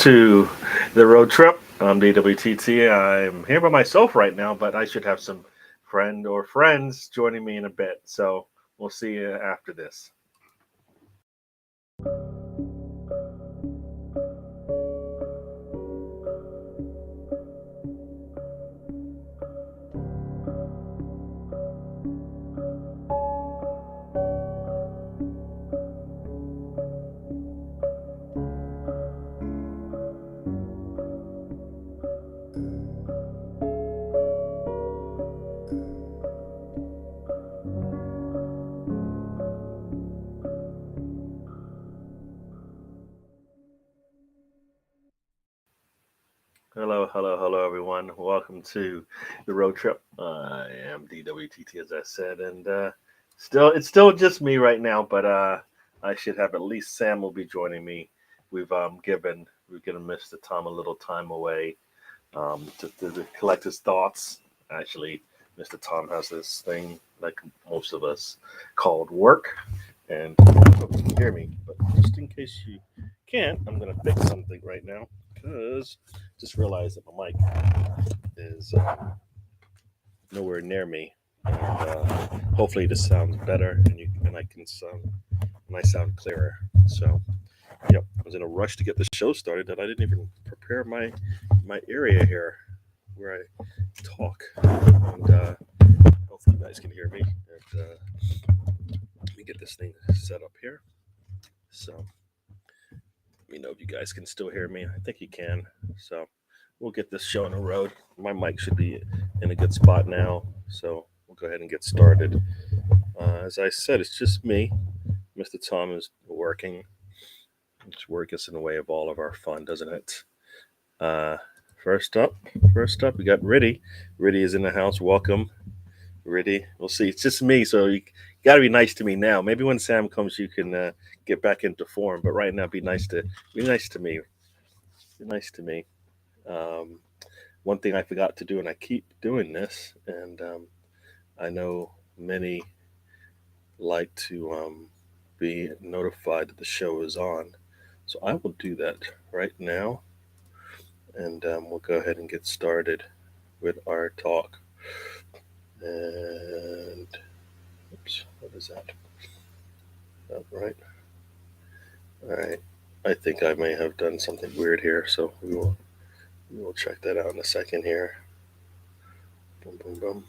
to the road trip. I'm DWTT. I'm here by myself right now, but I should have some friend or friends joining me in a bit. So we'll see you after this. Hello, everyone. Welcome to the road trip. I am DWTT, as I said, and it's still just me right now, but I should have at least Sam will be joining me. We've given Mr. Tom a little time away to collect his thoughts. Actually, Mr. Tom has this thing, like most of us, called work, and I hope you can hear me. But just in case you can't, I'm gonna fix something right now because just realized that my mic is nowhere near me, and hopefully this sounds better, and I sound clearer. So, yep, I was in a rush to get the show started that I didn't even prepare my area here where I talk, and hopefully you guys can hear me. And let me get this thing set up here. So let me know if you guys can still hear me. I think you can. So we'll get this show on the road. My mic should be in a good spot now. So we'll go ahead and get started. As I said, it's just me. Mr. Tom is working. Work gets in the way of all of our fun, doesn't it? Uh, first up, we got Riddy. Riddy is in the house. Welcome, Riddy. We'll see. It's just me, so you got to be nice to me now. Maybe when Sam comes, you can get back into form. But right now, be nice to me. Be nice to me. Um, One thing I forgot to do, and I keep doing this, and I know many like to be notified that the show is on. So I will do that right now, and we'll go ahead and get started with our talk. And oops, what is that? All right. All right. I think I may have done something weird here, so we will check that out in a second here. Boom, boom, boom.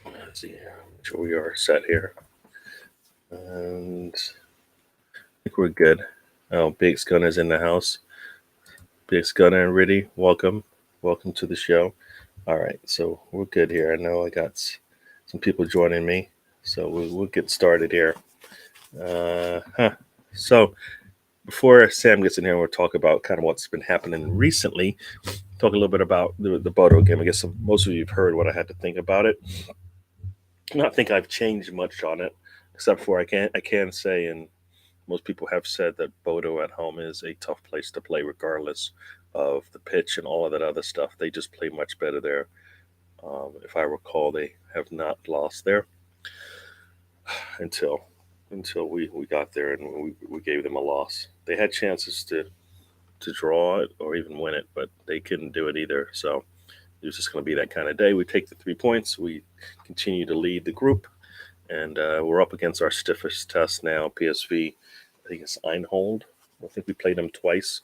Let's see here. Make sure we are set here. And I think we're good. Oh, Biggs Gunner's in the house. Biggs Gunner and Riddy, welcome. Welcome to the show. All right, so we're good here. I know I got some people joining me, so we'll get started here. So before Sam gets in here, we'll talk about kind of what's been happening recently. Talk a little bit about the BODO game. I guess most of you have heard what I had to think about it. I don't think I've changed much on it, except for I can say, and most people have said that BODO at home is a tough place to play, regardless of the pitch and all of that other stuff. They just play much better there. If I recall, they have not lost there until we got there and we gave them a loss. They had chances to draw it or even win it, but they couldn't do it either. So it was just going to be that kind of day. We take the 3 points. We continue to lead the group, and we're up against our stiffest test now, PSV. I think it's Einhold. I think we played them twice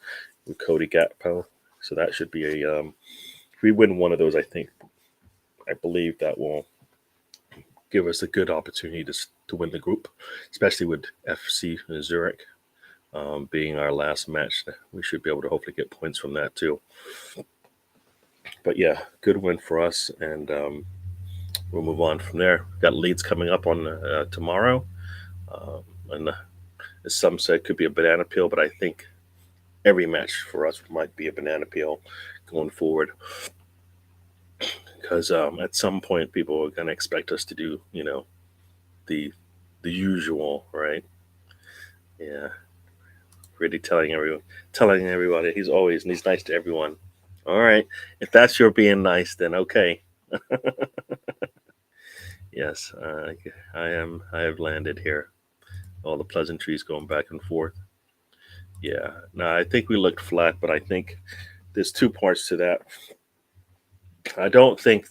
with Cody Gatpo. So that should be if we win one of those, I believe that will give us a good opportunity to win the group, especially with FC Zurich being our last match. We should be able to hopefully get points from that too. But yeah, good win for us, and we'll move on from there. We've got Leeds coming up on tomorrow, and as some said, could be a banana peel, but I think every match for us might be a banana peel going forward, because at some point people are going to expect us to do, the usual, right? Yeah, really telling everybody he's nice to everyone. All right, if that's your being nice, then okay. Yes, I have landed here. All the pleasantries going back and forth. Yeah, no, I think we looked flat, but I think there's two parts to that. I don't think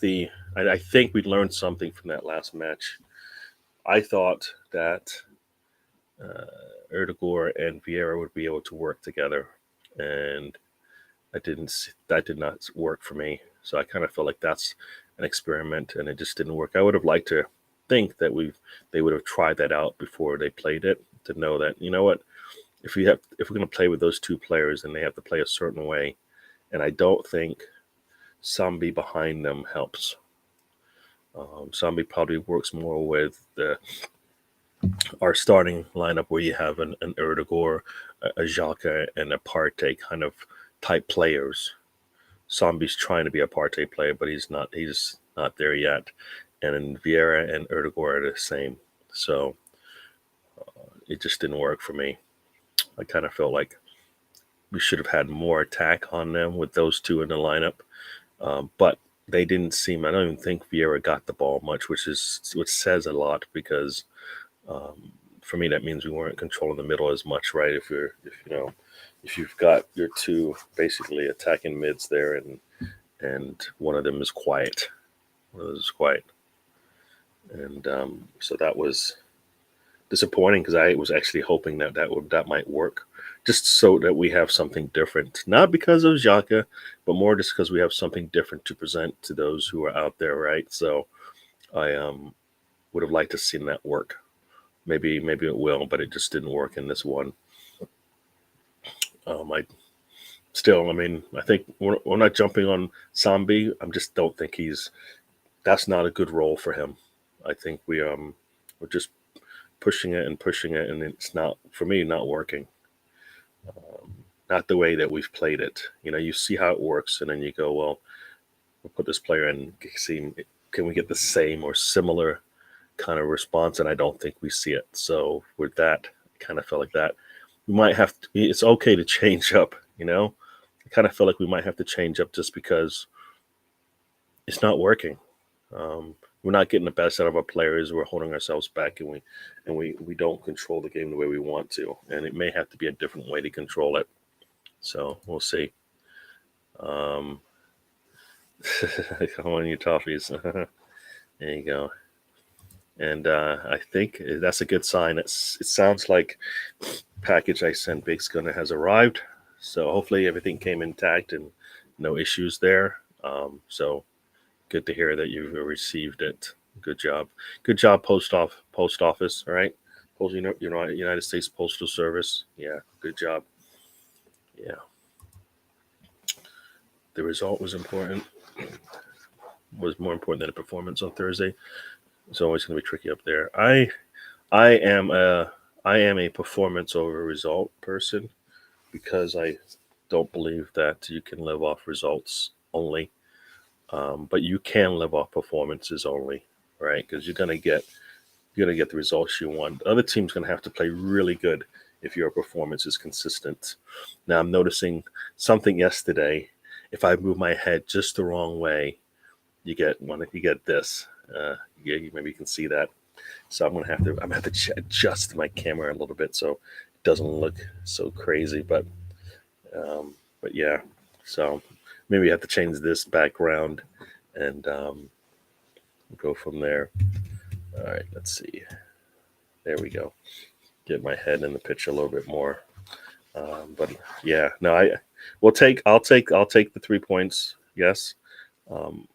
I think we learned something from that last match. I thought that uh, Erdegaard and Vieira would be able to work together, and that did not work for me. So I kind of feel like that's an experiment, and it just didn't work. I would have liked to think that they would have tried that out before they played it, to know that, you know what, if we're going to play with those two players, then they have to play a certain way, and I don't think Sambi behind them helps. Sambi probably works more with our starting lineup, where you have an Erdegaard, a Xhaka, and a Partey kind of type players. Sambi's trying to be a Partey player, but he's not. He's not there yet. And then Vieira and Erdegaard are the same. So it just didn't work for me. I kind of felt like we should have had more attack on them with those two in the lineup. But they didn't seem. I don't even think Vieira got the ball much, which says a lot, because for me that means we weren't controlling the middle as much, right? If you've got your two basically attacking mids there, and one of them is quiet, and so that was disappointing, because I was actually hoping that might work, just so that we have something different, not because of Xhaka, but more just because we have something different to present to those who are out there, right? So I would have liked to see that work. Maybe it will, but it just didn't work in this one. I still, I mean, I think we're not jumping on Sambi. I just don't think that's not a good role for him. I think we're just pushing it, and it's not, for me, not working. Not the way that we've played it. You see how it works, and then you go, well, we'll put this player in, see, can we get the same or similar kind of response? And I don't think we see it. So with that, I kind of felt like that we might have to, it's okay to change up. I kind of feel like we might have to change up, just because it's not working. We're not getting the best out of our players. We're holding ourselves back, and we don't control the game the way we want to. And it may have to be a different way to control it. So we'll see. Um, Come on, you toffees. There you go. And I think that's a good sign. It sounds like package I sent Big Gunner has arrived. So hopefully everything came intact and no issues there. So good to hear that you've received it. Good job. Good job, post office. All right, United States Postal Service. Yeah, good job. Yeah, the result was important. Was more important than the performance on Thursday. It's always going to be tricky up there. I am a performance over result person, because I don't believe that you can live off results only, but you can live off performances only, right? Because you're gonna get the results you want. The other team's gonna have to play really good if your performance is consistent. Now I'm noticing something yesterday. If I move my head just the wrong way, you get this. Yeah, maybe you can see that. So I'm gonna have to adjust my camera a little bit so it doesn't look so crazy. But yeah, so maybe I have to change this background, and go from there. All right, let's see. There we go. Get my head in the picture a little bit more. But yeah, no, I'll take the 3 points. Yes.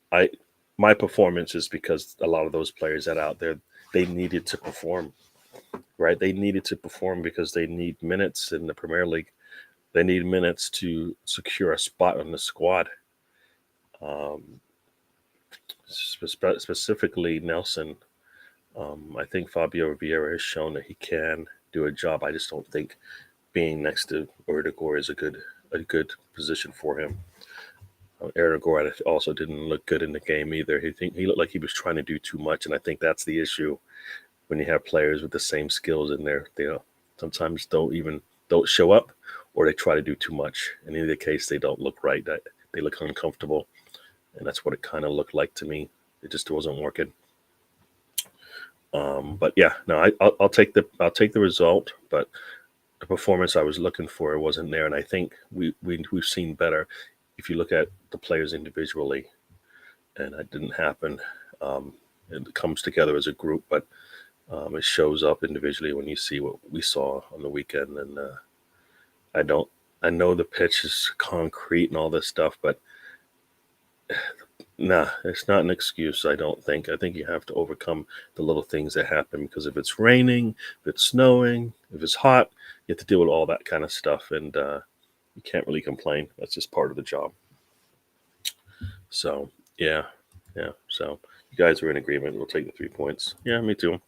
I My performance is because a lot of those players that out there, they needed to perform, right? They needed to perform because they need minutes in the Premier League. They need minutes to secure a spot on the squad. Um, Specifically Nelson. I think Fabio Vieira has shown that he can do a job. I just don't think being next to Erdegaard is a good position for him. Erdegaard also didn't look good in the game either. He looked like he was trying to do too much, and I think that's the issue when you have players with the same skills in there. They sometimes don't show up, or they try to do too much. And in either case, they don't look right. They look uncomfortable, and that's what it kind of looked like to me. It just wasn't working. But yeah, no, I'll take the result, but performance I was looking for wasn't there, and I think we've seen better if you look at the players individually, and that didn't happen. It comes together as a group, but it shows up individually when you see what we saw on the weekend. And I don't. I know the pitch is concrete and all this stuff, but nah, it's not an excuse. I don't think. I think you have to overcome the little things that happen, because if it's raining, if it's snowing, if it's hot, you have to deal with all that kind of stuff, and you can't really complain. That's just part of the job. So yeah. So you guys are in agreement. We'll take the 3 points. Yeah, me too.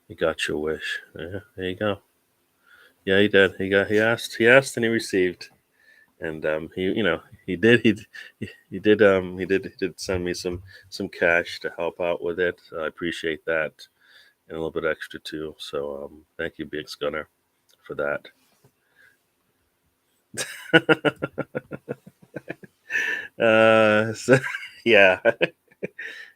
You got your wish. Yeah, there you go. Yeah, he did. He asked, and he received. And he did send me some cash to help out with it. I appreciate that, and a little bit extra too. So thank you, Big Gunner, for that. So, yeah.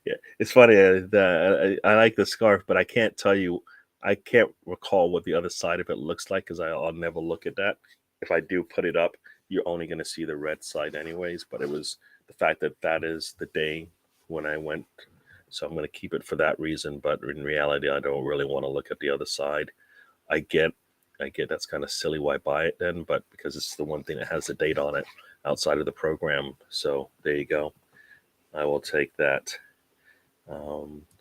Yeah, it's funny. I like the scarf, but I can't tell you. I can't recall what the other side of it looks like, because I'll never look at that. If I do put it up, you're only going to see the red side anyways. But it was the fact that is the day when I went, so I'm going to keep it for that reason. But in reality, I don't really want to look at the other side. I get that's kind of silly. Why buy it then? But because it's the one thing that has the date on it outside of the program. So there you go. I will take that.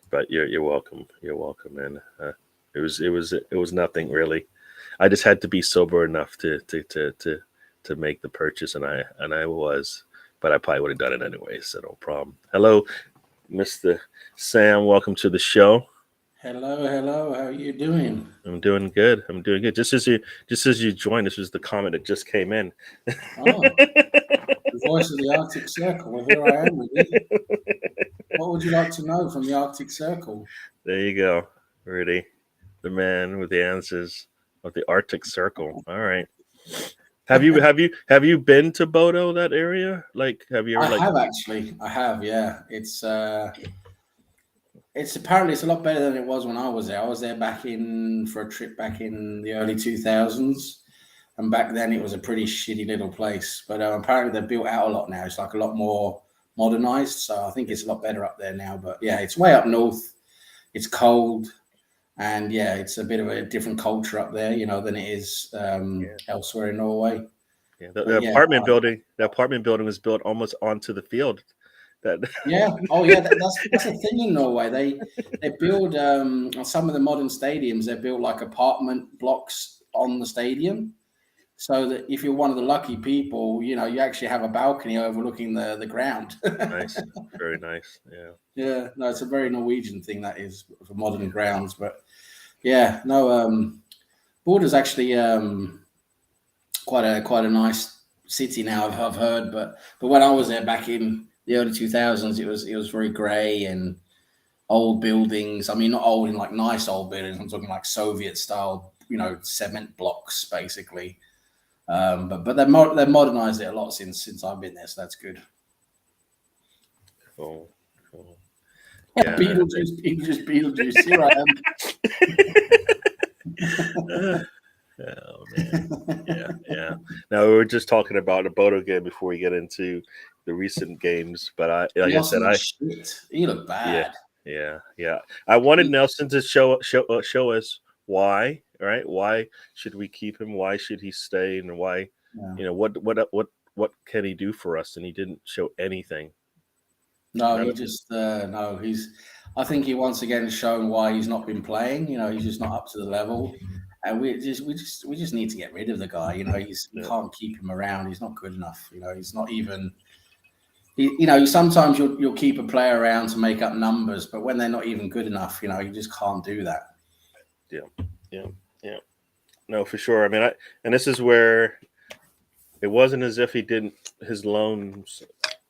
But you're welcome. You're welcome, and it was nothing really. I just had to be sober enough to make the purchase, and I was, but I probably would have done it anyway, so no problem. Hello, Mr. Sam. Welcome to the show. Hello. How are you doing? I'm doing good. Just as you joined, this was the comment that just came in. Oh, the voice of the Arctic Circle. Well, here I am, Rudy. What would you like to know from the Arctic Circle? There you go, Rudy, the man with the answers of the Arctic Circle. All right. Have you been to BODO, that area? Like, have you I ever like? have actually. I have, yeah. It's apparently it's a lot better than it was when I was there. I was there for a trip back in the early 2000s, and back then it was a pretty shitty little place. But apparently they've built out a lot now. It's like a lot more modernized, so I think it's a lot better up there now. But yeah, it's way up north. It's cold, and yeah, it's a bit of a different culture up there, than it is elsewhere in Norway. Yeah, But yeah, the apartment building was built almost onto the field. That yeah, oh yeah, that's a thing in Norway. They build on some of the modern stadiums. They build like apartment blocks on the stadium, so that if you're one of the lucky people, you actually have a balcony overlooking the ground. nice, very nice. Yeah, Yeah, no, it's a very Norwegian thing that is for modern grounds. But yeah, no, Border's actually quite a nice city now. I've heard, but when I was there back in the early 2000s, it was very grey and old buildings. I mean, not old in like nice old buildings. I'm talking like Soviet style, cement blocks basically. But they've modernized it a lot since I've been there, so that's good. cool. Yeah, Beetlejuice. Here I am. Oh man, yeah. Now we were just talking about the BODO game before we get into the recent games, but like I said, shit. He looked bad. Yeah. I wanted Nelson to show us why. Right? Why should we keep him? Why should he stay? And why? Yeah. What can he do for us? And he didn't show anything. No, he just no. I think he once again has shown why he's not been playing. He's just not up to the level, and we just need to get rid of the guy. We can't keep him around. He's not good enough. He's not even. Sometimes you'll keep a player around to make up numbers, but when they're not even good enough, you just can't do that. Yeah. No, for sure. I mean, and this is where it wasn't as if his loans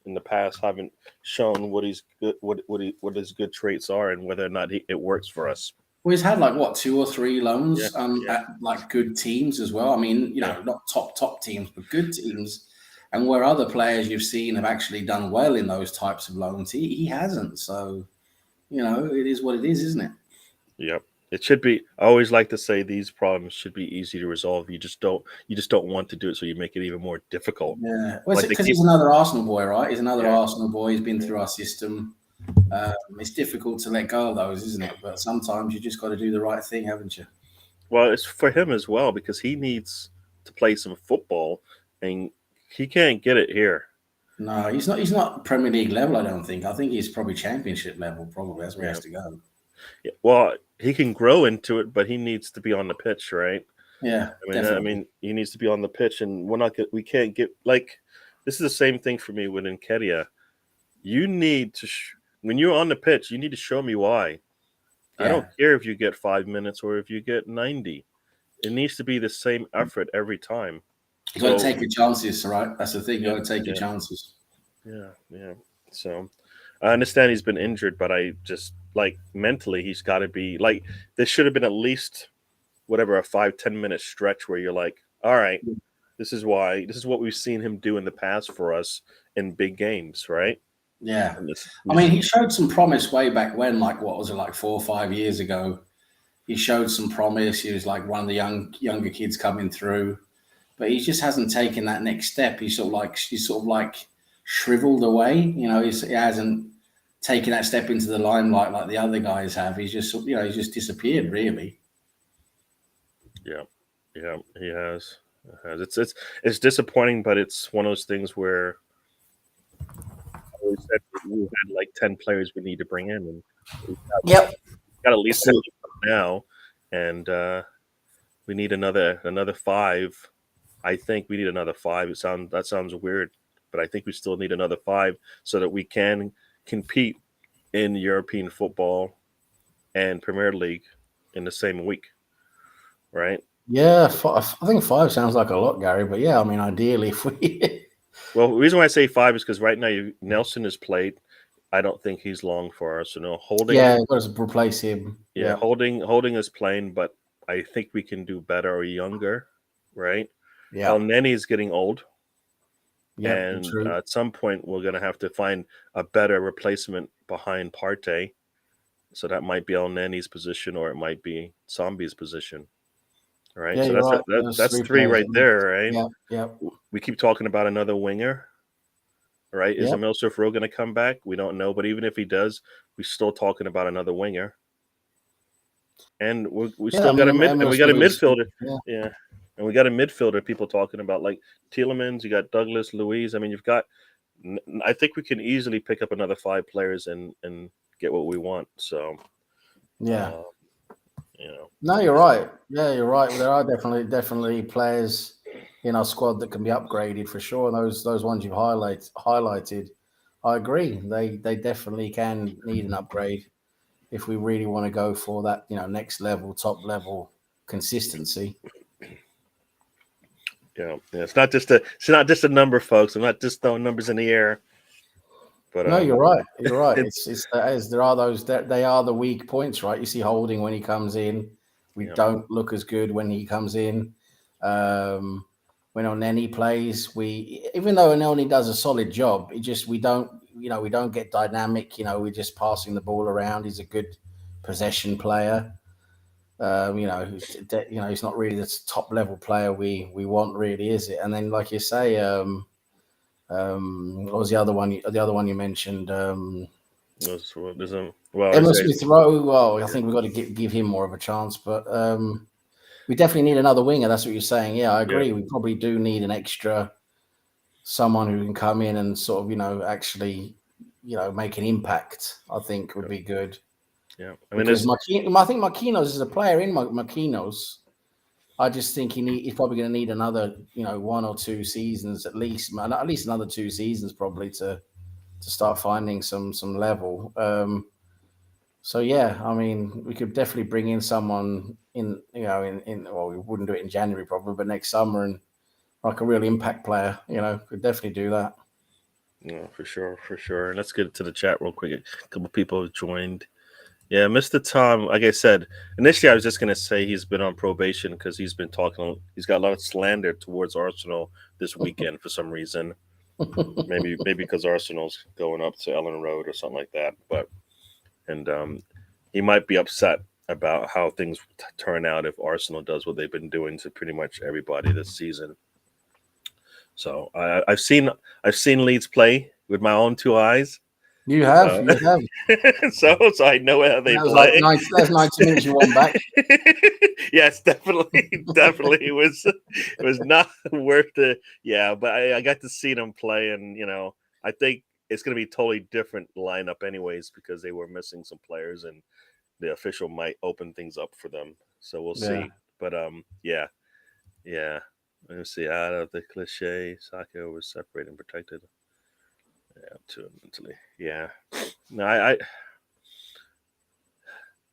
in the past haven't shown what he's good, what his good traits are, and whether or not it works for us. Well, he's had like 2 or 3 loans at like good teams as well. I mean, not top teams, but good teams. And where other players you've seen have actually done well in those types of loans, he hasn't. So, it is what it is, isn't it? Yep. It should be. I always like to say these problems should be easy to resolve. You just don't. You just don't want to do it, so you make it even more difficult. Yeah, well, Like they because keep. he's another Arsenal boy, right? He's another Yeah. Arsenal boy. He's been Yeah. through our system. It's difficult to let go of those, isn't it? But sometimes you just got to do the right thing, haven't you? Well, it's for him as well because he needs to play some football, and he can't get it here. No, he's not. He's not Premier League level. I don't think. I think he's probably Championship level. Probably that's where he Yeah. has to go. Yeah. Well, he can grow into it, but he needs to be on the pitch, right? Yeah, I mean, definitely. he needs to be on the pitch, and we're not. We can't get like this is the same thing for me with Nketiah. You need to when you're on the pitch, you need to show me why. I don't Yeah, care if you get 5 minutes or if you get 90. It needs to be the same effort every time. you got to So take your chances, right? That's the thing. You yeah, got to take your yeah, chances. yeah. So I understand he's been injured, but I just like mentally he's got to be like this should have been at least whatever a 5-10 minute stretch where you're like, all right, this is why this is what we've seen him do in the past for us in big games, right? Yeah, And this we I mean, just he showed some promise way back when. Like, what was it, like 4 or 5 years ago? He showed some promise. He was like one of the younger kids coming through, but he just hasn't taken that next step. He's sort of like shriveled away. You know, he hasn't taken that step into the limelight like the other guys have. He's just he's just disappeared really. yeah, yeah, he has. It's disappointing, but it's one of those things where I always said we had like 10 players we need to bring in, and we've Yep. got at least 7 now, and we need another 5. I think we need another 5. That sounds weird, but I think we still need another 5 so that we can compete in European football and Premier League in the same week, right? Yeah, I think five sounds like a lot, Gary. But yeah, I mean, ideally, if we Well, the reason why I say 5 is because right now Nelson has played. I don't think he's long for Arsenal. Holding, yeah, got to replace him. yeah, Yeah, holding is playing, but I think we can do better or younger, right? yeah, El Neni is getting old, yeah, and true. at some point we're going to have to find a better replacement behind Partey. So that might be El Neni's position, or it might be Zombie's position, right? Yeah, So you're right. There's that's three 3 players. right there, right? Yeah, yeah, We keep talking about another winger, right? Is yeah, Emil Smith Rowe going to come back? We don't know, but even if he does, we're still talking about another winger, and we yeah. I still got mean, a Emil we got a Smith is. midfielder, Yeah, yeah, and we got a midfielder. People talking about like Tielemans. You got Douglas Luiz. I mean, you've got. I think we can easily pick up another 5 players and get what we want. So, yeah. uh, you know, No, you're right. Yeah, you're right. There are definitely players in our squad that can be upgraded for sure. Those ones you've highlighted, I agree. They definitely can need an upgrade if we really want to go for that, next level, top level consistency. yeah. It's not just a number, folks. I'm not just throwing numbers in the air, but No, you're right. You're right. it's It's as there are those that they are the weak points, right? You see Holding when he comes in, we yeah, don't look as good when he comes in. Um, when Oneni plays, we even though Oneni does a solid job, we don't get dynamic. We're just passing the ball around. He's a good possession player. He's not really the top level player we want, really, is it? And then, like you say, what was the other one? The other one you mentioned, there's a well, I Emma say Smith Rowe. Well, I think we've got to give him more of a chance, but we definitely need another winger. That's what you're saying. Yeah, I yeah, agree. We probably do need an extra someone who can come in and sort of, actually, make an impact. I think would be good yeah. I mean, because I think Marquinhos is a player in Marquinhos. I just think he's probably going to need another, 1 or 2 seasons at least another 2 seasons probably to start finding some level. So yeah, I mean, we could definitely bring in someone well, we wouldn't do it in January probably, but next summer and like a real impact player, could definitely do that. yeah, for sure, for sure. And let's get to the chat real quick. A couple people have joined. Yeah, Mr. Tom. Like I said, initially I was just gonna say he's been on probation because he's been talking. He's got a lot of slander towards Arsenal this weekend for some reason. Maybe because Arsenal's going up to Ellen Road or something like that. But and he might be upset about how things turn out if Arsenal does what they've been doing to pretty much everybody this season. So I've seen Leeds play with my own two eyes. You have. So I know how they That was play. like 90, that's 90 minutes you won back. Yes, definitely. It was not worth it. Yeah, but I got to see them play, and I think it's going to be a totally different lineup anyways because they were missing some players, and the official might open things up for them. So we'll see. But yeah. Let me see. Out of the cliche, Saka was separated and protected. Yeah, too mentally. Yeah. No,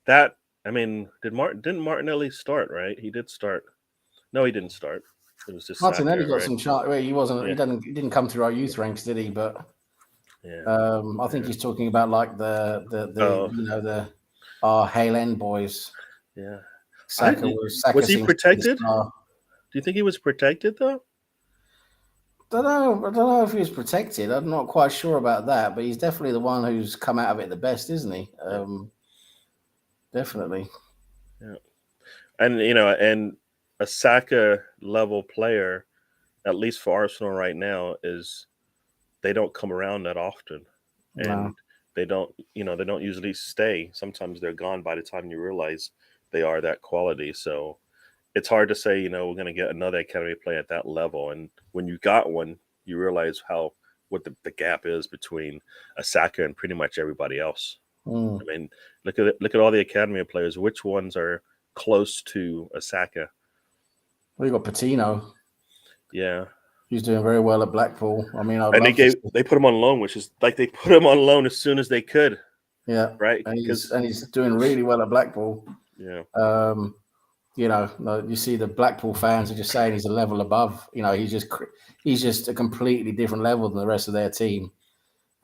didn't Martinelli start, right? He did start. No, he didn't start. It was just Martinelli Saka, got right? some shot. He wasn't. Yeah. He didn't come through our youth ranks, did he? But yeah. I think he's talking about like the our Hale End boys. Yeah. Saka was he protected? Do you think he was protected though? I don't know if he was protected. I'm not quite sure about that, but he's definitely the one who's come out of it the best, isn't he? Definitely. Yeah. And and a Saka level player, at least for Arsenal right now, is they don't come around that often, and they don't usually stay. Sometimes they're gone by the time you realize they are that quality. So it's hard to say, we're going to get another academy player at that level. And when you got one, you realize what the gap is between a Saka and pretty much everybody else. I mean, look at all the academy players. Which ones are close to a Saka? Well, you got Patino. Yeah. He's doing very well at Blackpool. I mean, they put him on loan, which is like they put him on loan as soon as they could. Yeah. Right. And he's doing really well at Blackpool. Yeah. You see the Blackpool fans are just saying he's a level above. He's just a completely different level than the rest of their team.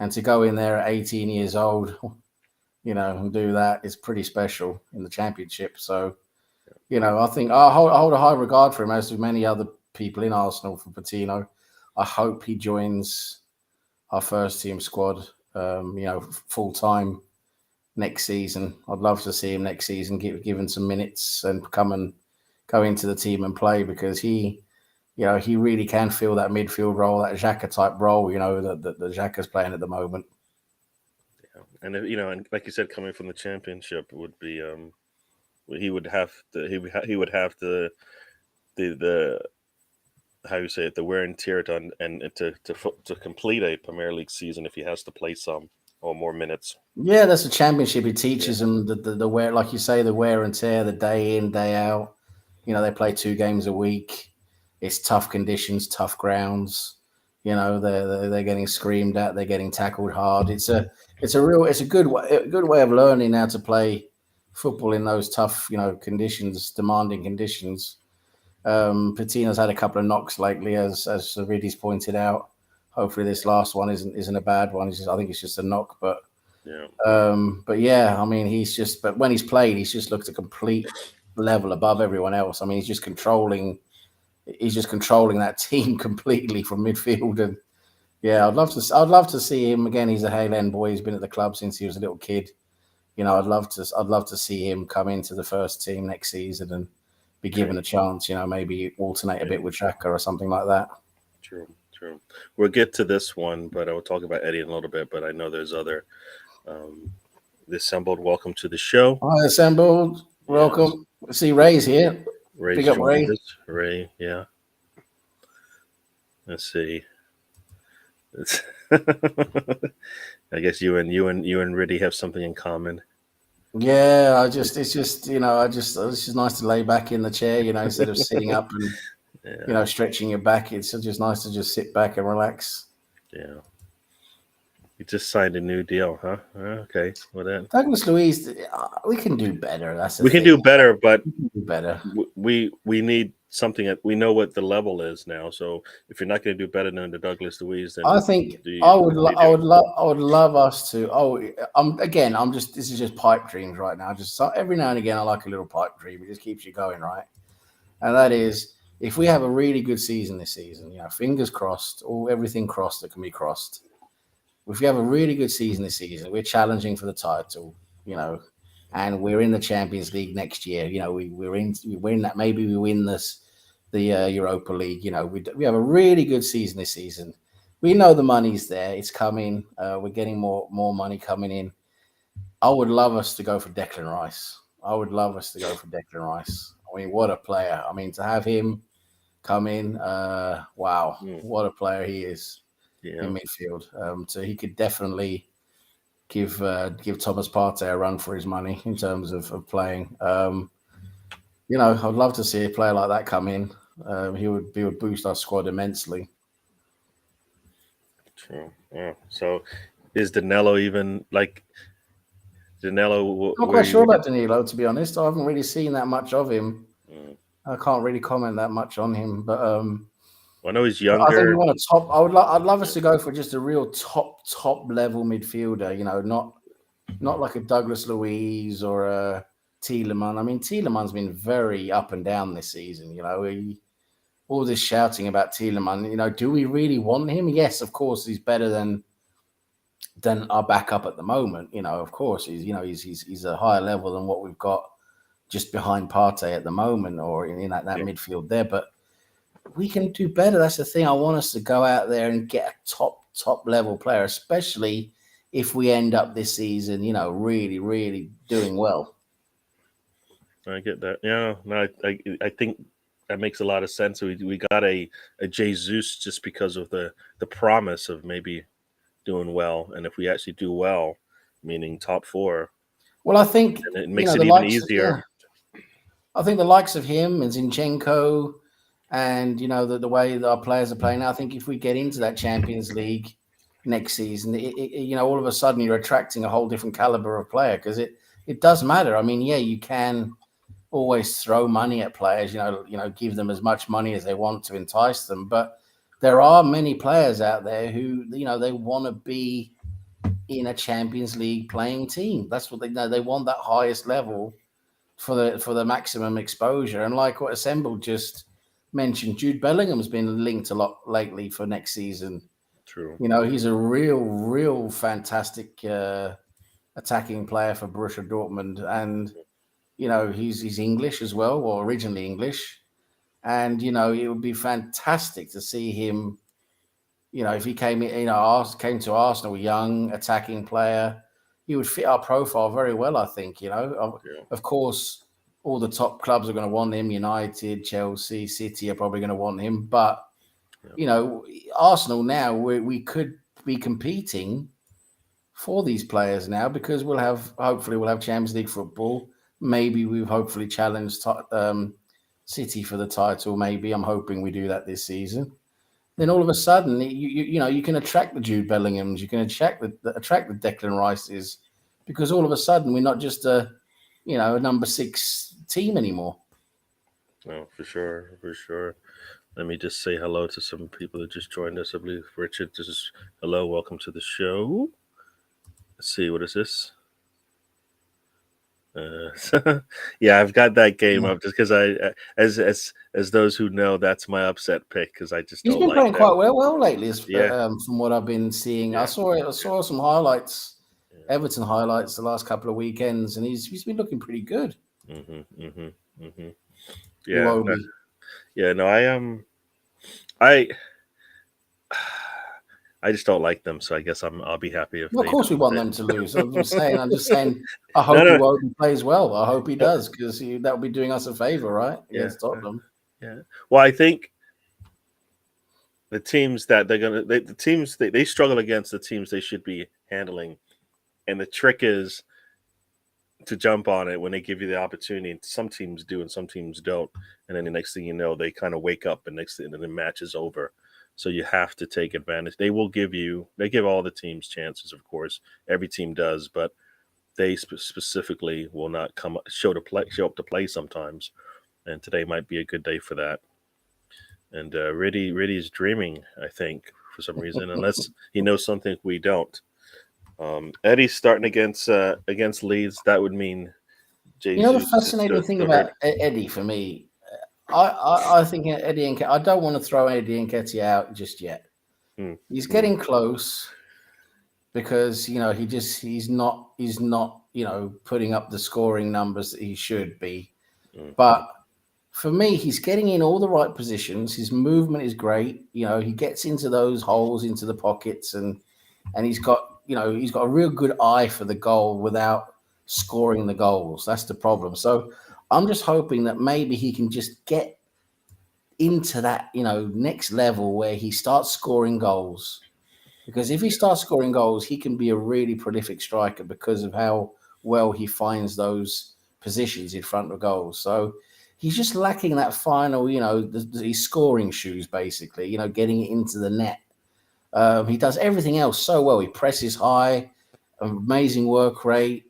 And to go in there at 18 years old, and do that is pretty special in the Championship. So, I think I hold a high regard for him, as do many other people in Arsenal, for Patino. I hope he joins our first team squad, full time next season. I'd love to see him next season given some minutes and come and go into the team and play, because he really can fill that midfield role, that Xhaka type role, that Xhaka's playing at the moment. Yeah. And and like you said, coming from the Championship would be he would have the how you say it, the wear and tear to complete a Premier League season if he has to play some or more minutes. Yeah, that's a Championship. It teaches them the wear, like you say, the wear and tear, the day in, day out. They play 2 games a week. It's tough conditions, tough grounds. They're getting screamed at, they're getting tackled hard. It's a good way of learning how to play football in those tough, conditions, demanding conditions. Patino's had a couple of knocks lately, as Riddy's pointed out. Hopefully this last one isn't a bad one. I think it's just a knock, but I mean, but when he's played, he's just looked a complete level above everyone else. I mean, he's just controlling that team completely from midfield. And I'd love to see him again. He's a Hale End boy. He's been at the club since he was a little kid. I'd love to see him come into the first team next season and be given a chance, maybe alternate a bit with Xhaka or something like that. True. We'll get to this one, but I will talk about Eddie in a little bit, but I know there's other the Assembled. Welcome to the show. Hi, Assembled. Welcome. Yes. See Ray's here. Big up Ray. Ray, yeah. Let's see. I guess you and Riddy have something in common. Yeah, it's just nice to lay back in the chair, instead of sitting up and stretching your back. It's just nice to just sit back and relax. Yeah. You just signed a new deal, huh? Okay. Well then, Douglas Luiz, we can do better. We can do better, but we need something that we know what the level is now. So if you're not going to do better than the Douglas Luiz, then I think I would love us to. This is just pipe dreams right now. Just every now and again, I like a little pipe dream. It just keeps you going, right? And that is, if we have a really good season this season, fingers crossed, everything crossed that can be crossed. If we have a really good season this season, we're challenging for the title, and we're in the Champions League next year. You know, we're in that. Maybe we win the Europa League. You know, we have a really good season this season. We know the money's there. It's coming. We're getting more money coming in. I would love us to go for Declan Rice. I would love us to go for Declan Rice. I mean, what a player. I mean, to have him come in, wow, what a player he is in midfield. So he could definitely give Thomas Partey a run for his money in terms of playing. You know, I'd love to see a player like that come in. He would boost our squad immensely. True. Yeah. So is Danilo even like Danilo? Not quite sure about Danilo, to be honest. I haven't really seen that much of him. I can't really comment that much on him, but I know he's younger. I think we want a top. I'd love us to go for just a real top level midfielder. You know, not like a Douglas Luiz or a Tielemans. I mean, Tielemans been very up and down this season. You know, all this shouting about Tielemans. You know, do we really want him? Yes, of course, he's better than our backup at the moment. You know, of course, he's a higher level than what we've got just behind Partey at the moment, or in that midfield there. But we can do better. That's the thing. I want us to go out there and get a top level player, especially if we end up this season, you know, really doing well. I get that. Yeah, no, I think that makes a lot of sense. We got a Jesus just because of the promise of maybe doing well, and if we actually do well, meaning top 4, well, I think it makes it even easier. I think the likes of him and Zinchenko, and you know the way that our players are playing. I think if we get into that Champions League next season, you know, all of a sudden you're attracting a whole different caliber of player, because it does matter. I mean, yeah, you can always throw money at players, you know, give them as much money as they want to entice them, but there are many players out there who, you know, they want to be in a Champions League playing team. That's what they know. They want that highest level for the maximum exposure. And like what Assemble just mentioned, Jude Bellingham's been linked a lot lately for next season. True. You know, he's a real fantastic attacking player for Borussia Dortmund, and you know he's English as well, or originally English. And you know, it would be fantastic to see him. You know, if he came to Arsenal, young attacking player, he would fit our profile very well, I think. You know, of course, all the top clubs are going to want him. United, Chelsea, City are probably going to want him. But you know, Arsenal now, we could be competing for these players now, because hopefully we'll have Champions League football. Maybe we've hopefully challenged City for the title. Maybe I'm hoping we do that this season. Then all of a sudden, you know, you can attract the Jude Bellinghams, you can attract the Declan Rices, because all of a sudden we're not just a number 6 team anymore. No, for sure. Let me just say hello to some people that just joined us. I believe Richard, this is hello, welcome to the show. Let's see, what is this? Yeah, I've got that game up just because as those who know, that's my upset pick, because I just he's don't been like playing them. quite well lately, from what I've been seeing. I saw some highlights, Everton highlights the last couple of weekends, and he's been looking pretty good. Yeah, no, I just don't like them, so I guess I'll be happy if. Well, of course, we want them to lose. I'm just saying. I hope Iwobi plays well. I hope he does, because that would be doing us a favor, right? Against Tottenham. Yeah. Well, I think the teams that they struggle against the teams they should be handling, and the trick is to jump on it when they give you the opportunity. Some teams do, and some teams don't, and then the next thing you know, they kind of wake up, and the match is over. So you have to take advantage. They give all the teams chances, of course. Every team does, but they specifically will not show up to play sometimes. And today might be a good day for that. And Riddy is dreaming, I think, for some reason, unless he knows something we don't. Eddie's starting against Leeds. That would mean Jesus. You know, the fascinating thing about Eddie for me, I think Eddie and I don't want to throw Eddie Nketiah out just yet. He's getting close, because you know he's not putting up the scoring numbers that he should be. Mm. But for me, he's getting in all the right positions. His movement is great. He gets into those holes, into the pockets, and he's got a real good eye for the goal without scoring the goals. That's the problem. So I'm just hoping that maybe he can just get into that next level where he starts scoring goals. Because if he starts scoring goals, he can be a really prolific striker because of how well he finds those positions in front of goals. So he's just lacking that final, his scoring shoes, basically, getting it into the net. He does everything else so well. He presses high, amazing work rate,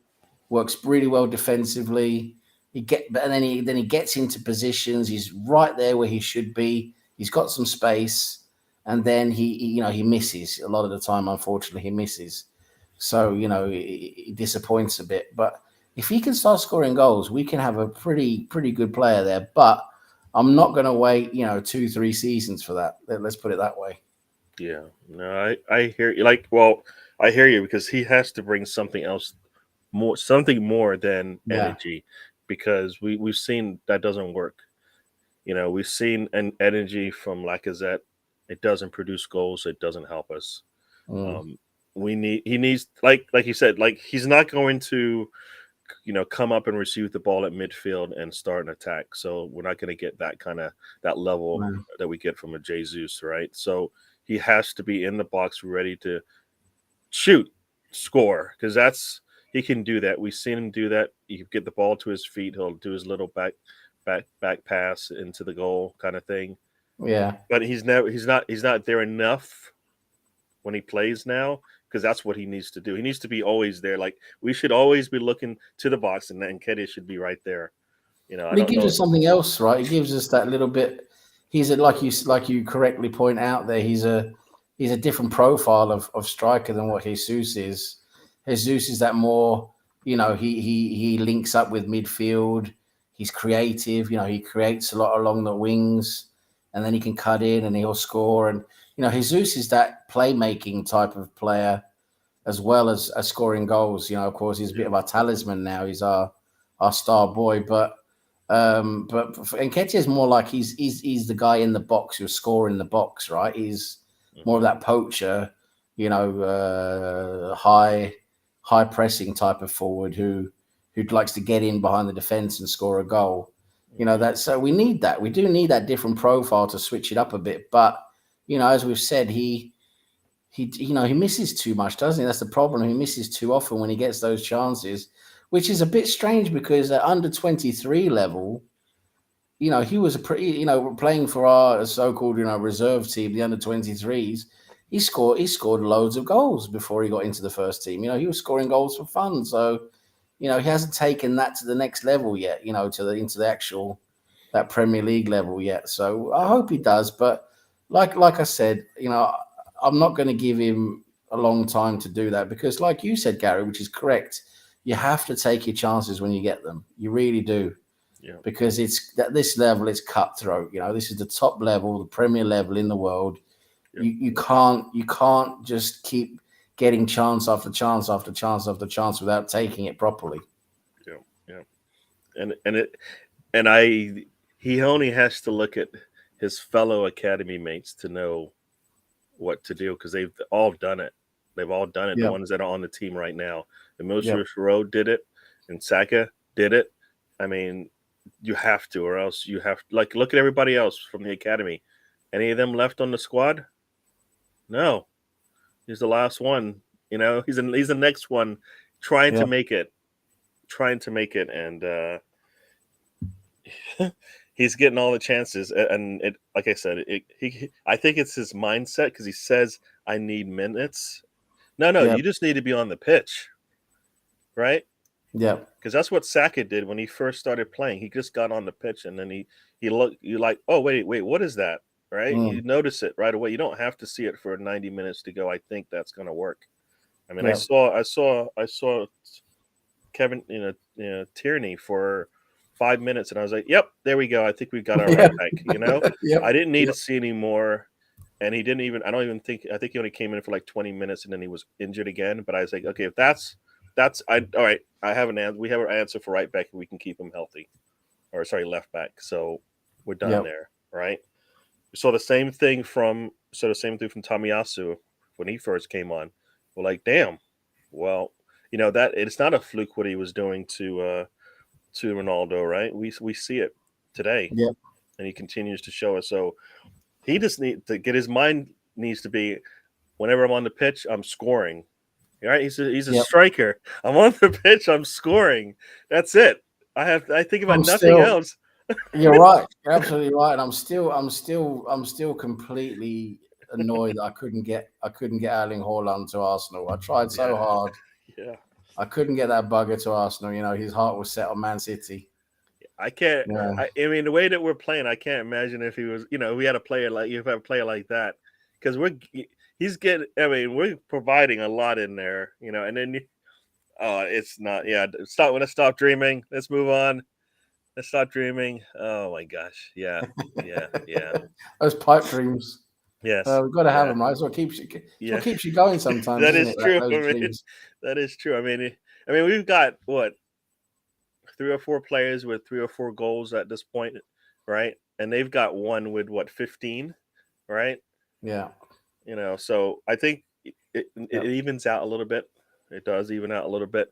works really well defensively. And then he gets into positions. He's right there where he should be. He's got some space, and then he misses a lot of the time. Unfortunately, he misses. So it disappoints a bit. But if he can start scoring goals, we can have a pretty good player there. But I'm not going to wait 2-3 seasons for that. Let's put it that way. Yeah, no, I hear you. I hear you because he has to bring something else, something more than energy, because we've seen that doesn't work. We've seen an energy from Lacazette. It doesn't produce goals. It doesn't help us. He needs, like you said, like he's not going to, come up and receive the ball at midfield and start an attack. So we're not going to get that level that we get from a Jesus, right? So he has to be in the box, ready to shoot, score, because he can do that. We've seen him do that. You get the ball to his feet, he'll do his little back pass into the goal kind of thing. Yeah, but he's not there enough when he plays now, because that's what he needs to do. He needs to be always there. Like, we should always be looking to the box, and then Nketiah should be right there. But he gives us something else, right? He gives us that little bit. Like you correctly point out there. He's a different profile of striker than what Jesus is. Jesus is that more, he links up with midfield. He's creative. He creates a lot along the wings, and then he can cut in and he'll score. And Jesus is that playmaking type of player, as well as scoring goals. Of course, he's a bit of our talisman now. He's our star boy, but Nketiah is more like he's the guy in the box who's scoring the box, right? He's more of that poacher, high pressing type of forward who likes to get in behind the defense and score a goal. So we need that. We do need that different profile to switch it up a bit. But as we've said, he misses too much, doesn't he? That's the problem. He misses too often when he gets those chances, which is a bit strange because at under 23 level, he was playing for our so-called, reserve team, the under 23s. He scored loads of goals before he got into the first team. He was scoring goals for fun. So, he hasn't taken that to the next level yet, into the actual, that Premier League level yet. So I hope he does. But like I said, I'm not going to give him a long time to do that because, like you said, Gary, which is correct, you have to take your chances when you get them. You really do. Yeah. Because it's at this level, it's cutthroat. This is the top level, the Premier level in the world. Yeah. You can't just keep getting chance after chance after chance after chance without taking it properly. Yeah. He only has to look at his fellow academy mates to know what to do, because they've all done it. They've all done it. Yep. The ones that are on the team right now. The Milosevic Road did it, and Saka did it. I mean, you have to, or else you have look at everybody else from the academy. Any of them left on the squad? No. He's the last one. He's the next one trying to make it. And he's getting all the chances. And it, like I said, I think it's his mindset, because he says, I need minutes. No, you just need to be on the pitch, right? Yeah, because that's what Saka did when he first started playing. He just got on the pitch, and then he looked. You like, oh wait, what is that? Right? You notice it right away. You don't have to see it for 90 minutes to go, I think that's going to work. I mean, I saw Kevin, Tierney for 5 minutes, and I was like, yep, there we go. I think we've got our right back. Yep. I didn't need to see any more. And he didn't even. I think he only came in for like 20 minutes, and then he was injured again. But I was like, okay, if that's All right. I have an answer. We have our answer for right back, and we can keep him healthy, or sorry, left back. So we're done Yep. there, right? We saw the same thing from Tamiyasu when he first came on. We're like, damn. Well, that it's not a fluke what he was doing to Ronaldo, right? We see it today, Yep. and he continues to show us. So he just needs to get his mind needs to be whenever I'm on the pitch, I'm scoring. All right, he's a Yep. striker. I'm on the pitch, I'm scoring. That's it. I think about I'm nothing still. else. You're right. You're absolutely right. And I'm still completely annoyed that I couldn't get Erling Haaland to Arsenal. I tried so Yeah, hard. yeah. I couldn't get that bugger to Arsenal. His heart was set on Man City. I can't. Yeah. I mean, the way that we're playing, I can't imagine if he was. We had a player like if I had a player like that, because he's getting. I mean, we're providing a lot in there, and then it's not. Yeah, stop. Let's stop dreaming. Let's move on. Let's stop dreaming. Oh my gosh. Yeah. Yeah. Those pipe dreams. Yes. We've got to have Yeah. them, right? It's what Yeah. keeps you going sometimes, That isn't is it? true. Those dreams. That is true. I mean, we've got what 3 or 4 players with 3 or 4 goals at this point, right? And they've got one with what 15, right? Yeah. So I think it Yep. evens out a little bit. It does even out a little bit.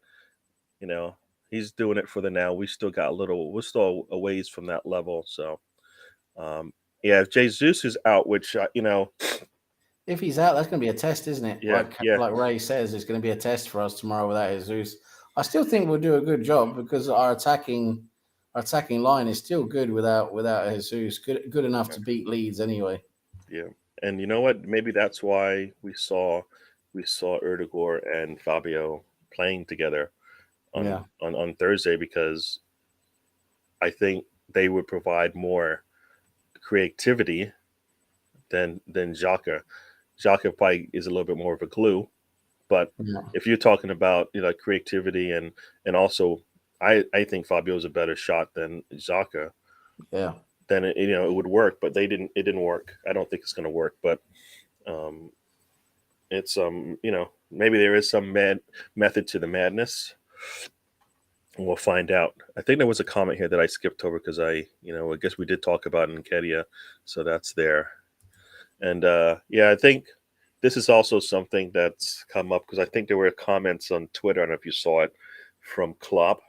He's doing it for the now. We're still a ways from that level. So, yeah, if Jesus is out, which If he's out, that's going to be a test, isn't it? yeah, yeah, Like Ray says, it's going to be a test for us tomorrow without Jesus. I still think we'll do a good job because our attacking line is still good without Jesus. Good enough to beat Leeds anyway. yeah. And you know what? Maybe that's why we saw Erdegaard and Fabio playing together Yeah. on Thursday, because I think they would provide more creativity than Xhaka. Xhaka probably is a little bit more of a glue, but Yeah. if you're talking about creativity and also I think Fabio is a better shot than Xhaka, Yeah. then it would work. But it didn't work. I don't think it's going to work. But um, it's maybe there is some method to the madness. We'll find out. I think there was a comment here that I skipped over because I guess we did talk about Nketiah, so that's there. And yeah, I think this is also something that's come up because I think there were comments on Twitter. I don't know if you saw it from Klopp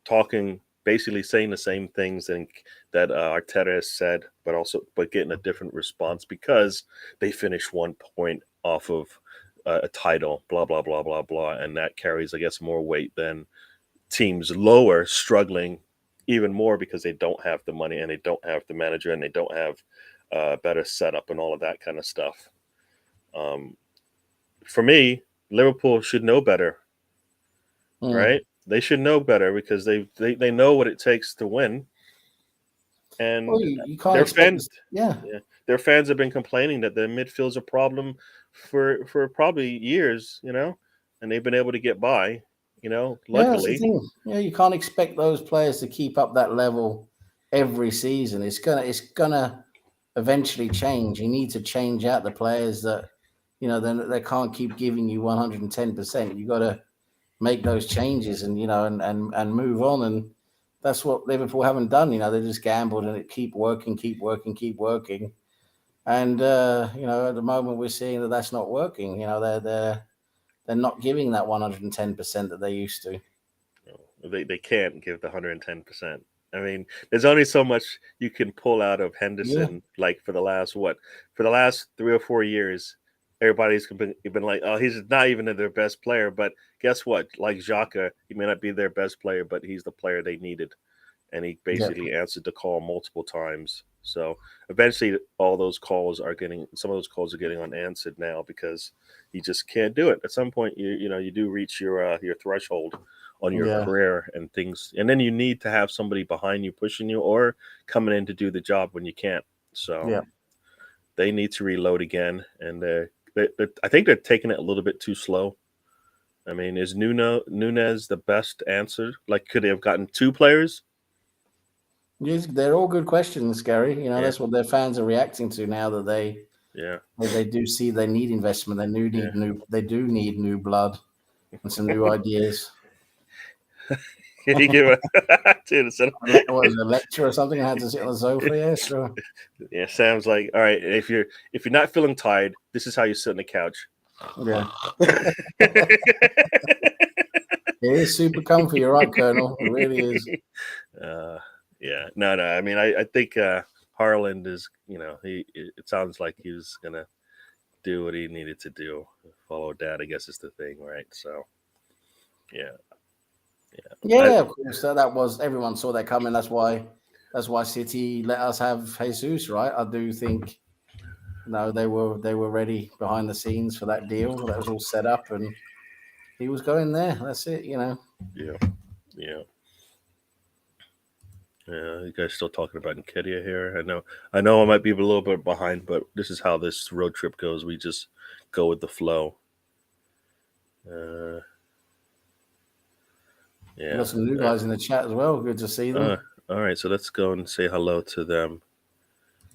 talking, basically saying the same things that Arteta has said, but getting a different response because they finished 1 point off of a title, blah blah blah blah blah, and that carries, I guess, more weight than teams lower struggling even more because they don't have the money and they don't have the manager and they don't have better setup and all of that kind of stuff. For me, Liverpool should know better, right? They should know better because they know what it takes to win. And Well, you can't their expect fans, this. Yeah. their fans have been complaining that their midfield's a problem for probably years, and they've been able to get by, Yeah, that's the luckily. thing. Yeah, you can't expect those players to keep up that level every season. It's gonna eventually change. You need to change out the players that they can't keep giving you 110%. You got to make those changes and and move on. And that's what Liverpool haven't done. They just gambled and it keep working. And at the moment we're seeing that that's not working. They're not giving that 110% that they used to. They can't give the 110%. I mean, there's only so much you can pull out of Henderson. Yeah. Like for the last 3 or 4 years, everybody's been like, oh, he's not even their best player. But guess what? Like Xhaka, he may not be their best player, but he's the player they needed, and he basically answered the call multiple times. So eventually, some of those calls are getting unanswered now because you just can't do it. At some point, you do reach your threshold on your Yeah. career and things, and then you need to have somebody behind you pushing you or coming in to do the job when you can't. So they need to reload again, and I think they're taking it a little bit too slow. I mean, is Nunez the best answer? Like, could they have gotten 2 players? Yes, they're all good questions, Gary. That's what their fans are reacting to now that they do see they need investment. They do need new blood. and some new ideas. Can you give a dude? What was it, a lecture or something? I had to sit on the sofa. Yeah, sure. Yeah, Sam's like, all right, if you're not feeling tired, this is how you sit on the couch. Yeah. It is super comfy. You're right, Colonel. It really is. Yeah, no. I mean, I think Harland is, it sounds like he was gonna do what he needed to do. Follow dad, I guess, is the thing, right? So, yeah. Yeah, of course. That was everyone saw that coming. That's why City let us have Jesus, right? I do think they were ready behind the scenes for that deal. That was all set up, and he was going there. That's it, Yeah. Yeah, you guys still talking about Nkedia here? I know I might be a little bit behind, but this is how this road trip goes. We just go with the flow. Yeah. We got some new guys in the chat as well. Good to see them. All right, so let's go and say hello to them.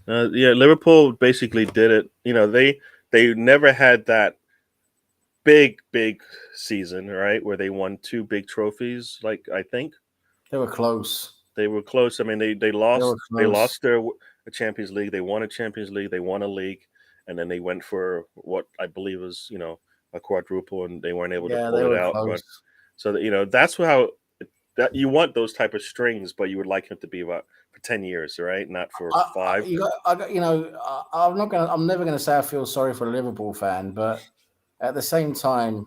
Yeah, Liverpool basically did it. They never had that big season, right, where they won 2 big trophies. Like, I think They were close. they were close. I mean, they lost. They close. lost their Champions League. They won a Champions League. They won a league, and then they went for what I believe was a quadruple, and they weren't able to pull it out. Close. But so that's how that you want those type of strings, but you would like it to be about for 10 years, right? Not for 5. I'm never gonna say I feel sorry for a Liverpool fan, but at the same time,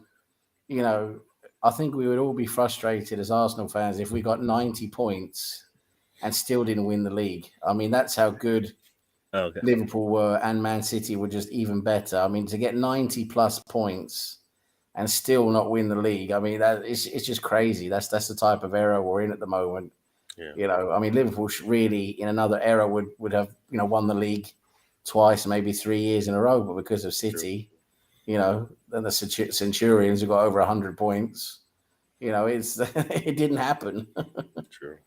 I think we would all be frustrated as Arsenal fans if we got 90 points and still didn't win the league. I mean, that's how good Liverpool were, and Man City were just even better. I mean, to get 90 plus points and still not win the league, I mean, it's just crazy. That's the type of era we're in at the moment. Yeah. I mean, Liverpool really in another era would have won the league twice, maybe 3 years in a row, but because of City. Then the Centurions have got over 100 points. It didn't happen. True.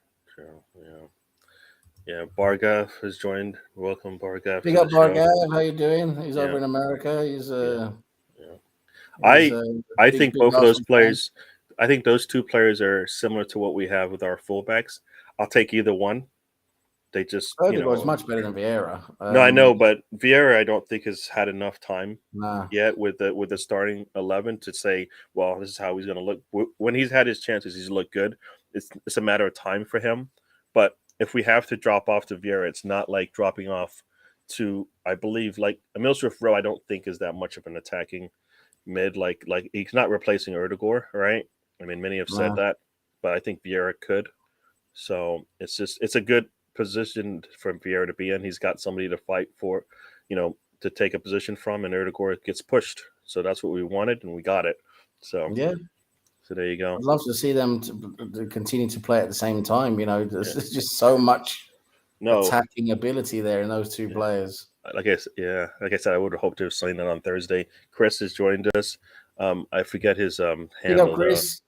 Yeah. Bargav has joined. Welcome, Bargav. Big up, Bargav. How you doing? He's over in America. He's I think both of those players. I think those 2 players are similar to what we have with our fullbacks. I'll take either one. They just was much better than Vieira. No, I know, but Vieira I don't think has had enough time Nah. yet with the starting 11 to say, well, this is how he's going to look. When he's had his chances, he's looked good. It's a matter of time for him. But if we have to drop off to Vieira, it's not like dropping off to, I believe, like Emil Smith-Rowe. I don't think is that much of an attacking mid. Like he's not replacing Erdegaard, right? I mean, many have said that, but I think Vieira could. So it's a good position for Vieira to be in. He's got somebody to fight for, to take a position from, and Erdegaard gets pushed. So that's what we wanted, and we got it. So so there you go. I'd love to see them to continue to play at the same time. There's just so much attacking ability there in those 2 players. Like I said, I would have hoped to have seen that on Thursday. Chris has joined us. I forget his handle. Chris,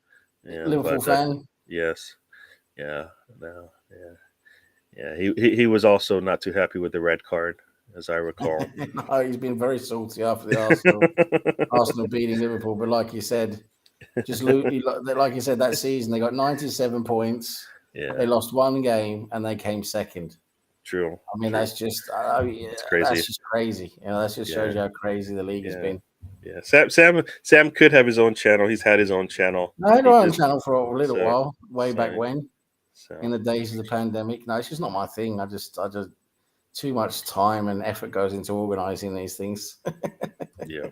Liverpool fan. Yes. Yeah. No. Yeah. Yeah, he was also not too happy with the red card, as I recall. No, he's been very salty after the Arsenal beating Liverpool. But like you said, like you said, that season they got 97 points. Yeah, they lost 1 game and they came second. True. I mean, that's just it's crazy. That's just crazy. That just shows you how crazy the league has been. Yeah, Sam could have his own channel. He's had his own channel. I had my own channel for a little while, way back when. In the days of the pandemic. No, it's just not my thing. I just too much time and effort goes into organizing these things. Yeah.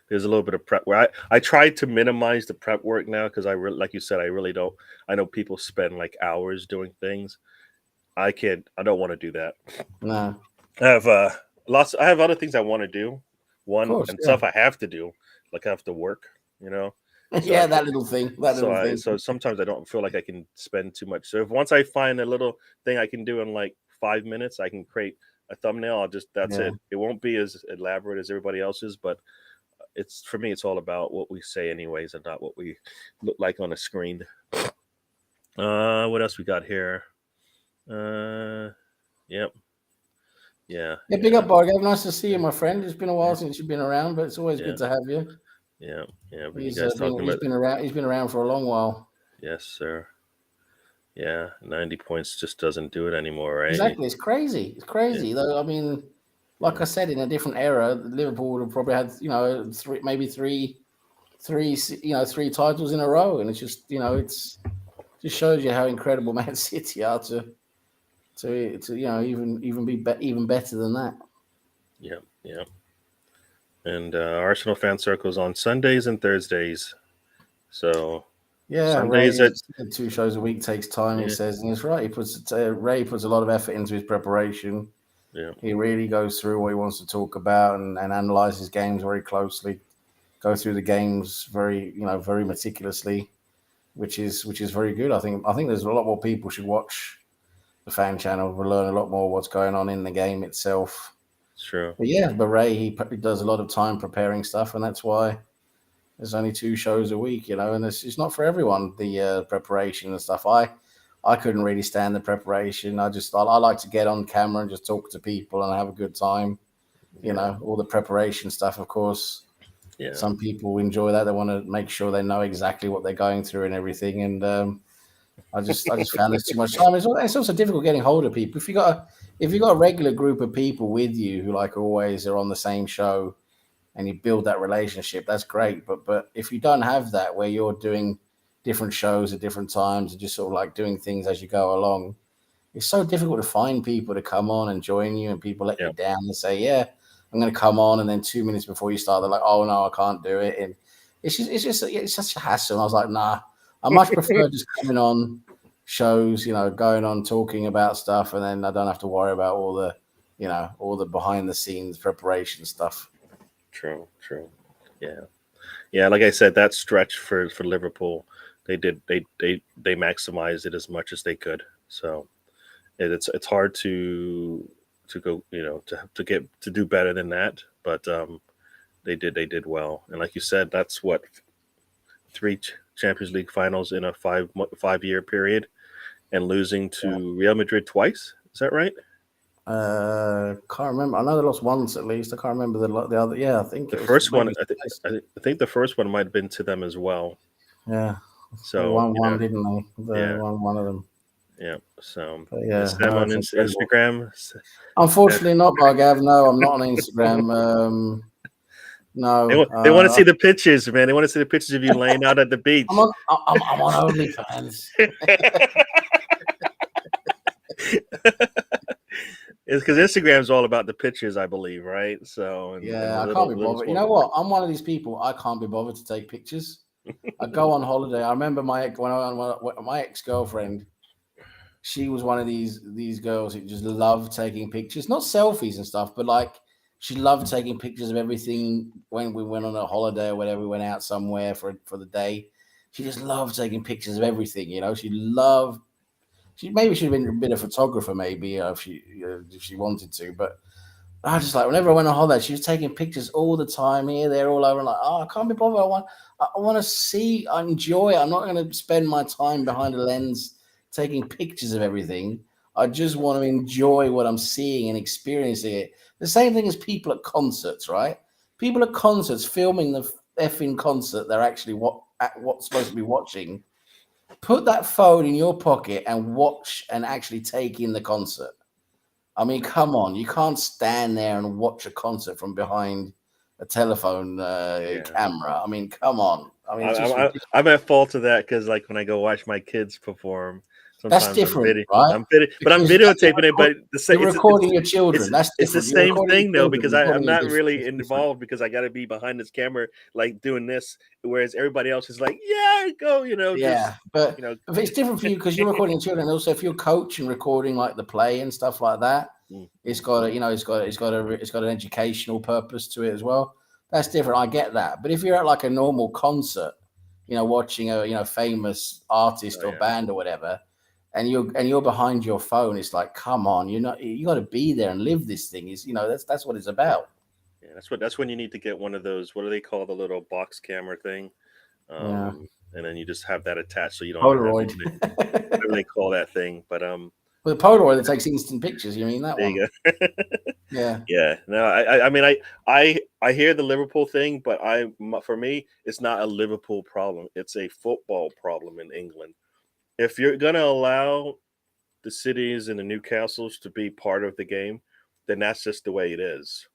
There's a little bit of prep where I try to minimize the prep work now because like you said, I really don't. I know people spend like hours doing things. I don't want to do that. No. I have I have other things I want to do. Stuff I have to do, like I have to work, So that little thing. So sometimes I don't feel like I can spend too much. So once I find a little thing I can do in like 5 minutes, I can create a thumbnail. That's it. It won't be as elaborate as everybody else's, but for me, it's all about what we say anyways, and not what we look like on a screen. What else we got here? Yep. Yeah. Big up, Bargav. Nice to see you, my friend. It's been a while since you've been around, but it's always good to have you. Yeah. But you He's guys been talking he's about? been around. He's been around for a long while. Yes, sir. Yeah, 90 points just doesn't do it anymore, right? Exactly, it's crazy. It's Yeah, crazy. Though I mean, like yeah, I said, in a different era, Liverpool would have probably had three titles in a row, and it's just just shows you how incredible Man City are to even even better than that. yeah, yeah. And Arsenal fan circles on Sundays and Thursdays. So Yeah, Sundays Ray at said 2 shows a week takes time. He yeah, says, and it's right. Ray puts a lot of effort into his preparation. yeah, He really goes through what he wants to talk about and analyzes games very closely. Go through the games very meticulously, which is very good. I think there's a lot more people should watch the fan channel to learn a lot more what's going on in the game itself. it's true. But Ray he does a lot of time preparing stuff, and that's why there's only 2 shows a week, and it's not for everyone, the preparation and stuff. I couldn't really stand the preparation. I like to get on camera and just talk to people and have a good time. Yeah, All the preparation stuff, of course. yeah, Some people enjoy that. They want to make sure they know exactly what they're going through and everything. And I just found there's too much time. It's also difficult getting hold of people. If you got a regular group of people with you who like always are on the same show, and you build that relationship, that's great. But if you don't have that, where you're doing different shows at different times and just sort of like doing things as you go along, it's so difficult to find people to come on and join you, and people let yeah. you down and say, yeah, I'm going to come on, and then 2 minutes before you start, they're like, oh no, I can't do it. And it's such a hassle. And I was like, nah, I much prefer just coming on shows, going on talking about stuff, and then I don't have to worry about all the behind the scenes preparation stuff. True, true. Yeah, yeah. Like I said, that stretch for Liverpool, they maximized it as much as they could. So it's hard to go, to get to do better than that. But they did well. And like you said, that's what three Champions League finals in a 5 year period, and losing to Real Madrid twice. Is that right? Can't remember. I know they lost once at least. I can't remember the other. Yeah, I think The it was first one, maybe twice. I think the first one might have been to them as well. Yeah, they So won one, didn't they? They yeah, won one of them. yeah. So But is yeah, Sam no, on it's incredible. Instagram? Uh, Unfortunately, not Bargav. No, I'm not on Instagram. They No, want they want to see the pictures, man. They want to see the pictures of you laying out at the I'm beach. on. I'm on OnlyFans. It's because Instagram's all about the pictures, I believe, right? So and the Yeah, I can't be little bothered. You small. know what? I'm one of these people. I can't be bothered to take pictures. I go on holiday. I remember my ex girlfriend. She was one of these girls who just loved taking pictures, not selfies and stuff, but like she loved taking pictures of everything when we went on a holiday or whatever. We went out somewhere for the day. She just loved taking pictures of everything. She loved. She maybe should have been a bit of photographer, maybe if she wanted to, but I was just like, whenever I went on holiday, she was taking pictures all the time, here, there, all over. And like, oh, I can't be bothered. I want to see, I enjoy it. I'm not going to spend my time behind a lens taking pictures of everything. I just want to enjoy what I'm seeing and experiencing it. The same thing as people at concerts, right? People at concerts filming the effing concert they're actually what's supposed to be watching. Put that phone in your pocket and watch and actually take in the concert. I mean, come on. You can't stand there and watch a concert from behind a telephone Yeah. camera. I mean, come on. I mean, it's just I, ridiculous. I'm at fault of that because, like, when I go watch my kids perform, That's sometimes different, right? but I'm Because videotaping it. But you're recording your children. That's it's the different. You're same recording thing your though, children. because I'm Recording not your really it's different. involved because I got to be behind this camera, like doing this, whereas everybody else is like, yeah, go, Yeah, just but you know. it's different for you because you're recording your children. And also, if you're coaching, recording like the play and stuff like that, it's got an educational purpose to it as well. That's different. I get that. But if you're at like a normal concert, watching a famous artist Oh or yeah, band or whatever, and you're behind your phone, it's like, come on, you got to be there and live this thing. That's what it's about. yeah. That's when you need to get one of those. What do they call the little box camera thing? Yeah, And then you just have that attached, so you don't have Polaroid. whatever they call that thing. But With Polaroid, it takes instant pictures. You mean that There one? you go. Yeah. Yeah. No, I mean, I hear the Liverpool thing, but for me, it's not a Liverpool problem. It's a football problem in England. If you're gonna allow the cities and the Newcastles to be part of the game, then that's just the way it is.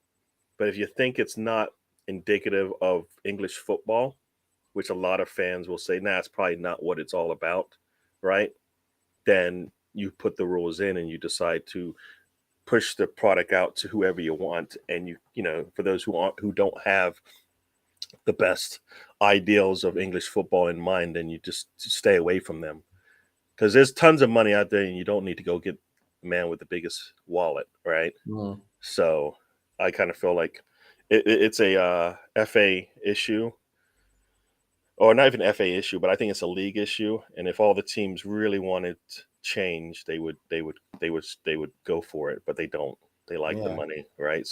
But if you think it's not indicative of English football, which a lot of fans will say, nah, it's probably not what it's all about, right? Then you put the rules in and you decide to push the product out to whoever you want. And for those who don't have the best ideals of English football in mind, then you just stay away from them. Because there's tons of money out there and you don't need to go get the man with the biggest wallet, right? Mm. So I kind of feel like it's a FA issue, or not even FA issue, but I think it's a league issue. And if all the teams really wanted change, they would go for it, but they don't. They like the Yeah. money, right?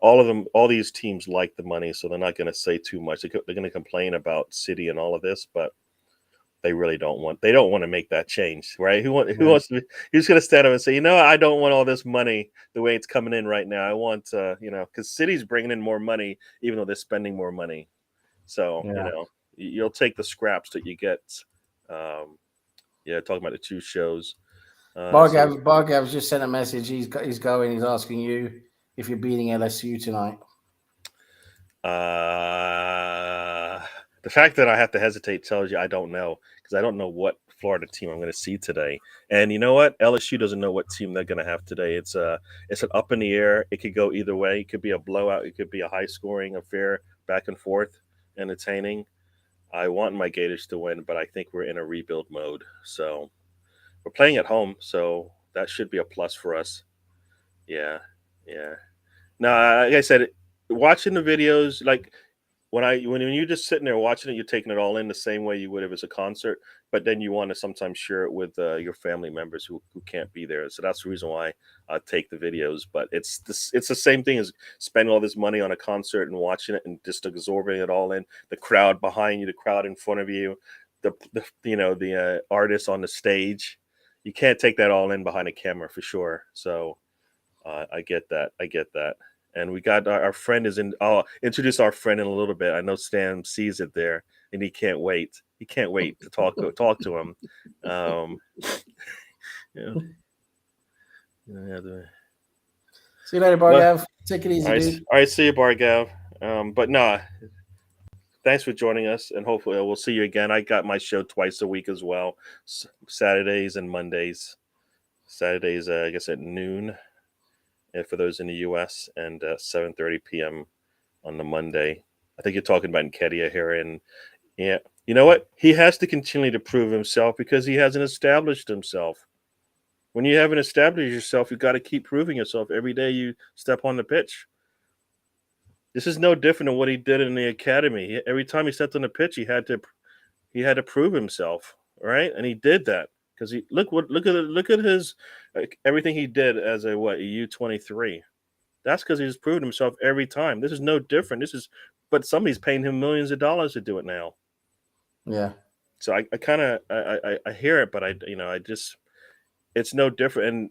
All these teams like the money, so they're not going to say too much. They're going to complain about City and all of this, but they really don't want. They don't want to make that change, right? Who Yeah. wants to? Who's going to stand up and say, I don't want all this money the way it's coming in right now. I want, because City's bringing in more money, even though they're spending more money. So Yeah. you'll take the scraps that you get. Talking about the two shows. Bargav's just sent a message. He's going. He's asking you if you're beating LSU tonight. The fact that I have to hesitate tells you I don't know, because I don't know what Florida team I'm going to see today. And you know what? LSU doesn't know what team they're going to have today. It's an up in the air. It could go either way. It could be a blowout. It could be a high scoring affair, back and forth, entertaining. I want my Gators to win, but I think we're in a rebuild mode. So we're playing at home, so that should be a plus for us. Yeah, yeah. Now, like I said, watching the videos, like when you're just sitting there watching it, you're taking it all in the same way you would if it's a concert. But then you want to sometimes share it with your family members who can't be there. So that's the reason why I take the videos. But it's the same thing as spending all this money on a concert and watching it and just absorbing it all in. The crowd behind you, the crowd in front of you, the artists on the stage. You can't take that all in behind a camera for sure. So I get that. I get that. And we got our friend is in. I'll introduce our friend in a little bit. I know Stan sees it there, and he can't wait. He can't wait to talk to him. Yeah. See you later, Bargav. Take it easy, dude. All right, see you, Bargav. But nah, thanks for joining us, and hopefully we'll see you again. I got my show twice a week as well, Saturdays and Mondays. Saturdays, I guess at noon. And for those in the U.S. and 7:30 p.m. on the Monday. I think you're talking about Nkedia here, and yeah, you know what? He has to continue to prove himself because he hasn't established himself. When you haven't established yourself, you got to keep proving yourself every day you step on the pitch. This is no different than what he did in the academy. Every time he stepped on the pitch, he had to prove himself, right? And he did that because look at his everything he did as a U23. That's because he's proven himself every time. This is no different. But somebody's paying him millions of dollars to do it now. Yeah. So I kind of I hear it, but it's no different. And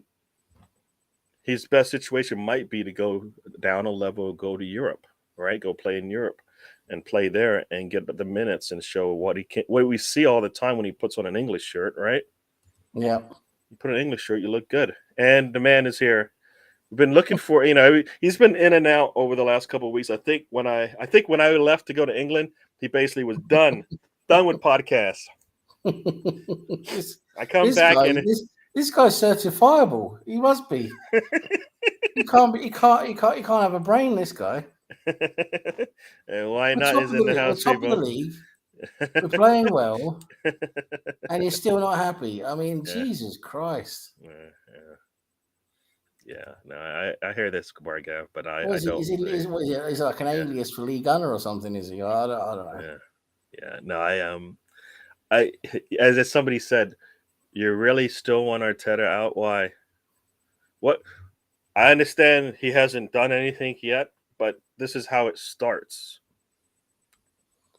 his best situation might be to go down a level, go to Europe, right? Go play in Europe and play there and get the minutes and show what he can. What we see all the time when he puts on an English shirt, right? Yeah. You put an English shirt, you look good. And the man is here. We've been looking for, he's been in and out over the last couple of weeks. I think when I left to go to England, he basically was done with podcasts. I come back and this guy's certifiable. He must be. He can't have a brain. This guy. And why not is in the house, we're top of the league. We're playing well, and you're still not happy. I mean, yeah. Jesus Christ. Yeah, no, I hear this, Bargav, but I don't. Is he like an alias for Lee Gunner or something? Is he? I don't know. Yeah. No, as somebody said, you really still want Arteta out? Why? What? I understand he hasn't done anything yet, but this is how it starts.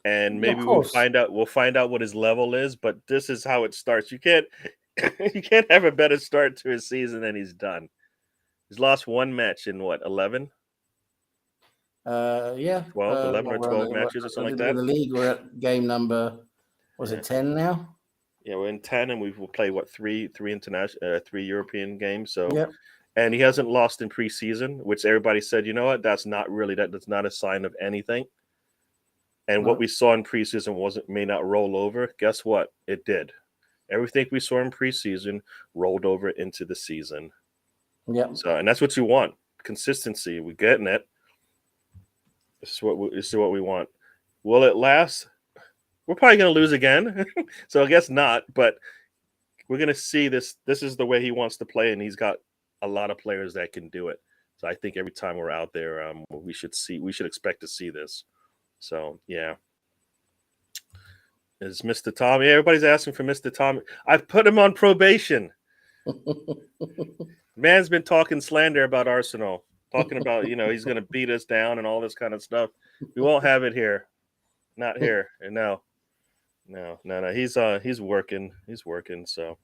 And maybe we'll find out what his level is, but this is how it starts. You can't You can't have a better start to his season than he's done. He's lost one match in what, 11? Yeah. 12, 11 or We're on 12 matches or something like that. the league, we're at game number, was it 10 now? Yeah, we're in 10, and we've played what, three international, 3 European games. So, Yep. and he hasn't lost in preseason, which everybody said, you know what, that's not a sign of anything. And what we saw in preseason may not roll over. Guess what? It did. Everything we saw in preseason rolled over into the season. Yeah. So, and that's what you want. Consistency. We're getting it. This is what we want. Will it last? We're probably going to lose again. So I guess not, but we're going to see this. This is the way he wants to play, and he's got a lot of players that can do it. So I think every time we're out there, we should expect to see this. So yeah. Is Mr. Tommy? Everybody's asking for Mr. Tommy. I've put him on probation. Man's been talking slander about Arsenal, talking about, he's going to beat us down and all this kind of stuff. We won't have it here. Not here. And no. He's working. He's working. So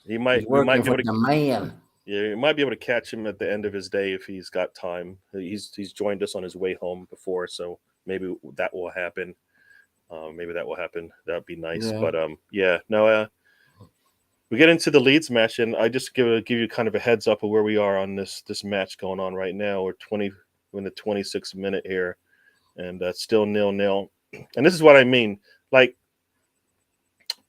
we might be able to. The man. Yeah, you might be able to catch him at the end of his day if he's got time. He's joined us on his way home before, so maybe that will happen. That'd be nice. Yeah. But we get into the Leeds match, and I just give you kind of a heads up of where we are on this match going on right now. We're in the 26th minute here, and still 0-0. And this is what I mean. Like,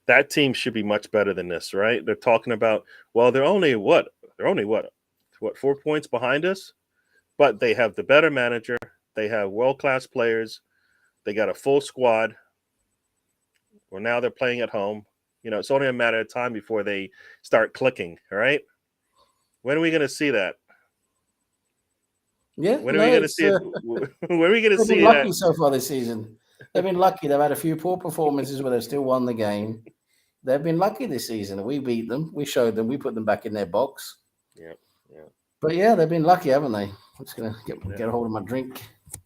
that team should be much better than this, right? They're talking about, well, they're only what 4 points behind us, but they have the better manager. They have world-class players. They got a full squad. Well, now they're playing at home. It's only a matter of time before they start clicking. All right. When are we going to see that? Yeah. When are we going to see it? When are we going to see that? They've been lucky that? so far this season. They've been lucky. They've had a few poor performances where they've still won the game. They've been lucky this season. We beat them. We showed them. We put them back in their box. Yeah. But yeah, they've been lucky, haven't they? I'm just gonna get a hold of my drink.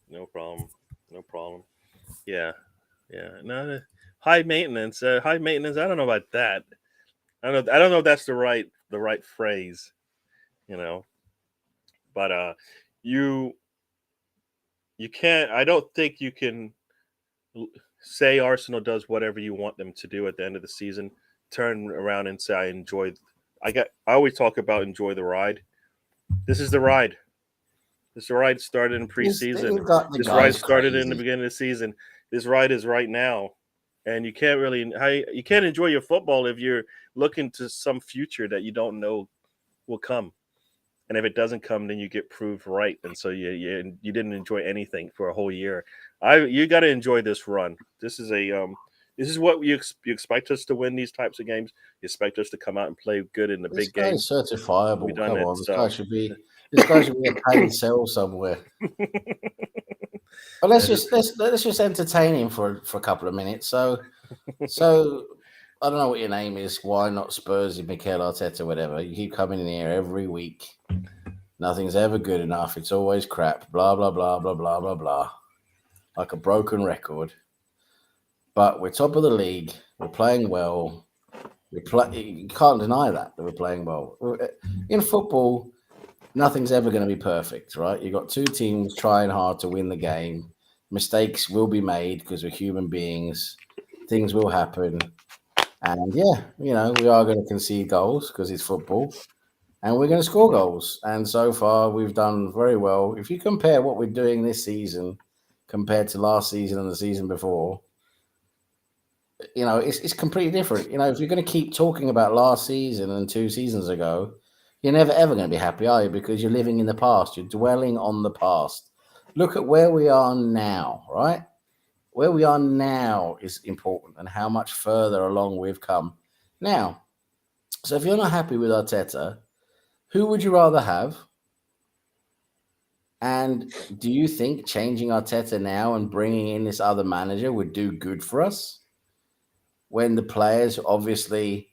No problem. Yeah. No, high maintenance. High maintenance. I don't know about that. I don't know if that's the right phrase. But you can't. I don't think you can say Arsenal does whatever you want them to do at the end of the season, turn around and say, I always talk about enjoy the ride. This is the ride. This ride started in preseason. This ride started in the beginning of the season. This ride is right now. And you can't enjoy your football if you're looking to some future that you don't know will come. And if it doesn't come, then you get proved right. And so you didn't enjoy anything for a whole year. You got to enjoy this run. This is what you expect us to win these types of games. You expect us to come out and play good in the big games. Certifiable. Come on, this guy should be a paid sell somewhere. But let's just entertain him for a couple of minutes. So I don't know what your name is. Why not Spurs? Mikel Arteta, whatever. You keep coming in here every week. Nothing's ever good enough. It's always crap. Blah blah blah blah blah blah blah. Like a broken record. But we're top of the league. We're playing well. You can't deny that we're playing well. In football, nothing's ever going to be perfect, right? You've got two teams trying hard to win the game. Mistakes will be made because we're human beings. Things will happen. And yeah, we are going to concede goals because it's football. And we're going to score goals. And so far, we've done very well. If you compare what we're doing this season compared to last season and the season before, it's completely different. If you're going to keep talking about last season and 2 seasons ago, you're never, ever going to be happy, are you? Because you're living in the past. You're dwelling on the past. Look at where we are now, right? Where we are now is important and how much further along we've come. Now, so if you're not happy with Arteta, who would you rather have? And do you think changing Arteta now and bringing in this other manager would do good for us? When the players, obviously,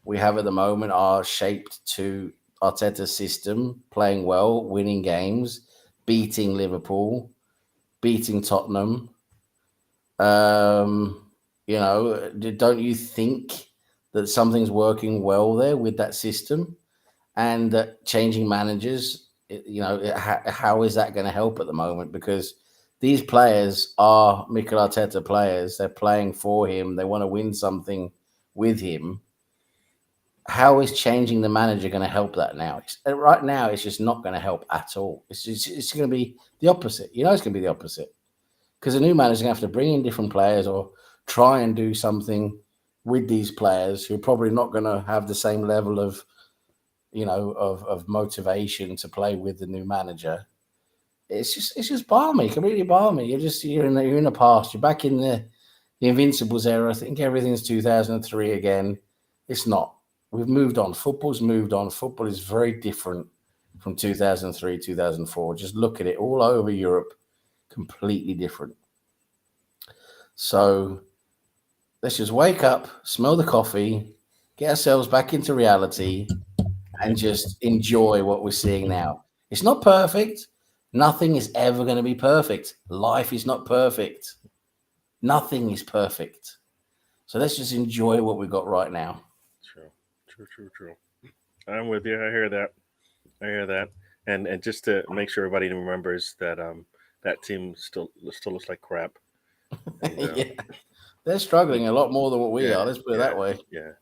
we have at the moment are shaped to Arteta's system, playing well, winning games, beating Liverpool, beating Tottenham. Don't you think that something's working well there with that system, and that changing managers, how is that going to help at the moment? Because these players are Mikel Arteta players. They're playing for him. They want to win something with him. How is changing the manager going to help that now? Right now, it's just not going to help at all. It's going to be the opposite. It's going to be the opposite, because a new manager is going to have to bring in different players or try and do something with these players who are probably not going to have the same level of of motivation to play with the new manager. It's just balmy, completely balmy. You're in the past. You're back in the Invincibles era. I think everything's 2003 again. It's not. We've moved on. Football's moved on. Football is very different from 2003, 2004. Just look at it all over Europe. Completely different. So let's just wake up, smell the coffee, get ourselves back into reality, and just enjoy what we're seeing now. It's not perfect. Nothing is ever going to be perfect. Life is not perfect. Nothing is perfect. So let's just enjoy what we've got right now. True. I'm with you. I hear that. And just to make sure everybody remembers that that team still looks like crap. And, Yeah. They're struggling a lot more than what we are. Let's put it that way. Yeah.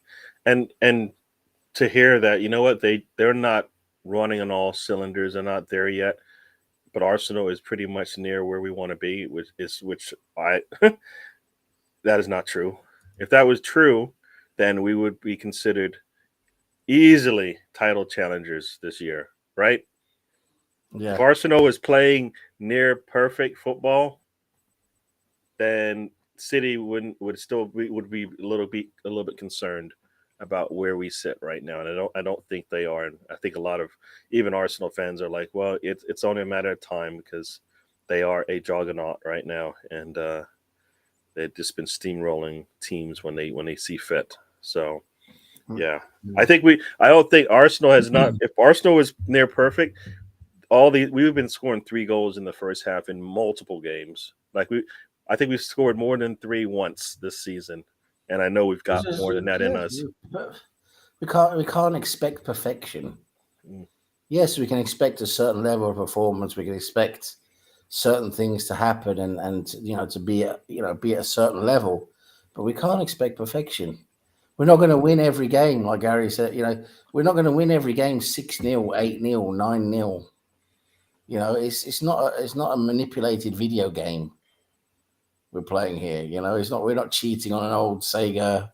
And to hear that, you know what, they're not running on all cylinders. They're not there yet. But Arsenal is pretty much near where we want to be, which I that is not true. If that was true, then we would be considered easily title challengers this year, right? Yeah. If Arsenal was playing near perfect football, then City would be a little bit concerned about where we sit right now, and I don't think they are. And I think a lot of even Arsenal fans are like, well, it's only a matter of time because they are a juggernaut right now, and they've just been steamrolling teams when they see fit. So yeah, I don't think Arsenal has not. If Arsenal was near perfect, we've been scoring 3 goals in the first half in multiple games. I think we've scored more than 3 once this season, and I know we've got more than that in us. We can't expect perfection. Yes, we can expect a certain level of performance. We can expect certain things to happen and to be at a certain level, but we can't expect perfection. We're not going to win every game, like Gary said. We're not going to win every game 6-0, 8-0, 9-0. It's not a manipulated video game we're playing here. We're not cheating on an old Sega,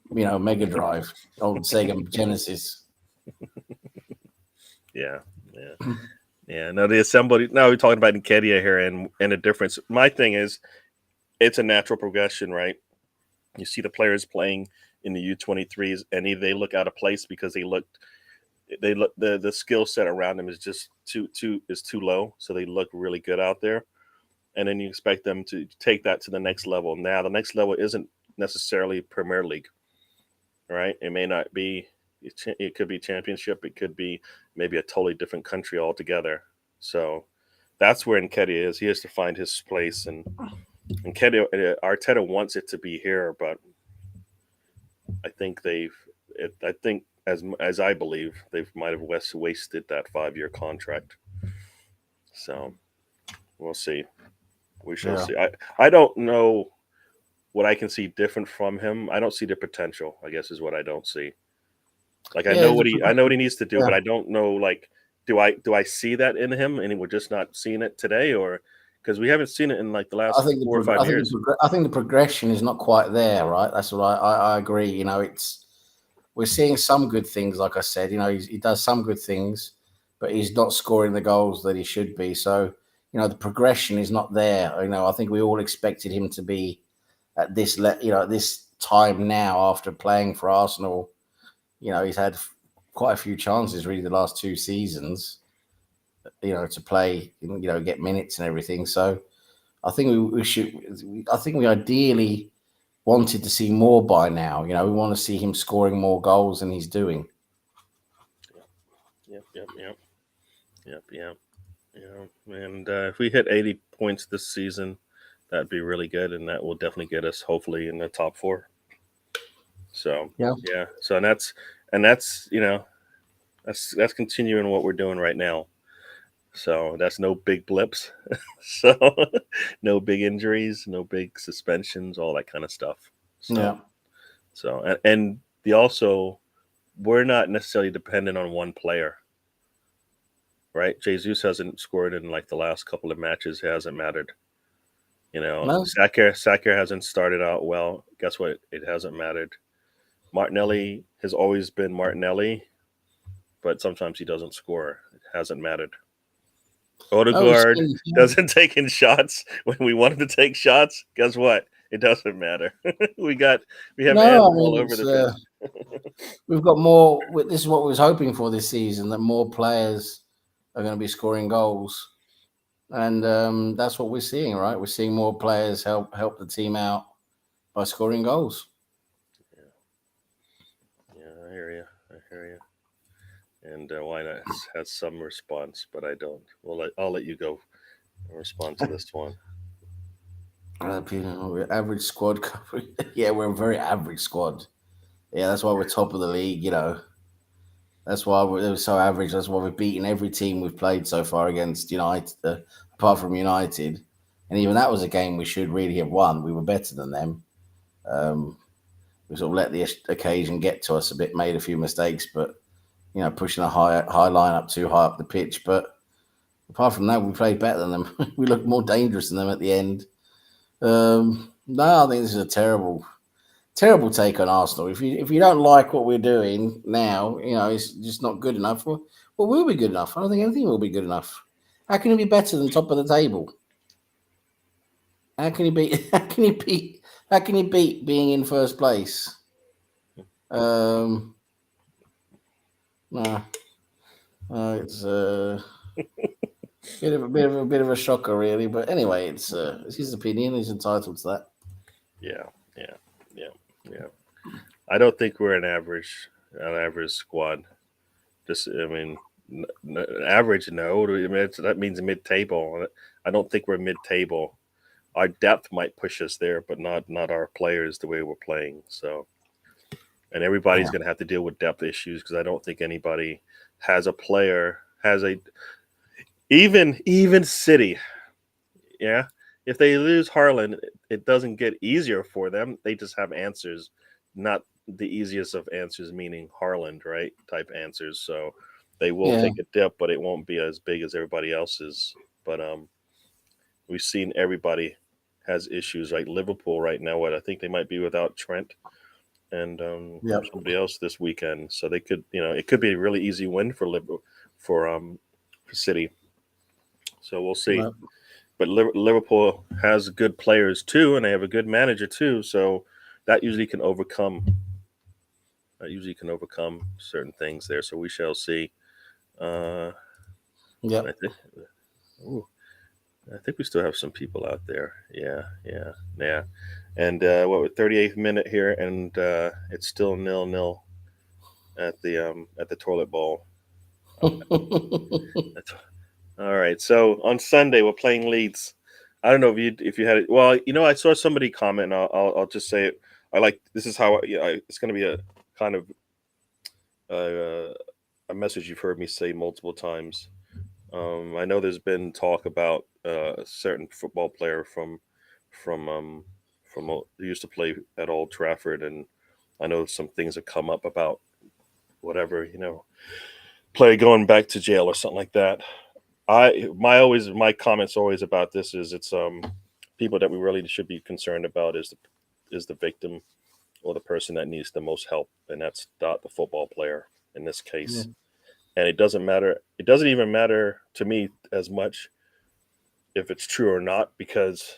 Mega Drive, old Sega Genesis. Yeah. No, the assembly. Now we're talking about Nketiah here and the difference. My thing is, it's a natural progression, right? You see the players playing in the U23s, and they look out of place because the skill set around them is just too low, so they look really good out there. And then you expect them to take that to the next level. Now, the next level isn't necessarily Premier League, right? It may not be. It could be Championship. It could be maybe a totally different country altogether. So that's where Nketiah is. He has to find his place, and Arteta wants it to be here, but I think as I believe, they might have wasted that 5-year contract. So we'll see. We shall see. I don't know what I can see different from him. I don't see the potential, I guess, is what I don't see. Like I know what he needs to do, but I don't know. Like, do I see that in him, and we're just not seeing it today, or because we haven't seen it in like the last 4 or 5 years? I think the progression is not quite there, right? That's what I agree. We're seeing some good things, like I said. He does some good things, but he's not scoring the goals that he should be. So the progression is not there. I think we all expected him to be at this at this time now after playing for Arsenal. He's had quite a few chances really the last 2 seasons, to play, get minutes and everything. So I think we ideally wanted to see more by now. We want to see him scoring more goals than he's doing. Yep. And if we hit 80 points this season, that'd be really good, and that will definitely get us hopefully in the top 4. So Yeah. yeah. So that's that's continuing what we're doing right now. So that's no big blips. So no big injuries, no big suspensions, all that kind of stuff. Yeah. And the also we're not necessarily dependent on one player, right? Jesus hasn't scored in like the last couple of matches. It hasn't mattered. No. Sacker hasn't started out well. Guess what? It hasn't mattered. Martinelli has always been Martinelli, but sometimes he doesn't score. It hasn't mattered. Oh, Odegaard doesn't take in shots when we want him to take shots. Guess what? It doesn't matter. we have no. I animals all mean, over it's the pitch. we've got more. This is what we was hoping for this season, that more players are going to be scoring goals, and that's what we're seeing. Right, we're seeing more players help the team out by scoring goals. Yeah, I hear you. And why not has some response, but I don't. I'll let you go and respond to this one. We're average squad. Yeah, we're a very average squad. Yeah, that's why we're top of the league. That's why we're so average. That's why we've beaten every team we've played so far against United, apart from United. And even that was a game we should really have won. We were better than them. We sort of let the occasion get to us a bit, made a few mistakes, but pushing a high line up too high up the pitch. But apart from that, we played better than them. We looked more dangerous than them at the end. No, I think this is a terrible take on Arsenal. If you don't like what we're doing now, it's just not good enough. Well, we'll be good enough. I don't think anything will be good enough. How can you be better than top of the table? How can you beat? How can you beat? How can you beat being in first place? No, it's bit of a shocker, really. But anyway, it's his opinion. He's entitled to that. Yeah. I don't think we're an average squad. Average. No, I mean, that means mid-table. I don't think we're mid-table. Our depth might push us there, but not our players the way we're playing. So, and everybody's going to have to deal with depth issues because I don't think anybody has even City. Yeah, if they lose Haaland, it doesn't get easier for them. They just have answers, not the easiest of answers, meaning Haaland, right? Type answers. So they will take a dip, but it won't be as big as everybody else's. But we've seen everybody has issues. Like Liverpool right now, I think they might be without Trent and somebody else this weekend. So they could, it could be a really easy win for Liverpool for City. So we'll see. Right. But Liverpool has good players too, and they have a good manager too. So that usually can overcome. Certain things there. So we shall see. Yeah. I think we still have some people out there. Yeah. And we're 38th minute here, and it's still 0-0 at the toilet bowl. All right. So on Sunday we're playing Leeds. I don't know if you had it. Well, I saw somebody comment. And I'll just say it. I like this is how it's going to be a kind of a message you've heard me say multiple times. I know there's been talk about a certain football player from who used to play at Old Trafford, and I know some things have come up about whatever player going back to jail or something like that. My comments always about this is it's people that we really should be concerned about is the victim or the person that needs the most help, and that's not the football player in this case. And it doesn't matter. It doesn't even matter to me as much if it's true or not, because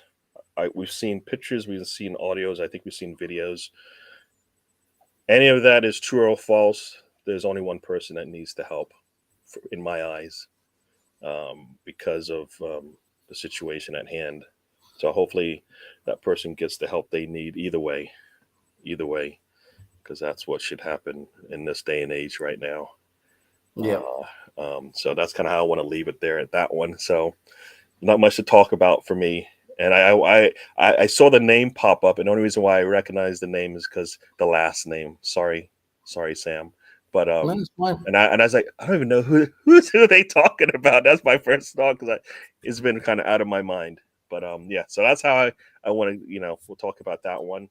we've seen pictures, we've seen audios, I think we've seen videos. Any of that is true or false. There's only one person that needs the help, in my eyes, because of the situation at hand. So hopefully that person gets the help they need either way, because that's what should happen in this day and age right now. Yeah. So that's kind of how I want to leave it there at that one. So not much to talk about for me. And I saw the name pop up, and the only reason why I recognize the name is because the last name. Sorry, Sam. But Well, that's fine. and I was like, I don't even know who they talking about. That's my first thought because it's been kind of out of my mind. But yeah, so that's how I want to, we'll talk about that one.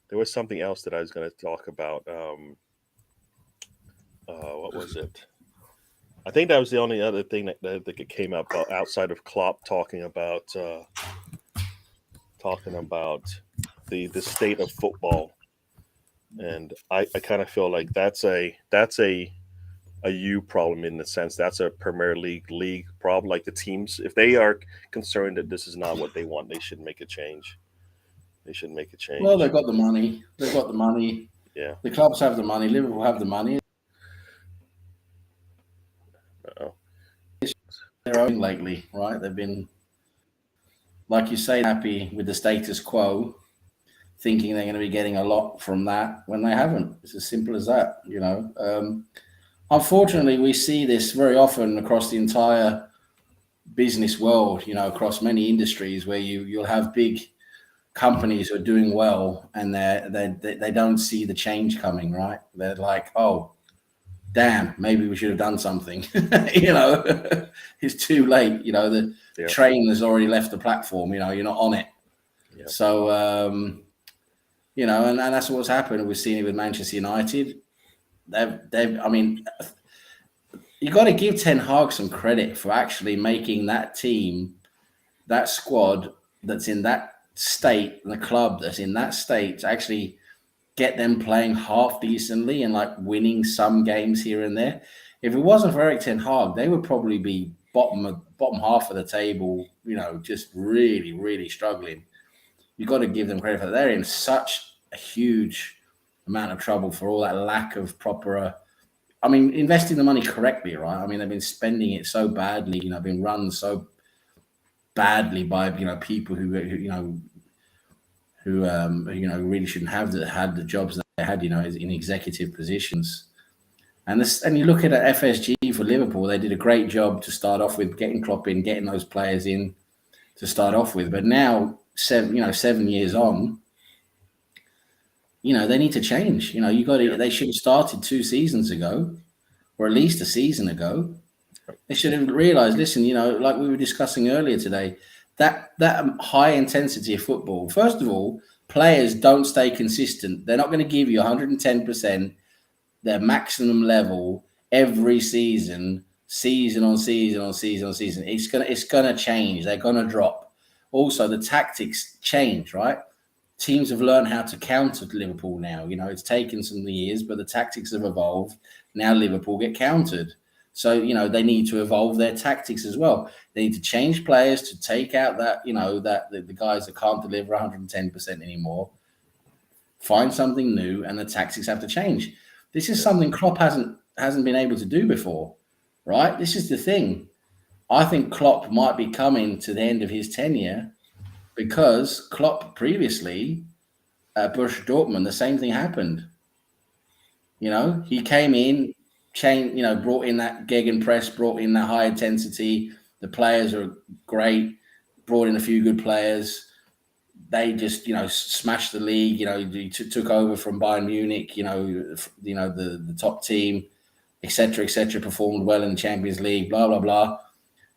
There was something else that I was going to talk about. What was it? I think that was the only other thing that came up outside of Klopp talking about the state of football, and I kind of feel like that's a U problem in the sense that's a Premier League problem. Like the teams, if they are concerned that this is not what they want, they should make a change. They should make a Well, change. they've got the money. They've got the money. Yeah. The clubs have the money. Liverpool have the money. Uh-oh. Their own lately, right? They've been, like you say, happy with the status quo, thinking they're going to be getting a lot from that when they haven't. It's as simple as that, Unfortunately, we see this very often across the entire business world, across many industries where you'll have big companies who are doing well and they don't see the change coming, right? They're like, oh, damn, maybe we should have done something. It's too late. The train has already left the platform. You're not on it. Yep. So, and that's what's happened. We've seen it with Manchester United. I mean, you got to give Ten Hag some credit for actually making that team, that squad that's in that state, and the club that's in that state, to actually get them playing half decently and like winning some games here and there. If it wasn't for Erik Ten Hag, they would probably be bottom half of the table, just really, really struggling. You've got to give them credit for that. They're in such a huge amount of trouble for all that lack of proper, investing the money correctly, right? I mean, they've been spending it so badly, been run so badly by, people who really shouldn't have had the jobs that they had, in executive positions. And you look at FSG for Liverpool, they did a great job to start off with, getting Klopp in, getting those players in to start off with. But now, 7 years on, they need to change. They should have started 2 seasons ago, or at least a season ago. They should have realized, listen, like we were discussing earlier today, that high intensity of football, first of all, players don't stay consistent. They're not going to give you 110% their maximum level every season on season. It's gonna change. They're gonna drop. Also, the tactics change, right? Teams have learned how to counter Liverpool now. It's taken some years, but the tactics have evolved. Now Liverpool get countered. So, they need to evolve their tactics as well. They need to change players to take out that, the guys that can't deliver 110% anymore. Find something new, and the tactics have to change. This is something Klopp hasn't been able to do before, right? This is the thing. I think Klopp might be coming to the end of his tenure because Klopp previously at Borussia Dortmund, the same thing happened. He came in, brought in that gegenpress, brought in that high intensity. The players are great, brought in a few good players. They just, smashed the league. He took over from Bayern Munich. The top team, etc., performed well in the Champions League. Blah blah blah.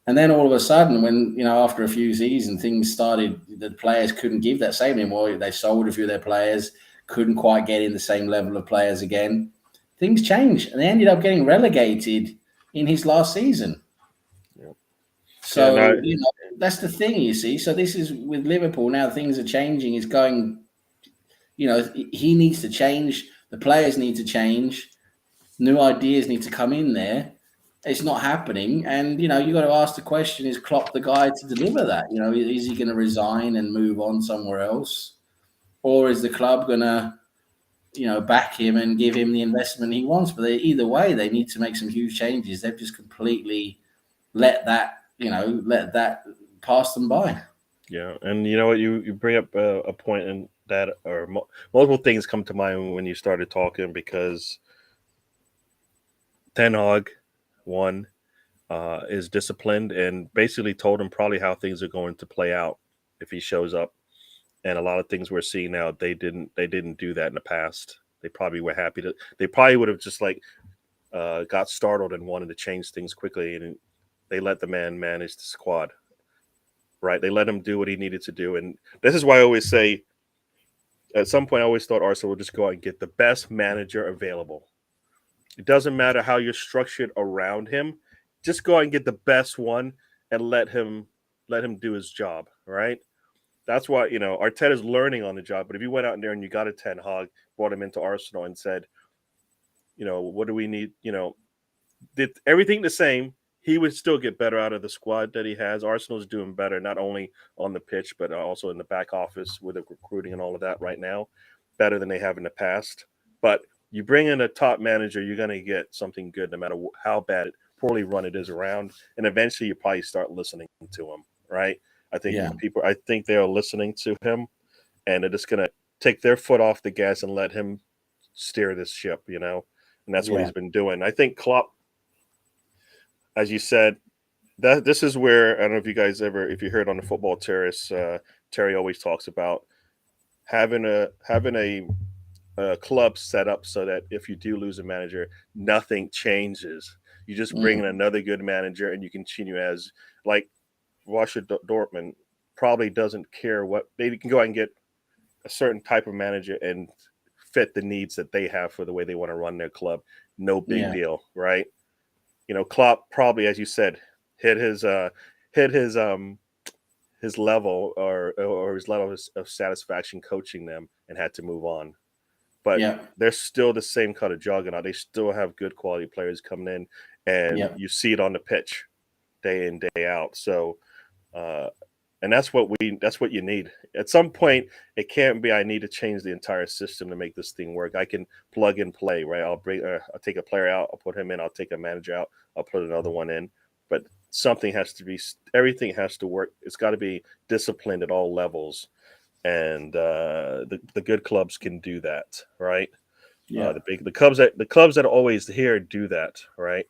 And then all of a sudden, when after a few seasons, things started. The players couldn't give that same anymore. They sold a few of their players, couldn't quite get in the same level of players again. Things changed, and they ended up getting relegated in his last season. Yep. So that's the thing, you see. So this is with Liverpool now. Things are changing. It's going. He needs to change. The players need to change. New ideas need to come in there. It's not happening, and you got to ask the question: is Klopp the guy to deliver that? Is he going to resign and move on somewhere else, or is the club going to, back him and give him the investment he wants? But either way, they need to make some huge changes. They've just completely let that pass them by. Yeah, and you know what? You bring up a point in that, or multiple things come to mind when you started talking, because Ten Hag, one, is disciplined and basically told him probably how things are going to play out if he shows up. And a lot of things we're seeing now, they didn't do that in the past. They probably were happy to. They probably would have just like got startled and wanted to change things quickly, and they let the man manage the squad. Right? They let him do what he needed to do, and this is why I always say. At some point, I always thought Arsenal would just go out and get the best manager available. It doesn't matter how you're structured around him. Just go out and get the best one and let him do his job. Right? That's why Arteta's learning on the job. But if you went out there and you got a Ten Hag, brought him into Arsenal, and said, what do we need? Did everything the same, he would still get better out of the squad that he has. Arsenal's doing better, not only on the pitch, but also in the back office with the recruiting and all of that right now, better than they have in the past. But you bring in a top manager, you're going to get something good no matter how poorly run it is around. And eventually you probably start listening to him, right? I think they are listening to him, and they're just going to take their foot off the gas and let him steer this ship, and that's what he's been doing. I think Klopp, as you said, that this is where I don't know if you heard on the Football Terrace, Terry always talks about having a club set up so that if you do lose a manager, nothing changes. You just bring in another good manager, and you continue as like Borussia Dortmund probably doesn't care what they can go out and get a certain type of manager and fit the needs that they have for the way they want to run their club. No big deal, right? Klopp probably, as you said, hit his level or his level of satisfaction coaching them and had to move on. But they're still the same kind of juggernaut. They still have good quality players coming in, and you see it on the pitch day in, day out. So, and that's what you need. At some point, it can't be I need to change the entire system to make this thing work. I can plug and play, right? I'll take a player out, I'll put him in, I'll take a manager out, I'll put another one in. But everything has to work. It's got to be disciplined at all levels. And the good clubs can do that, right? The clubs that are always here do that, right?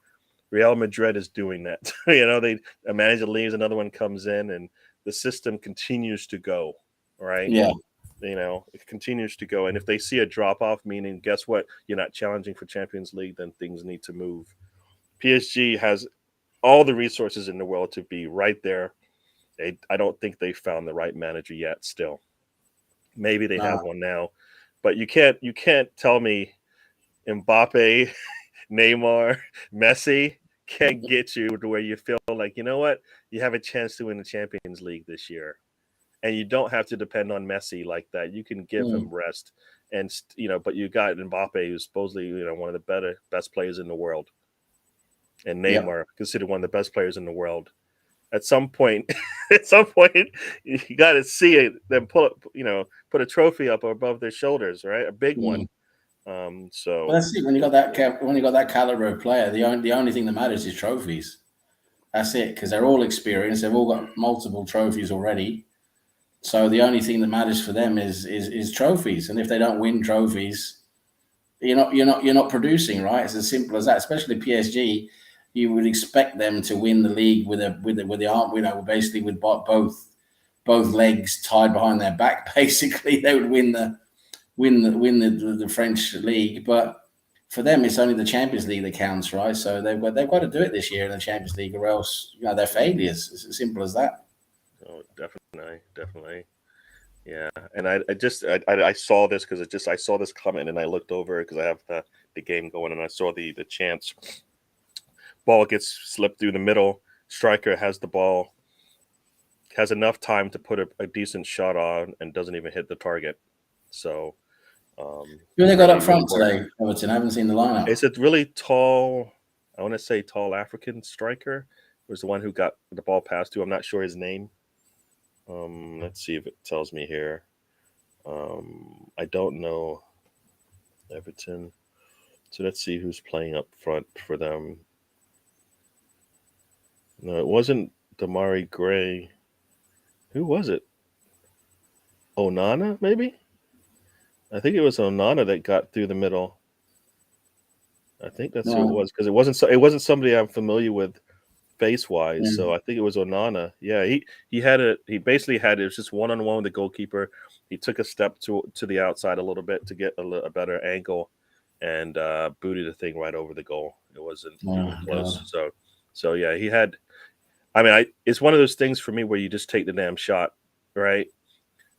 Real Madrid is doing that. A manager leaves, another one comes in, and the system continues to go, right? It continues to go. And if they see a drop off, meaning guess what? You're not challenging for Champions League, then things need to move. PSG has all the resources in the world to be right there. I don't think they found the right manager yet. Still, maybe they have one now, but you can't tell me Mbappe, Neymar, Messi can't get you to where you feel like, you know what, you have a chance to win the Champions League this year. And you don't have to depend on Messi like that. You can give him rest. And, but you got Mbappe, who's supposedly, one of the best players in the world. And Neymar, considered one of the best players in the world. At some point, you got to see it, then put a trophy up above their shoulders, right? A big one. So that's it. When you got that caliber of player, the only thing that matters is trophies. That's it, because they're all experienced. They've all got multiple trophies already. So the only thing that matters for them is trophies. And if they don't win trophies, you're not producing, right? It's as simple as that. Especially PSG, you would expect them to win the league with the arm, basically with both legs tied behind their back. Basically, they would win the French league, but for them, it's only the Champions League that counts, right? So they've got to do it this year in the Champions League, or else they're failures. It's as simple as that. Oh, definitely, yeah. And I saw this because I saw this comment and I looked over because I have the game going and I saw the chance. Ball gets slipped through the middle. Striker has the ball, has enough time to put a decent shot on and doesn't even hit the target. So. Who they got up front today, Everton? I haven't seen the lineup. It's a really tall, I want to say tall African striker. It was the one who got the ball passed to. I'm not sure his name. Let's see if it tells me here. I don't know Everton. So let's see who's playing up front for them. No, it wasn't Damari Gray. Who was it? Onana, maybe? I think it was Onana that got through the middle. I think that's who it was, because it wasn't somebody I'm familiar with face wise. So I think it was Onana. Yeah, he basically had it was just one on one with the goalkeeper. He took a step to the outside a little bit to get a better angle, and booted the thing right over the goal. It wasn't even close. God. So yeah, he had. I mean, it's one of those things for me where you just take the damn shot, right?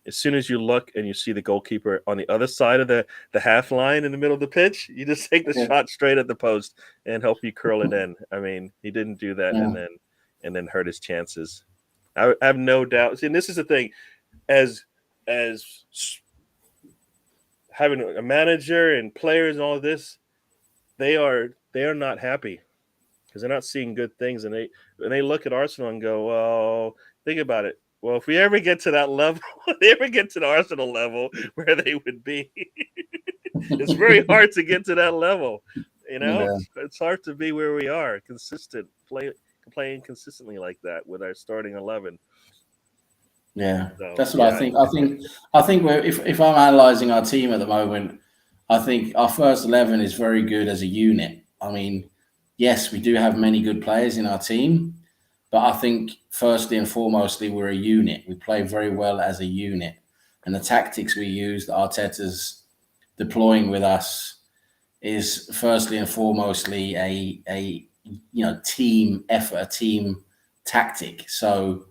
As soon as you look and you see the goalkeeper on the other side of the half line in the middle of the pitch, you just take the shot straight at the post and hope you curl it in. I mean, he didn't do that, and then hurt his chances. I have no doubt. See, and this is the thing, as having a manager and players and all of this, they are not happy because they're not seeing good things, and they look at Arsenal and go, well, think about it. Well, if we ever get to that level, if they ever get to the Arsenal level where they would be, it's very hard to get to that level. It's hard to be where we are, playing consistently like that with our starting 11. Yeah, so, that's what I think. I think if I'm analysing our team at the moment, I think our first 11 is very good as a unit. I mean, yes, we do have many good players in our team, but I think firstly and foremostly, we're a unit. We play very well as a unit. And the tactics we use that Arteta's deploying with us is firstly and foremostly a team effort, a team tactic. So,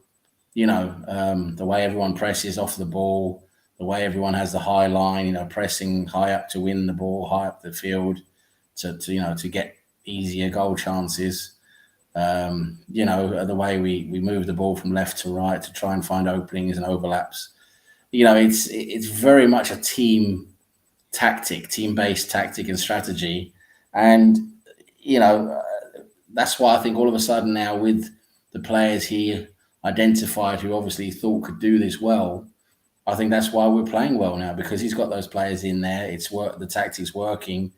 the way everyone presses off the ball, the way everyone has the high line, pressing high up to win the ball, high up the field to get easier goal chances. The way we move the ball from left to right to try and find openings and overlaps. It's very much a team-based tactic and strategy. And, that's why I think all of a sudden now with the players he identified who obviously thought could do this well, I think that's why we're playing well now, because he's got those players in there. The tactics working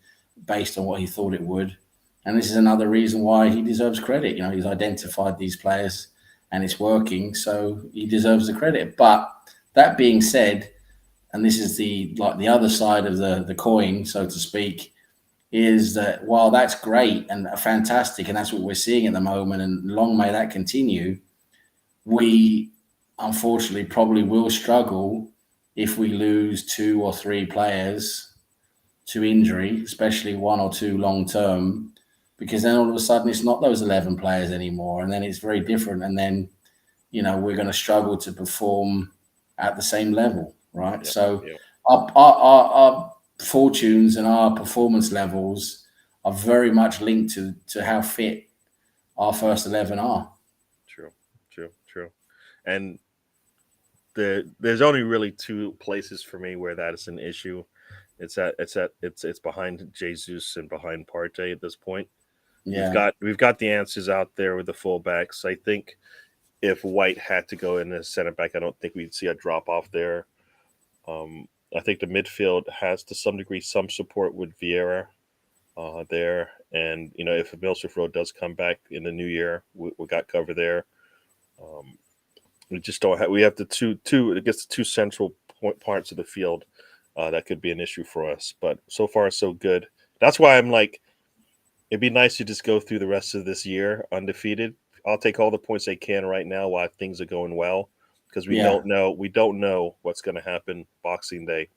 based on what he thought it would. And this is another reason why he deserves credit. He's identified these players and it's working, so he deserves the credit. But that being said, and this is the other side of the coin, so to speak, is that while that's great and fantastic, and that's what we're seeing at the moment, and long may that continue, we unfortunately probably will struggle if we lose 2 or 3 players to injury, especially 1 or 2 long term, because then all of a sudden it's not those 11 players anymore, and then it's very different, and then we're going to struggle to perform at the same level, right? Our fortunes and our performance levels are very much linked to how fit our first 11 are. True. And there's only really 2 places for me where that is an issue. It's behind Jesus and behind Partey at this point. Yeah. We've got the answers out there with the fullbacks. I think if White had to go in as center back, I don't think we'd see a drop off there. I think the midfield has to some degree some support with Vieira there, and if Milsrif Road does come back in the new year, we got cover there. We just don't have. We have the two. It gets the 2 central parts of the field that could be an issue for us. But so far, so good. That's why I'm like, it'd be nice to just go through the rest of this year undefeated. I'll take all the points I can right now while things are going well, because we don't know what's going to happen Boxing Day.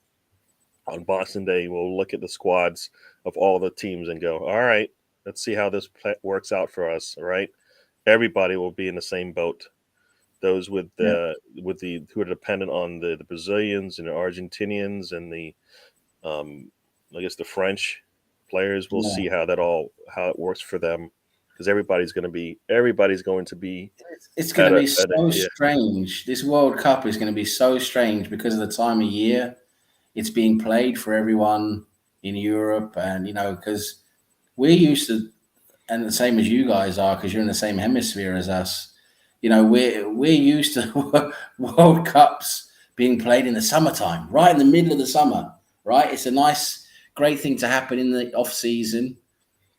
On Boxing Day, we'll look at the squads of all the teams and go, all right, let's see how this works out for us. All right, everybody will be in the same boat. Those who are dependent on the Brazilians and the Argentinians and the I guess the French players, we'll see how it works for them, because everybody's going to be. It's going to be so strange. This World Cup is going to be so strange because of the time of year it's being played for everyone in Europe, and because we're used to, and the same as you guys are, because you're in the same hemisphere as us. We're used to World Cups being played in the summertime, right in the middle of the summer, right? It's a nice, great thing to happen in the off season.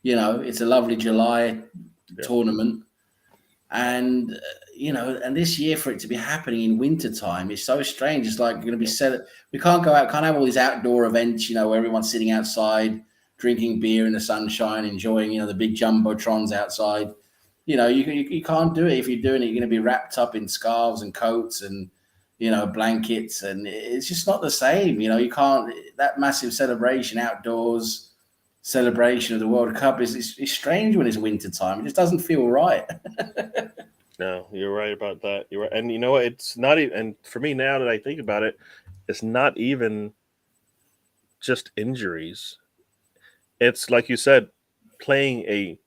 It's a lovely July tournament. And, and this year for it to be happening in wintertime is so strange. It's like going to be set. We can't go out, can't have all these outdoor events, where everyone's sitting outside, drinking beer in the sunshine, enjoying, the big jumbotrons outside. you can't do it. If you're doing it, you're going to be wrapped up in scarves and coats and blankets, and it's just not the same. You can't, that massive celebration outdoors celebration of the World Cup is strange when it's winter time. It just doesn't feel right. No, you're right about that. You're right, and you know what? It's not even. And for me, now that I think about it, it's not even just injuries. It's like you said, playing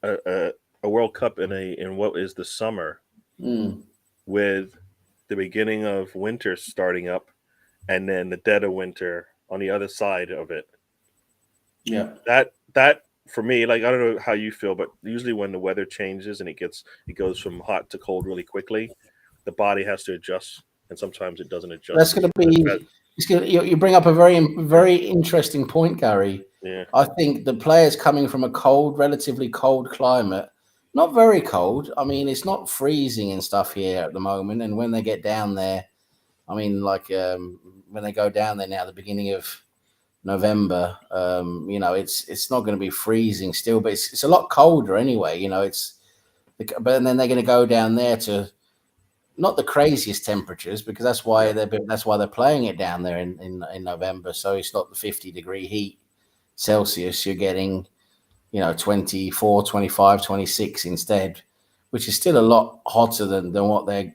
a World Cup in what is the summer, with the beginning of winter starting up, and then the dead of winter on the other side of it. Yeah. That for me, like, I don't know how you feel, but usually when the weather changes and it goes from hot to cold really quickly, the body has to adjust, and sometimes it doesn't adjust. That's going to be. You bring up a very interesting point, Gary. Yeah. I think the players coming from a relatively cold climate, not very cold. I mean, it's not freezing and stuff here at the moment. And when they get down there, I mean, like when they go down there now, at the beginning of November, it's not going to be freezing still, but it's a lot colder anyway. But then they're going to go down there to not the craziest temperatures, because that's why they're playing it down there in November. So it's not the 50-degree heat Celsius. You're getting 24, 25, 26 instead, which is still a lot hotter than what they're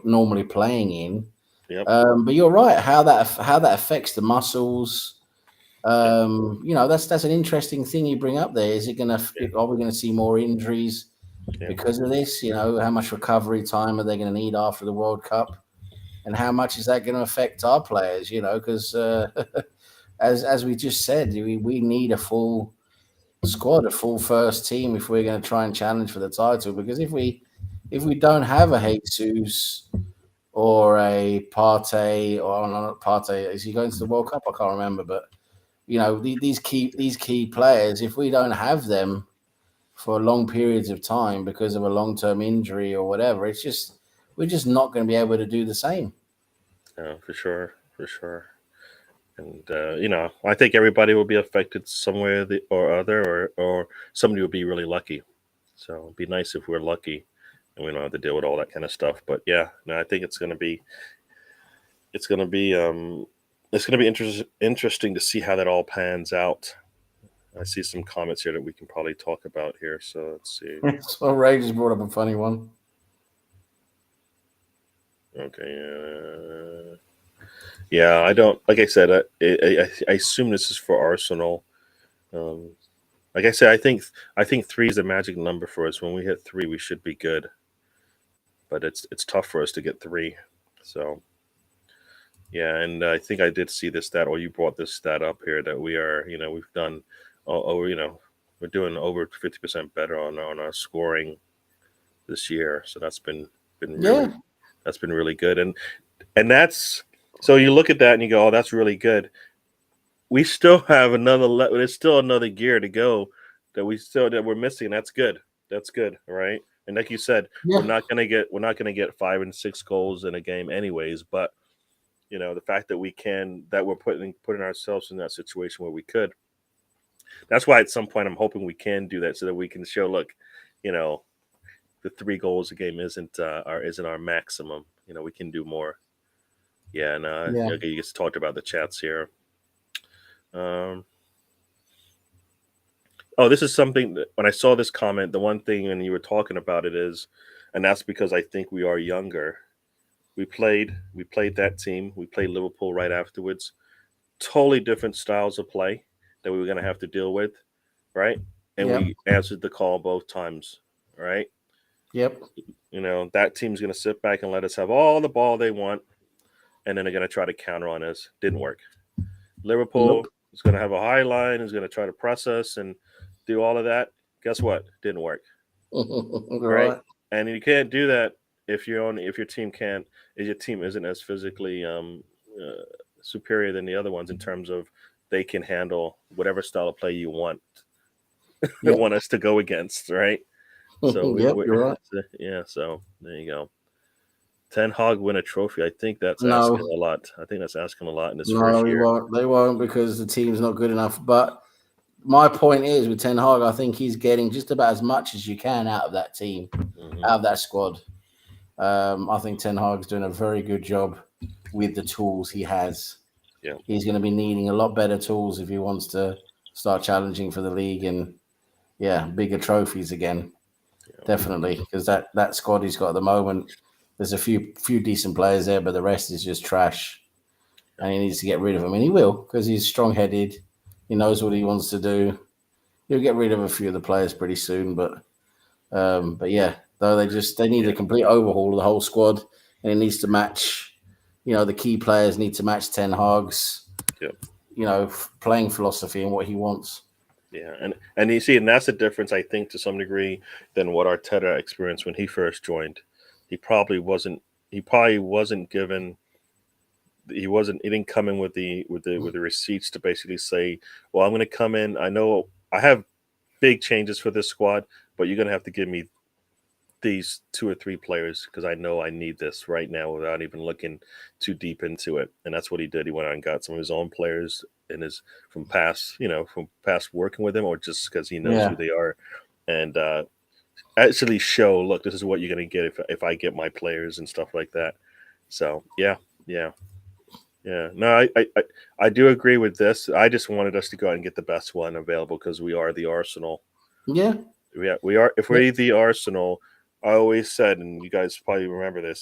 normally playing in. Yep. But you're right, how that affects the muscles. That's an interesting thing you bring up there. Are we going to see more injuries because of this? How much recovery time are they going to need after the World Cup, and how much is that going to affect our players? Because as we just said, we need a full squad, a full first team if we're going to try and challenge for the title. Because if we don't have a Jesus or a Partey, or not Partey, is he going to the World Cup? I can't remember, but these key players, if we don't have them for long periods of time because of a long-term injury or whatever, we're just not going to be able to do the same. Yeah, for sure. And I think everybody will be affected some way or other, or somebody will be really lucky. So it'd be nice if we're lucky and we don't have to deal with all that kind of stuff. But yeah, no, I think it's going to be interesting to see how that all pans out. I see some comments here that we can probably talk about here. So let's see. So Ray just brought up a funny one. Okay. Yeah, I don't. Like I said, I assume this is for Arsenal. Like I said, I think 3 is the magic number for us. When we hit 3, we should be good. But it's tough for us to get 3. So yeah, and I think I did see this stat, or you brought this stat up here, that we are, we've done we're doing over 50% better on our scoring this year. So that's been really good, and that's, so you look at that and you go, oh, that's really good. We still have there's still another gear to go that we're missing. That's good. Right. And like you said, we're not gonna get 5 and 6 goals in a game anyways. But the fact that we're putting ourselves in that situation where we could. That's why at some point I'm hoping we can do that, so that we can show, look, the 3 goals a game isn't our maximum. We can do more. Yeah, and you just talked about the chats here. This is something that when I saw this comment, the one thing when you were talking about it is, and that's because I think we are younger. We played that team. We played Liverpool right afterwards. Totally different styles of play that we were going to have to deal with, right? And we answered the call both times, right? Yep. That team's going to sit back and let us have all the ball they want, and then they're going to try to counter on us. Didn't work. Liverpool is going to have a high line, is going to try to press us and do all of that. Guess what? Didn't work. Right? And you can't do that if your team isn't as physically superior than the other ones, in terms of they can handle whatever style of play you want us to go against, right? So you're right. Yeah, so there you go. Ten Hag win a trophy. I think that's asking a lot. I think that's asking a lot in this first year. They won't, because the team's not good enough. But my point is with Ten Hag, I think he's getting just about as much as you can out of that team, out of that squad. I think Ten Hag's doing a very good job with the tools he has. Yeah. He's going to be needing a lot better tools if he wants to start challenging for the league and bigger trophies again. Yeah. Definitely, because that squad he's got at the moment, there's a few decent players there, but the rest is just trash, and he needs to get rid of them, and he will because he's strong-headed. He knows what he wants to do. He'll get rid of a few of the players pretty soon, but yeah, though they need a complete overhaul of the whole squad, and it needs to match. The key players need to match Ten Hag's, playing philosophy and what he wants. Yeah, and you see, and that's the difference, I think, to some degree, than what Arteta experienced when he first joined. He didn't come in with the receipts to basically say, well, I'm going to come in. I know I have big changes for this squad, but you're going to have to give me these 2 or 3 players because I know I need this right now without even looking too deep into it. And that's what he did. He went out and got some of his own players from past working with him, or just because he knows who they are, and actually show, look, this is what you're going to get if I get my players and stuff like that. So yeah. No, I do agree with this. I just wanted us to go out and get the best one available because we are the Arsenal. Yeah, we are. If we're the Arsenal, I always said, and you guys probably remember this,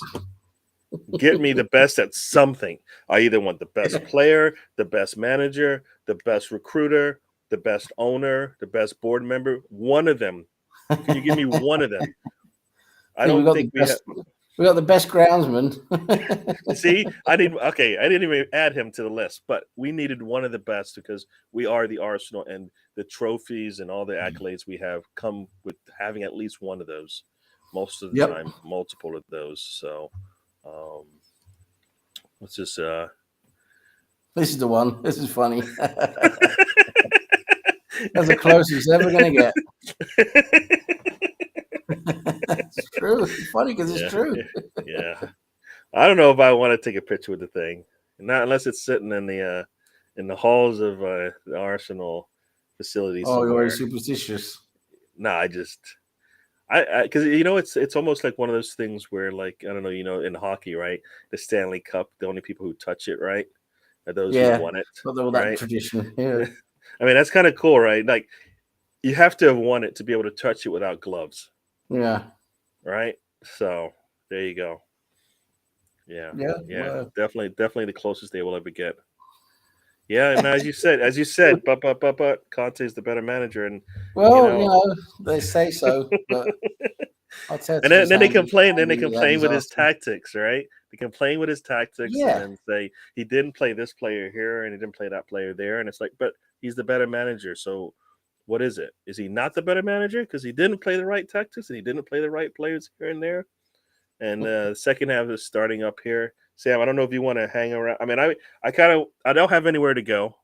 get me the best at something. I either want the best player, the best manager, the best recruiter, the best owner, the best board member. One of them. Can you give me one of them? I don't think we have. We got the best groundsman. See, I didn't even add him to the list, but we needed one of the best because we are the Arsenal, and the trophies and all the accolades we have come with having at least one of those. Most of the time, multiple of those. So, let's just. This is the one. This is funny. That's the closest ever going to get. It's true. It's funny because it's true. Yeah, I don't know if I want to take a picture with the thing, not unless it's sitting in the halls of the Arsenal facility. Oh, you're very superstitious. No, because it's almost like one of those things where, like, I don't know, in hockey, right? The Stanley Cup, the only people who touch it, right, are those who won it. Well, that tradition. Yeah. I mean, that's kind of cool, right? Like, you have to have won it to be able to touch it without gloves. Yeah. Right. So there you go. Yeah. Well, definitely the closest they will ever get. Yeah, and as you said, but Conte is the better manager, and they say so, but and then they complain. Then they complain with his tactics, right? They complain with his tactics, and then say he didn't play this player here and he didn't play that player there, and it's like, but he's the better manager, so. What is it? Is he not the better manager because he didn't play the right tactics and he didn't play the right players here and there? And the second half is starting up here. Sam, I don't know if you want to hang around. I mean, I don't have anywhere to go.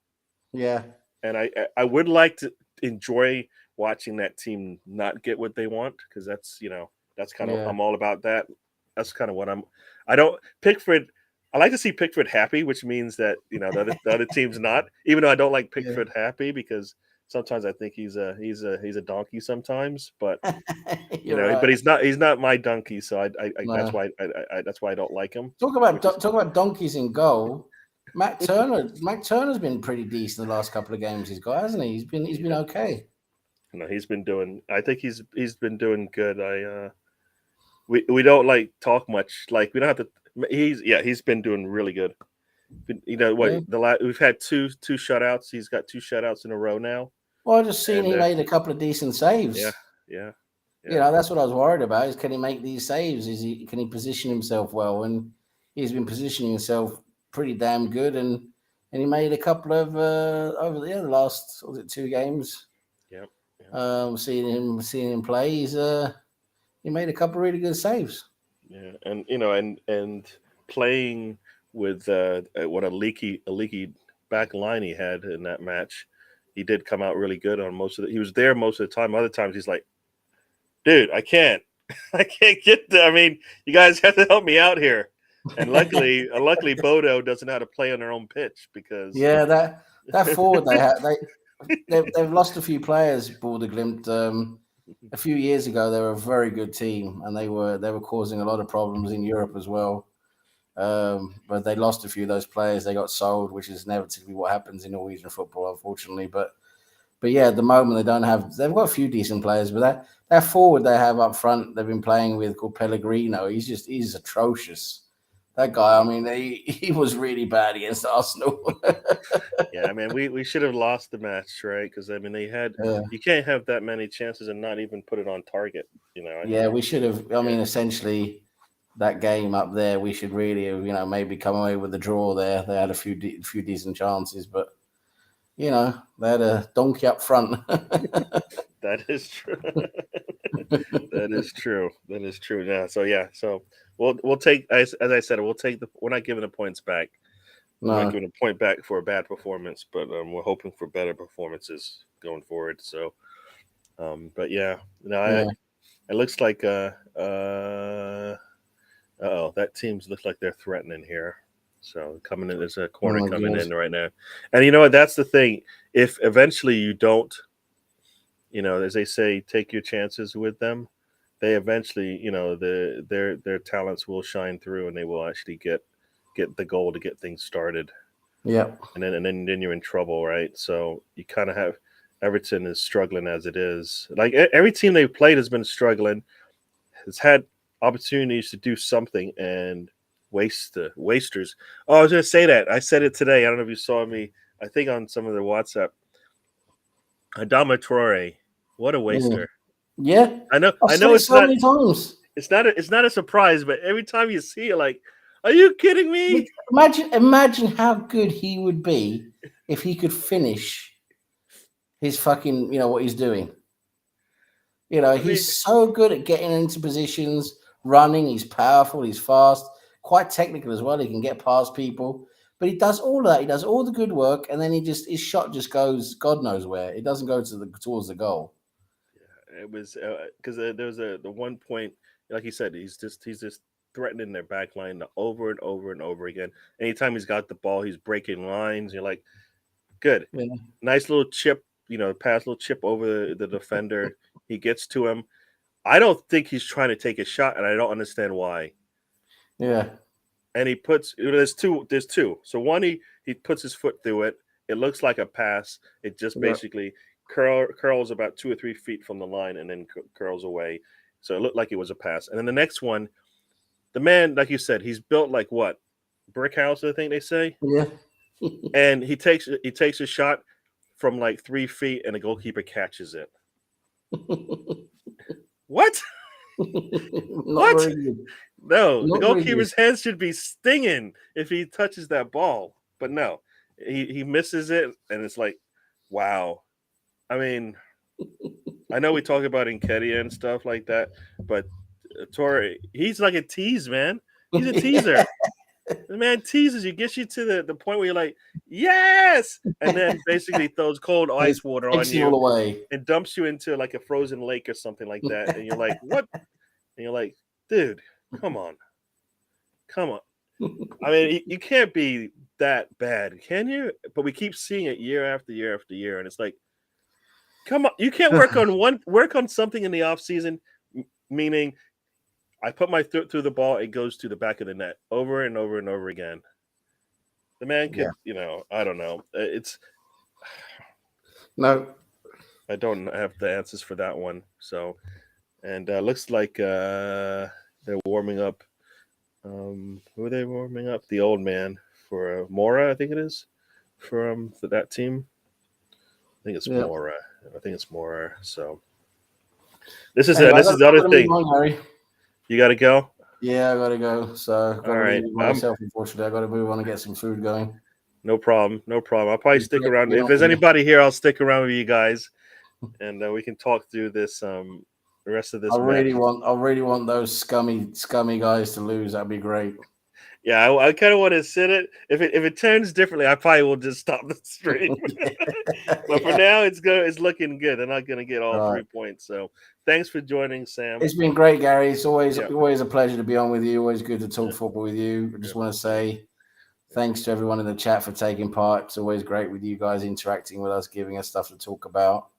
Yeah. And I would like to enjoy watching that team not get what they want because that's kind of I'm all about that. That's kind of what Pickford. I like to see Pickford happy, which means that the other team's not. Even though I don't like Pickford happy because. Sometimes I think he's a donkey sometimes, but right. but he's not my donkey, so that's why I don't like him. Talk about donkeys in goal. Matt Turner's been pretty decent the last couple of games he's got, hasn't he? He's been okay. No, I think he's been doing good. We don't talk much. Like we don't have to. He's been doing really good. We've had two shutouts. He's got 2 shutouts in a row now. Well, I just seen he made a couple of decent saves. Yeah. That's what I was worried about. Is can he make these saves? Can he position himself well? And he's been positioning himself pretty damn good. And he made a couple of over the last 2 games. Yeah. Seeing him play, he made a couple of really good saves. Yeah, and and playing with what a leaky back line he had in that match. He did come out really good on most of it. He was there most of the time. Other times he's like, dude, I can't get there. I mean, you guys have to help me out here. And luckily BODO doesn't know how to play on their own pitch because that forward they they've lost a few players. BODO Glimt. A few years ago, they were a very good team, and they were causing a lot of problems in Europe as well. But they lost a few of those players. They got sold, which is inevitably what happens in Norwegian football, unfortunately. But yeah, at the moment they've got a few decent players, but that forward they have up front they've been playing with called Pellegrino, he's atrocious. That guy, I mean, he was really bad against Arsenal. Yeah, I mean, we should have lost the match, right? Because I mean, you can't have that many chances and not even put it on target. Yeah, we should have. I mean, essentially, that game up there, we should really have, maybe come away with the draw there. They had a few decent chances, but they had a donkey up front. That is true. That is true. That is true. Yeah. So we'll take, as I said, we're not giving the points back. No. We're not giving a point back for a bad performance, but we're hoping for better performances going forward. So, but yeah, it looks like that teams look like they're threatening here. So coming in, there's a corner coming in right now, and you know what? That's the thing. If eventually you don't, as they say, take your chances with them, they eventually, their talents will shine through, and they will actually get the goal to get things started. Yeah, and then you're in trouble, right? So you kind of have Everton is struggling as it is. Like every team they've played has been struggling, has had opportunities to do something and wasters. Oh, I was going to say that. I said it today. I don't know if you saw me. I think on some of the WhatsApp. Adama Traore, what a waster. Yeah. I know it's so many times. It's not a surprise, but every time you see it, like, are you kidding me? Imagine how good he would be if he could finish his fucking, what he's doing. He's so good at getting into positions, running. He's powerful. He's fast, quite technical as well. He can get past people, but he does all of that. He does all the good work, and then his shot just goes God knows where. It doesn't go towards the goal. Yeah, it was because there was the one point, like you said, he's just threatening their back line over and over and over again. Anytime he's got the ball, he's breaking lines. You're like, good, nice little chip. Pass little chip over the defender. He gets to him. I don't think he's trying to take a shot, and I don't understand why. Yeah. And he puts there's two. So one he puts his foot through it. It looks like a pass. It just basically curls about 2 or 3 feet from the line and then curls away. So it looked like it was a pass. And then the next one, the man, like you said, he's built like what? Brick house, I think they say. Yeah. And he takes a shot from like 3 feet, and the goalkeeper catches it. What? What? No, the goalkeeper's hands should be stinging if he touches that ball. But no, he misses it, and it's like, wow. I mean, I know we talk about Nketiah and stuff like that, but Torre, he's like a tease, man. He's a teaser. The man teases you, gets you to the point where you're like, yes! And then basically throws cold ice water on you away. And dumps you into like a frozen lake or something like that. And you're like, what? And you're like, dude, come on. I mean, you can't be that bad, can you? But we keep seeing it year after year after year. And it's like, come on. You can't work on something in the off season, meaning I put my foot through the ball, it goes to the back of the net over and over and over again. The man could, I don't know. No. I don't have the answers for that one. So, and looks like they're warming up. Who are they warming up? The old man for Mora, I think it is, for that team. I think it's Mora. So this is the other thing. You got to go? Yeah, I got to go. So, all right. Myself, unfortunately, I got to move on and get some food going. No problem. I'll probably stick around. If there's anybody here, I'll stick around with you guys, and we can talk through this. The rest of this. I really want those scummy guys to lose. That'd be great. Yeah, I kind of want to sit it. If it turns differently, I probably will just stop the stream. But for now, it's good. It's looking good. They're not going to get all 3 points. So thanks for joining, Sam. It's been great, Gary. It's always a pleasure to be on with you. Always good to talk football with you. I just want to say Thanks to everyone in the chat for taking part. It's always great with you guys interacting with us, giving us stuff to talk about.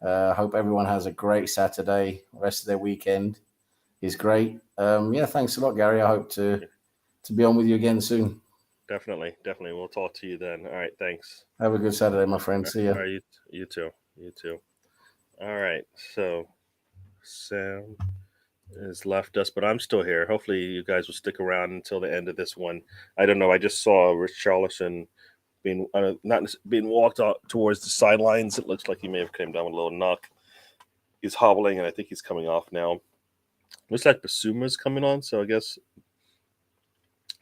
Hope everyone has a great Saturday. The rest of their weekend is great. Yeah, thanks a lot, Gary. I hope to be on with you again soon. Definitely. We'll talk to you then. All right, thanks. Have a good Saturday, my friend. See ya. All right, you too. All right, so Sam has left us, but I'm still here. Hopefully you guys will stick around until the end of this one. I don't know. I just saw Richarlison being not being walked out towards the sidelines. It looks like he may have came down with a little knock. He's hobbling, and I think he's coming off now. Looks like Basuma's coming on, so I guess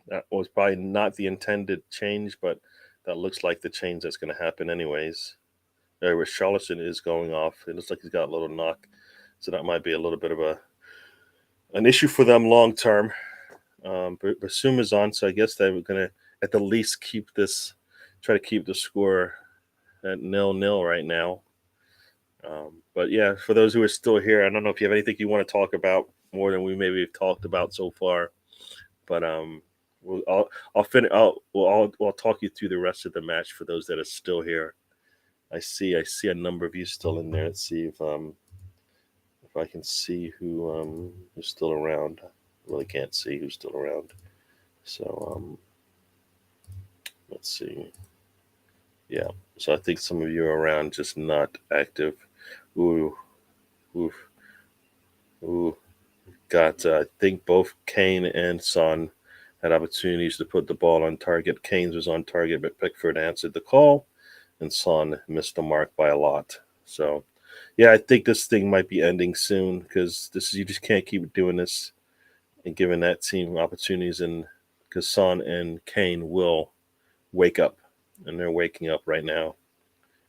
that was probably not the intended change, but that looks like the change that's going to happen anyways. Richarlison is going off. It looks like he's got a little knock, so that might be a little bit of an issue for them long term. But Basuma's on, so I guess they were going to at the least try to keep the score at 0-0 right now. But yeah, for those who are still here, I don't know if you have anything you want to talk about more than we maybe have talked about so far. But I'll talk you through the rest of the match for those that are still here. I see a number of you still in there. Let's see if I can see who's still around. I really can't see who's still around. So let's see. Yeah. So I think some of you are around, just not active. Ooh. Got I think both Kane and Son had opportunities to put the ball on target. Kane's was on target, but Pickford answered the call, and Son missed the mark by a lot. So, yeah, I think this thing might be ending soon because you just can't keep doing this and giving that team opportunities, and because Son and Kane will wake up, and they're waking up right now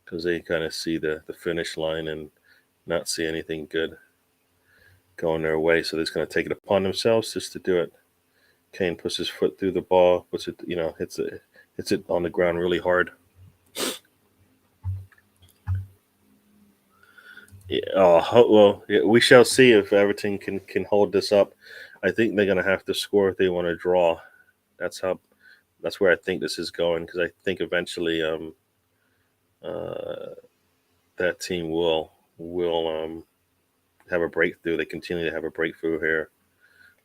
because they kind of see the finish line and not see anything good going their way, so they're just going to take it upon themselves just to do it. Kane puts his foot through the ball, hits it on the ground really hard. Yeah, we shall see if Everton can hold this up. I think they're going to have to score if they want to draw. That's where I think this is going, because I think eventually that team will have a breakthrough. They continue to have a breakthrough here.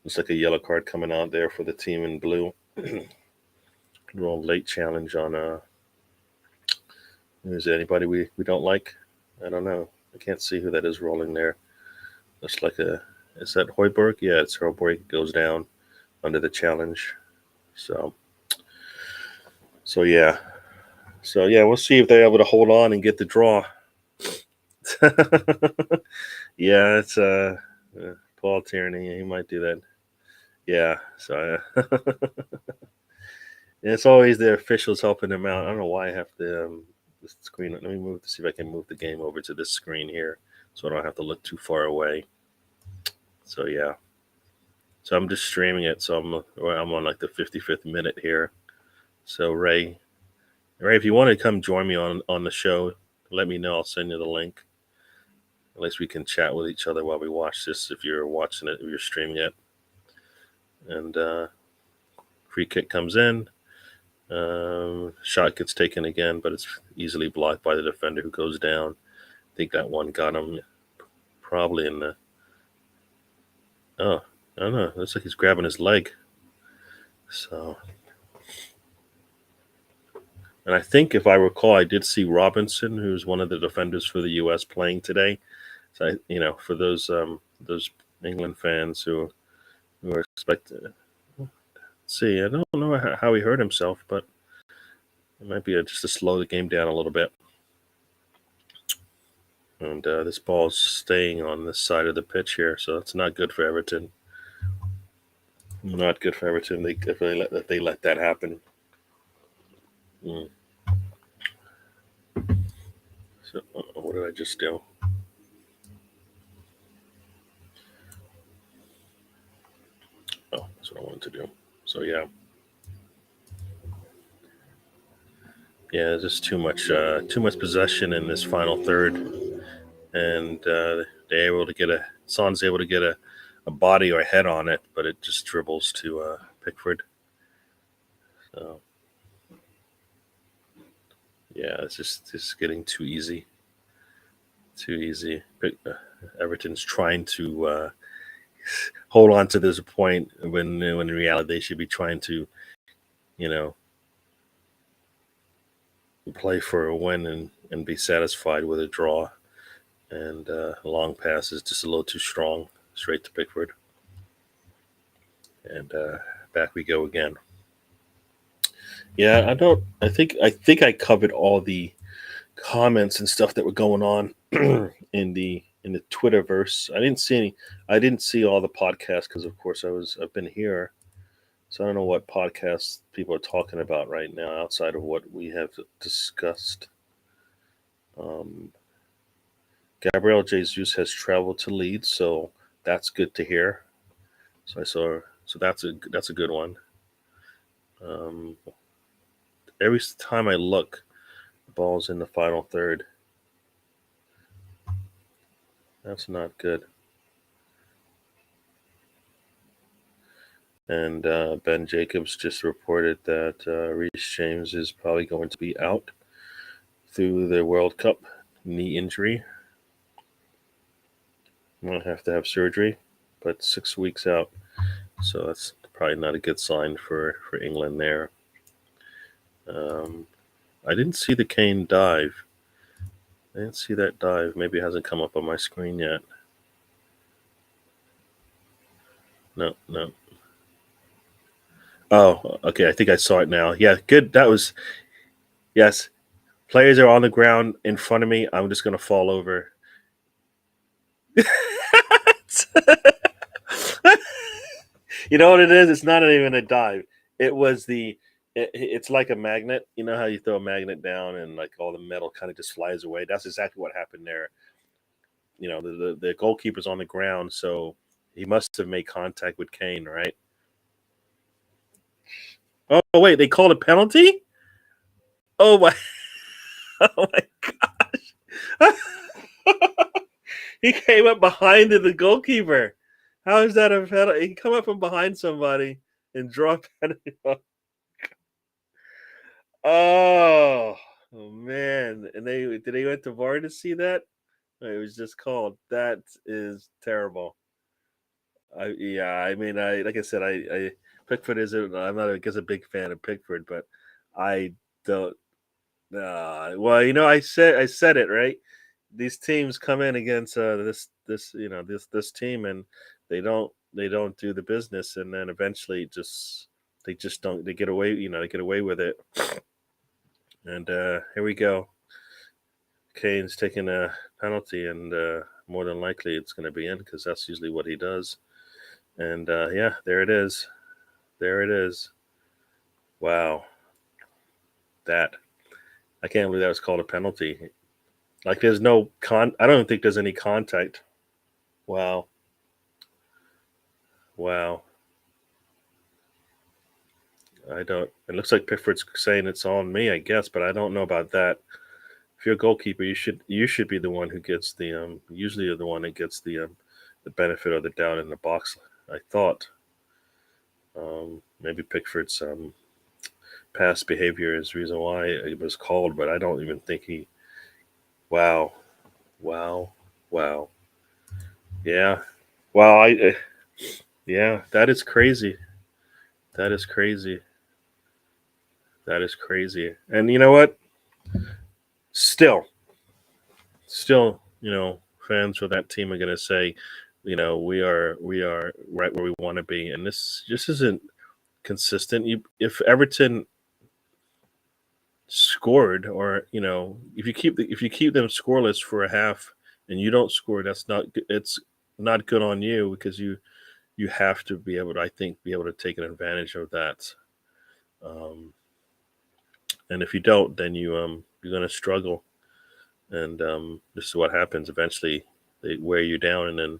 Looks like a yellow card coming out there for the team in blue. Little late challenge on is there anybody we don't like? I don't know. I can't see who that is rolling there. Looks like is that Højbjerg? Yeah, it's Højbjerg. Goes down under the challenge. So yeah. We'll see if they're able to hold on and get the draw. Yeah, it's Paul Tierney. He might do that. Yeah, so it's always the officials helping them out. I don't know why I have the screen. Let me see if I can move the game over to this screen here, so I don't have to look too far away. So yeah, so I'm just streaming it. So I'm on like the 55th minute here. So Ray, if you want to come join me on the show, let me know. I'll send you the link. At least we can chat with each other while we watch this. If you're watching it, if you're streaming it, and free kick comes in. Shot gets taken again, but it's easily blocked by the defender who goes down. I think that one got him probably in the... Oh, I don't know. Looks like he's grabbing his leg. So... And I think, if I recall, I did see Robinson, who's one of the defenders for the U.S., playing today. So, for those England fans who are expected... See, I don't know how he hurt himself, but it might be just to slow the game down a little bit. And this ball's staying on this side of the pitch here, so it's not good for Everton. Not good for Everton if they let that happen. So what did I just do? Oh, that's what I wanted to do. So yeah. Yeah, there's just too much possession in this final third, and Son's able to get a body or a head on it, but it just dribbles to Pickford. So Yeah, it's just getting too easy. Too easy. Everton's trying to hold on to this point when in reality they should be trying to, you know, play for a win and be satisfied with a draw. And long pass is just a little too strong, straight to Pickford. And back we go again. Yeah, I don't. I think I covered all the comments and stuff that were going on in the Twitterverse. I didn't see all the podcasts because, of course, I've been here, so I don't know what podcasts people are talking about right now outside of what we have discussed. Um, Gabriel Jesus has traveled to Leeds, so that's good to hear. So that's a good one. Um, every time I look, the ball's in the final third. That's not good. And Ben Jacobs just reported that Reece James is probably going to be out through the World Cup knee injury. Might have to have surgery, but 6 weeks out. So that's probably not a good sign for England there. I didn't see the Kane dive. I didn't see that dive. Maybe it hasn't come up on my screen yet. No, no. Oh, okay. I think I saw it now. Yeah, good. That was, yes. Players are on the ground in front of me. I'm just going to fall over. You know what it is? It's not even a dive. It was it's like a magnet. You know how you throw a magnet down and like all the metal kind of just flies away? That's exactly what happened there. You know, the goalkeeper's on the ground, so he must have made contact with Kane, right? Oh, wait, they called a penalty? Oh, my. Oh, my gosh. He came up behind the goalkeeper. How is that a penalty? He can come up from behind somebody and draw a penalty. Oh, oh man! And they went to VAR to see that. It was just called. That is terrible. I mean, I like I said, I Pickford isn't. I'm not, I guess, a big fan of Pickford, but I don't. Well, I said it right. These teams come in against this team, and they don't do the business, and then eventually they just don't they get away they get away with it. And here we go. Kane's taking a penalty, and more than likely it's going to be in because that's usually what he does. And yeah, there it is. There it is. Wow, that I can't believe that was called a penalty. Like there's no I don't think there's any contact. Wow. Wow. I don't. It looks like Pickford's saying it's on me, I guess, but I don't know about that. If you're a goalkeeper, you should be the one who gets the usually you're the one that gets the benefit of the doubt in the box. I thought maybe Pickford's past behavior is the reason why it was called, but I don't even think he. Wow, wow, wow. Yeah. Well, yeah, that is crazy. That is crazy. That is crazy. And you know what? Still, fans for that team are going to say, we are right where we want to be, and this just isn't consistent. If Everton scored, or if you keep them scoreless for a half and you don't score, it's not good on you because you have to be able to, I think, be able to take an advantage of that. Um, and if you don't, then you're going to struggle, and this is what happens. Eventually, they wear you down, and then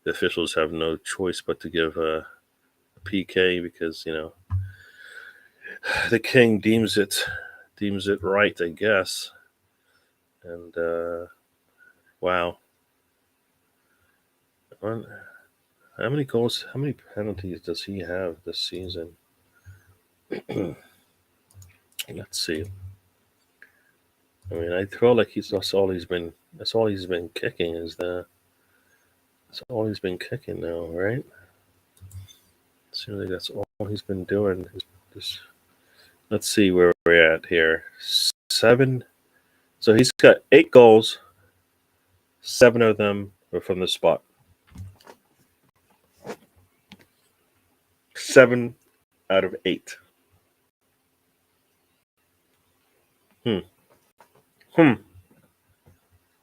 the officials have no choice but to give a PK because the king deems it right, I guess. And wow, how many goals, how many penalties does he have this season? Let's see. I mean, I feel like that's all he's been kicking that's all he's been kicking now, right? Seems like that's all he's been doing. Just, let's see where we're at here. 7. So he's got 8 goals. 7 of them were from the spot. 7 out of 8.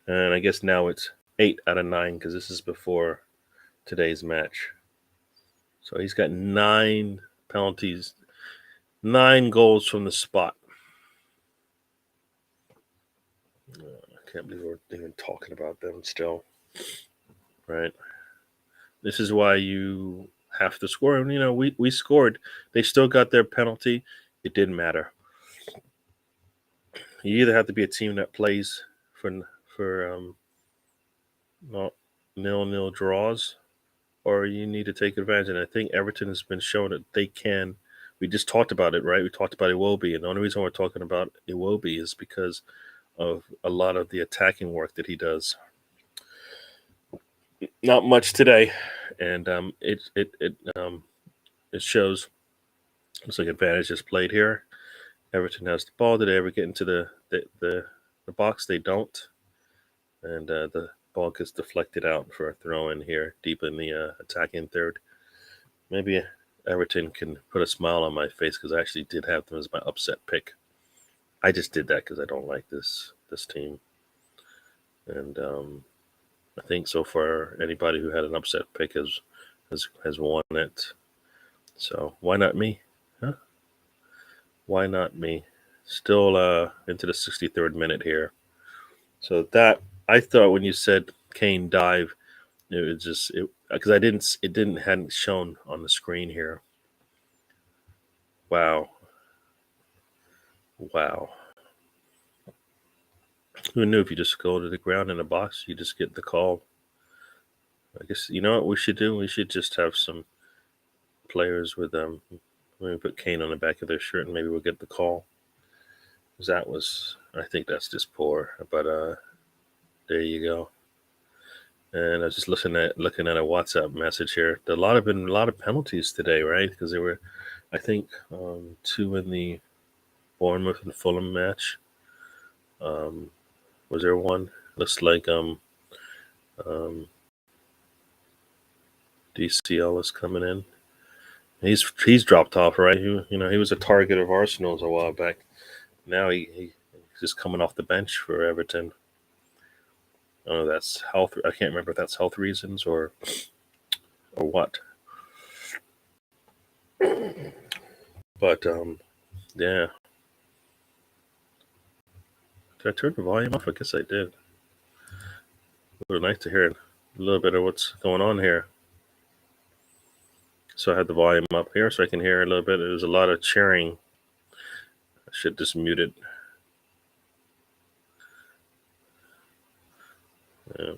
And I guess now it's 8 out of 9 because this is before today's match. So he's got 9 penalties, 9 goals from the spot. I can't believe we're even talking about them still. Right? This is why you have to score. And, we scored. They still got their penalty. It didn't matter. You either have to be a team that plays for not 0-0 draws, or you need to take advantage. And I think Everton has been shown that they can. We just talked about it, right? We talked about Iwobi, and the only reason we're talking about Iwobi is because of a lot of the attacking work that he does. Not much today, and it shows. Looks like advantage is played here. Everton has the ball. Did they ever get into the box? They don't, and the ball gets deflected out for a throw in here, deep in the attacking third. Maybe Everton can put a smile on my face because I actually did have them as my upset pick. I just did that because I don't like this team, and I think so far anybody who had an upset pick has won it. So why not me? Huh? Why not me? Still into the 63rd minute here. So that I thought when you said Kane dive, it was just because it hadn't shown on the screen here. Wow. Who knew if you just go to the ground in a box, you just get the call? I guess you know what we should do. We should just have some players with maybe put Kane on the back of their shirt, and maybe we'll get the call. I think that's just poor. But there you go. And I was just looking at a WhatsApp message here. A lot of penalties today, right? Because there were, I think, 2 in the Bournemouth and Fulham match. Was there one? Looks like DCL is coming in. He's dropped off, right? He was a target of Arsenal's a while back. Now he's just coming off the bench for Everton. I don't know, that's health. I can't remember if that's health reasons or what. But yeah. Did I turn the volume off? I guess I did. It would be nice to hear a little bit of what's going on here. So I had the volume up here so I can hear a little bit. There's a lot of cheering. I should just mute it. Yeah.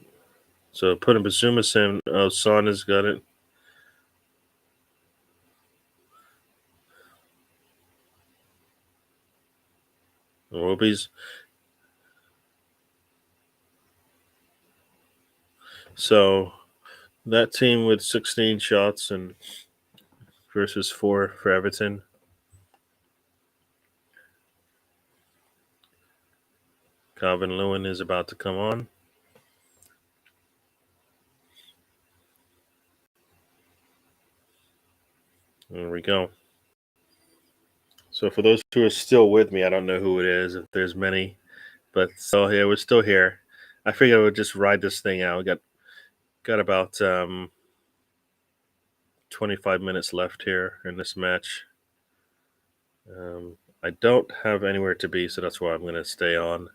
So putting Bazumas in. Oh, Son has got it. Robies. So that team with 16 shots and versus 4 for Everton. Calvin Lewin is about to come on. There we go. So for those who are still with me, I don't know who it is, if there's many, but so yeah, we're still here. I figured I would just ride this thing out. We got about 25 minutes left here in this match. I don't have anywhere to be, so that's why I'm going to stay on.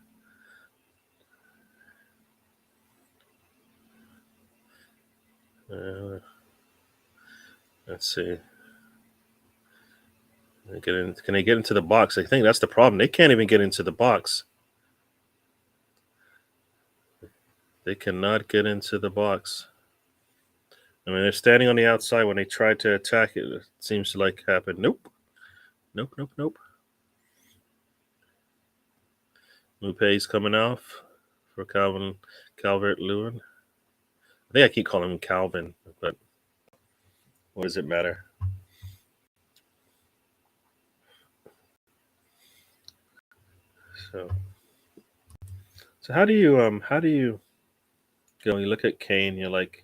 Let's see. Can they get into the box? I think that's the problem. They can't even get into the box. They cannot get into the box. I mean, they're standing on the outside. When they try to attack it, it seems to happen. Nope. Lupe's coming off for Calvert-Lewin. I think I keep calling him Calvin, but what does it matter? So how do you go? You look at Kane, you're like,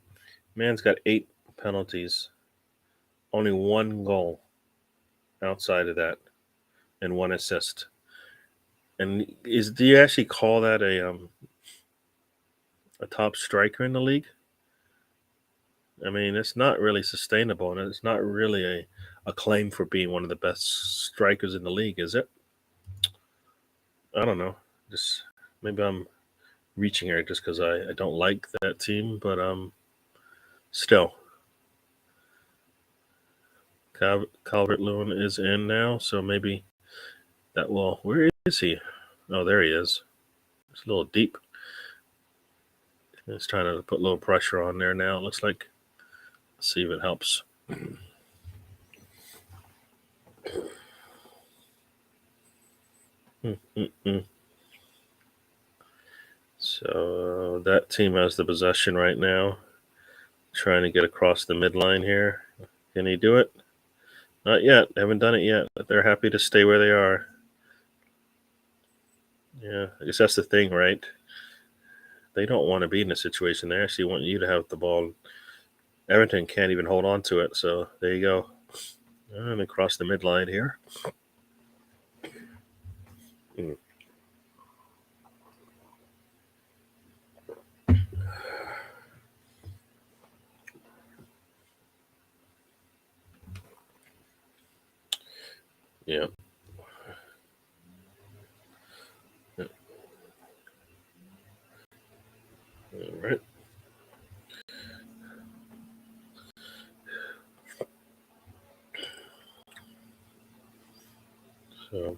man's got 8 penalties, only 1 goal outside of that, and 1 assist. And do you actually call that a top striker in the league? I mean, it's not really sustainable, and it's not really a claim for being one of the best strikers in the league, is it? I don't know. Just maybe I'm reaching here just because I don't like that team, but still, Calvert-Lewin is in now, so maybe that will. Where is he? Oh, there he is. It's a little deep. It's trying to put a little pressure on there now. It looks like. Let's see if it helps. So that team has the possession right now. Trying to get across the midline here. Can he do it? Not yet. They haven't done it yet. But they're happy to stay where they are. Yeah, I guess that's the thing, right? They don't want to be in a situation. They actually want you to have the ball. Everton can't even hold on to it. So there you go. And across the midline here. Yeah. All right. So,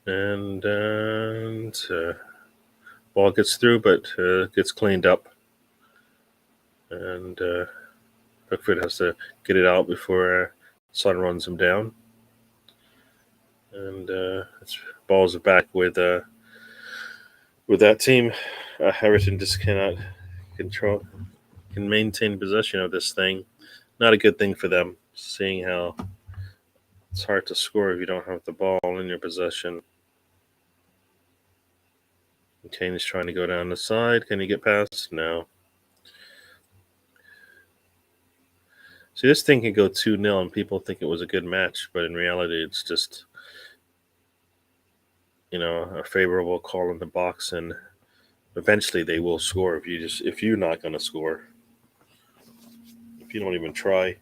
and ball gets through, but gets cleaned up, and Pickford has to get it out before Son runs him down, and balls it back with that team. Everton just cannot can maintain possession of this thing. Not a good thing for them, seeing how it's hard to score if you don't have the ball in your possession. Kane is trying to go down the side. Can he get past? No. See, this thing can go 2-0 and people think it was a good match, but in reality, it's just, a favorable call in the box, and eventually they will score if you're not going to score. If you don't even try.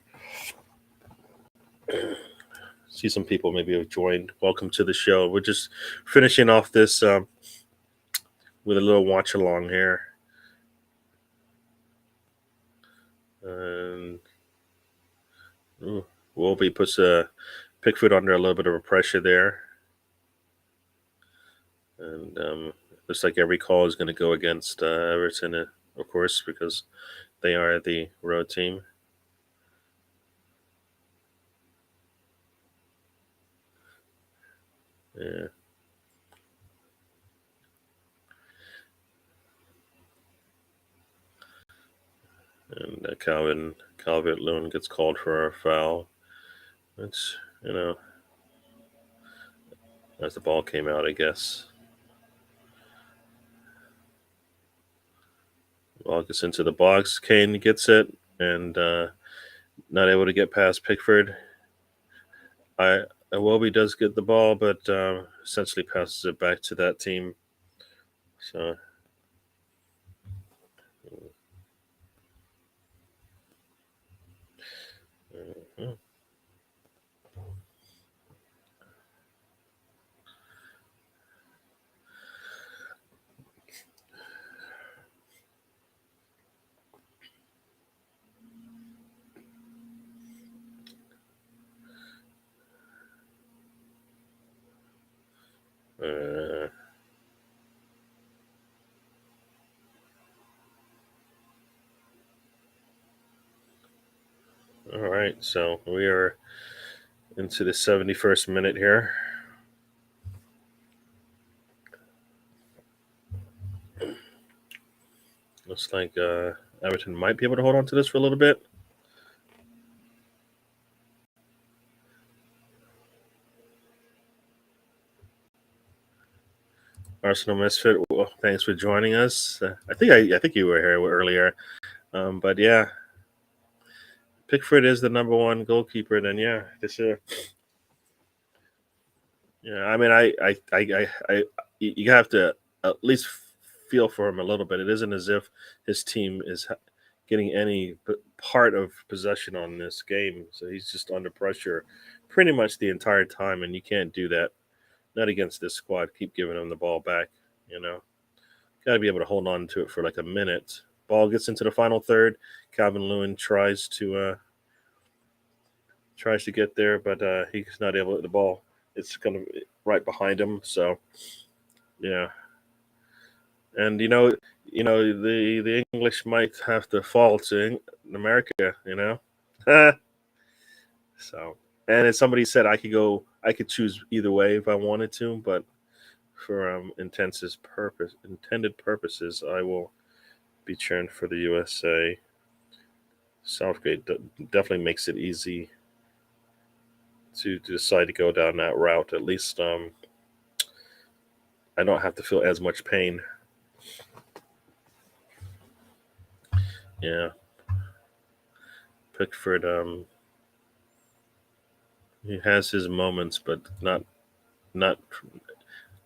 See some people maybe have joined. Welcome to the show. We're just finishing off this with a little watch along here. And Wolby puts Pickford under a little bit of a pressure there. And looks like every call is going to go against Everton, of course, because they are the road team. Yeah. And Calvert-Lewin gets called for a foul. Which, as the ball came out, I guess. Ball gets into the box. Kane gets it and not able to get past Pickford. Iwobi does get the ball, but essentially passes it back to that team. So. All right, so we are into the 71st minute here. Looks like Everton might be able to hold on to this for a little bit. Arsenal Misfit, well, thanks for joining us. I think you were here earlier, but yeah, Pickford is the number one goalkeeper. Then yeah, this year. Yeah, I mean, you have to at least feel for him a little bit. It isn't as if his team is getting any part of possession on this game, so he's just under pressure pretty much the entire time, and you can't do that. Not against this squad. Keep giving him the ball back. Got to be able to hold on to it for like a minute. Ball gets into the final third. Calvin Lewin tries to get there, but he's not able to. The ball, it's kind of right behind him. So yeah, and the English might have to fall to America. So, and as somebody said, I could choose either way if I wanted to, but for intended purposes, I will be cheering for the USA. Southgate definitely makes it easy to decide to go down that route. At least I don't have to feel as much pain. Yeah, Pickford. He has his moments, but not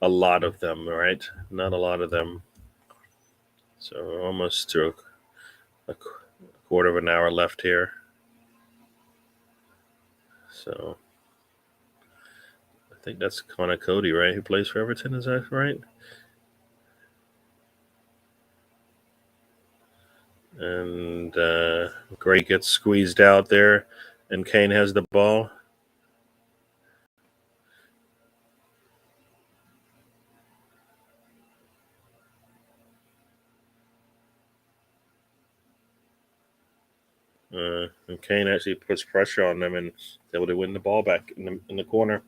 a lot of them. Right? Not a lot of them. So we're almost to a quarter of an hour left here. So I think that's Connor Cody, right? Who plays for Everton? Is that right? And Gray gets squeezed out there, and Kane has the ball. And Kane actually puts pressure on them and is able to win the ball back in the corner.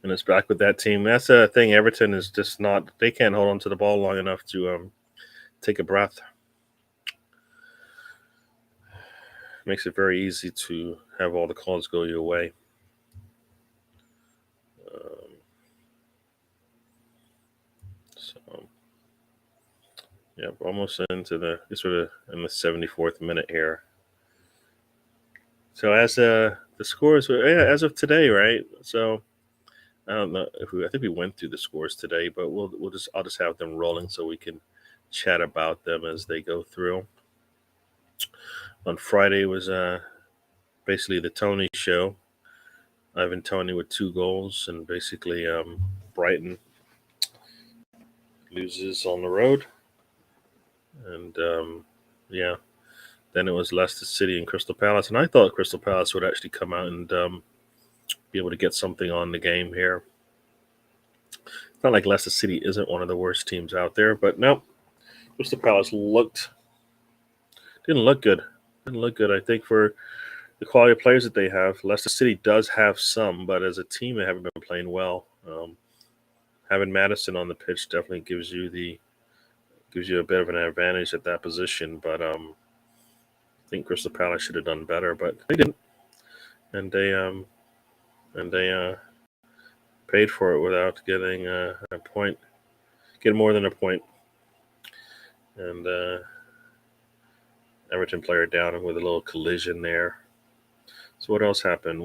And it's back with that team. That's the thing. Everton is just not. They can't hold on to the ball long enough to take a breath. Makes it very easy to have all the calls go your way. So, yeah, almost into the 74th minute here. So as the scores, as of today, right? So I don't know I think we went through the scores today, but I'll just have them rolling so we can chat about them as they go through. On Friday was basically the Tony show. Ivan Toney with 2 goals, and basically Brighton loses on the road, and yeah. Then it was Leicester City and Crystal Palace, and I thought Crystal Palace would actually come out and be able to get something on the game here. It's not like Leicester City isn't one of the worst teams out there, but no, Crystal Palace didn't look good. Didn't look good. I think for the quality of players that they have, Leicester City does have some, but as a team, they haven't been playing well. Having Madison on the pitch definitely gives you a bit of an advantage at that position, but I think Crystal Palace should have done better, but they didn't, and they paid for it without getting a point, get more than a point, and Everton player down with a little collision there. So what else happened?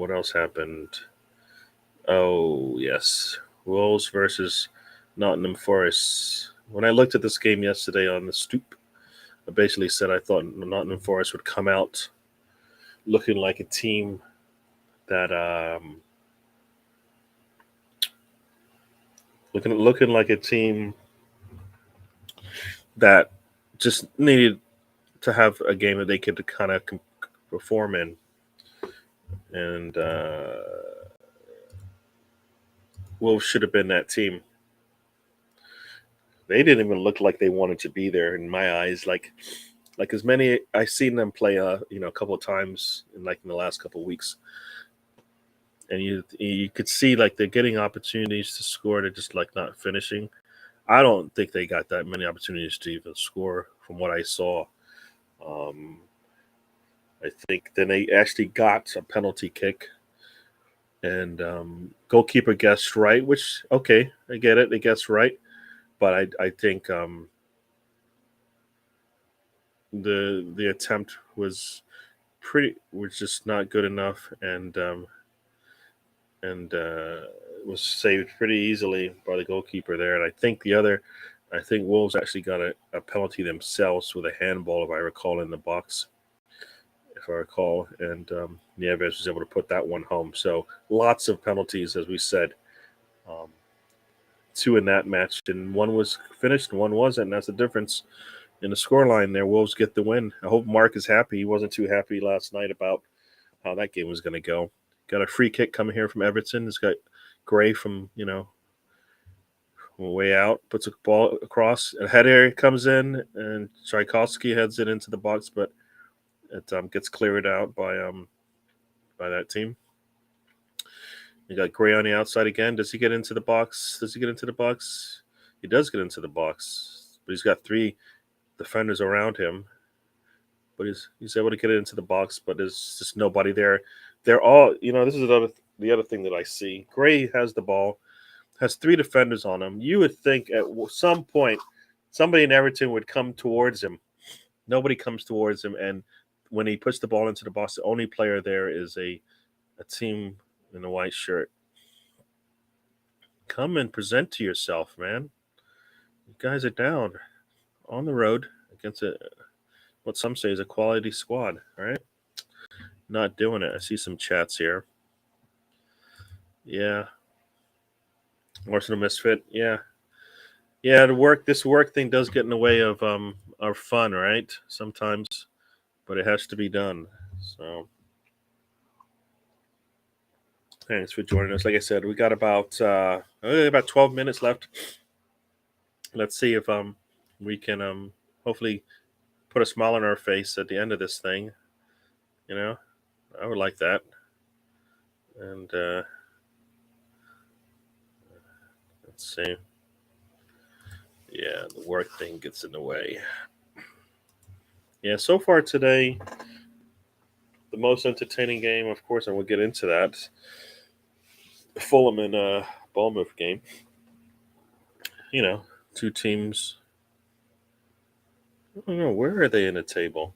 Oh yes, Wolves versus Nottingham Forest. When I looked at this game yesterday on the stoop, I basically said I thought Nottingham Forest would come out looking like a team that looking like a team that just needed to have a game that they could kind of perform in, and Wolves should have been that team. They didn't even look like they wanted to be there in my eyes. Like as many I've seen them play, a couple of times in the last couple of weeks, and you could see like they're getting opportunities to score, they're just like not finishing. I don't think they got that many opportunities to even score from what I saw. Um, I think then they actually got a penalty kick, and goalkeeper guessed right, which okay, I get it, they guessed right, but I think the attempt was just not good enough, and was saved pretty easily by the goalkeeper there. And I think Wolves actually got a penalty themselves with a handball, if I recall, in the box, if I recall. And Nieves was able to put that one home. So lots of penalties, as we said. Um, two in that match, and one was finished and one wasn't. And that's the difference in the scoreline there. Wolves get the win. I hope Mark is happy. He wasn't too happy last night about how that game was going to go. Got a free kick coming here from Everton. It's got Gray from way out, puts a ball across. A header comes in, and Tchaikovsky heads it into the box, but it gets cleared out by that team. You got Gray on the outside again. Does he get into the box? He does get into the box, but he's got three defenders around him. But he's able to get it into the box, but there's just nobody there. They're all, this is the other thing that I see. Gray has the ball, has three defenders on him. You would think at some point somebody in Everton would come towards him. Nobody comes towards him, and when he puts the ball into the box, the only player there is a team in a white shirt. Come and present to yourself, man. You guys are down on the road against what some say is a quality squad, all right? Not doing it. I see some chats here. Yeah. Arsenal misfit. Yeah. Yeah, this work thing does get in the way of our fun, right? Sometimes, but it has to be done. So thanks for joining us. Like I said, we got about 12 minutes left. Let's see if we can hopefully put a smile on our face at the end of this thing. I would like that. And let's see. Yeah, the work thing gets in the way. Yeah, so far today, the most entertaining game, of course, and we'll get into that. Fulham and Bournemouth game. Two teams. I don't know, where are they in the table.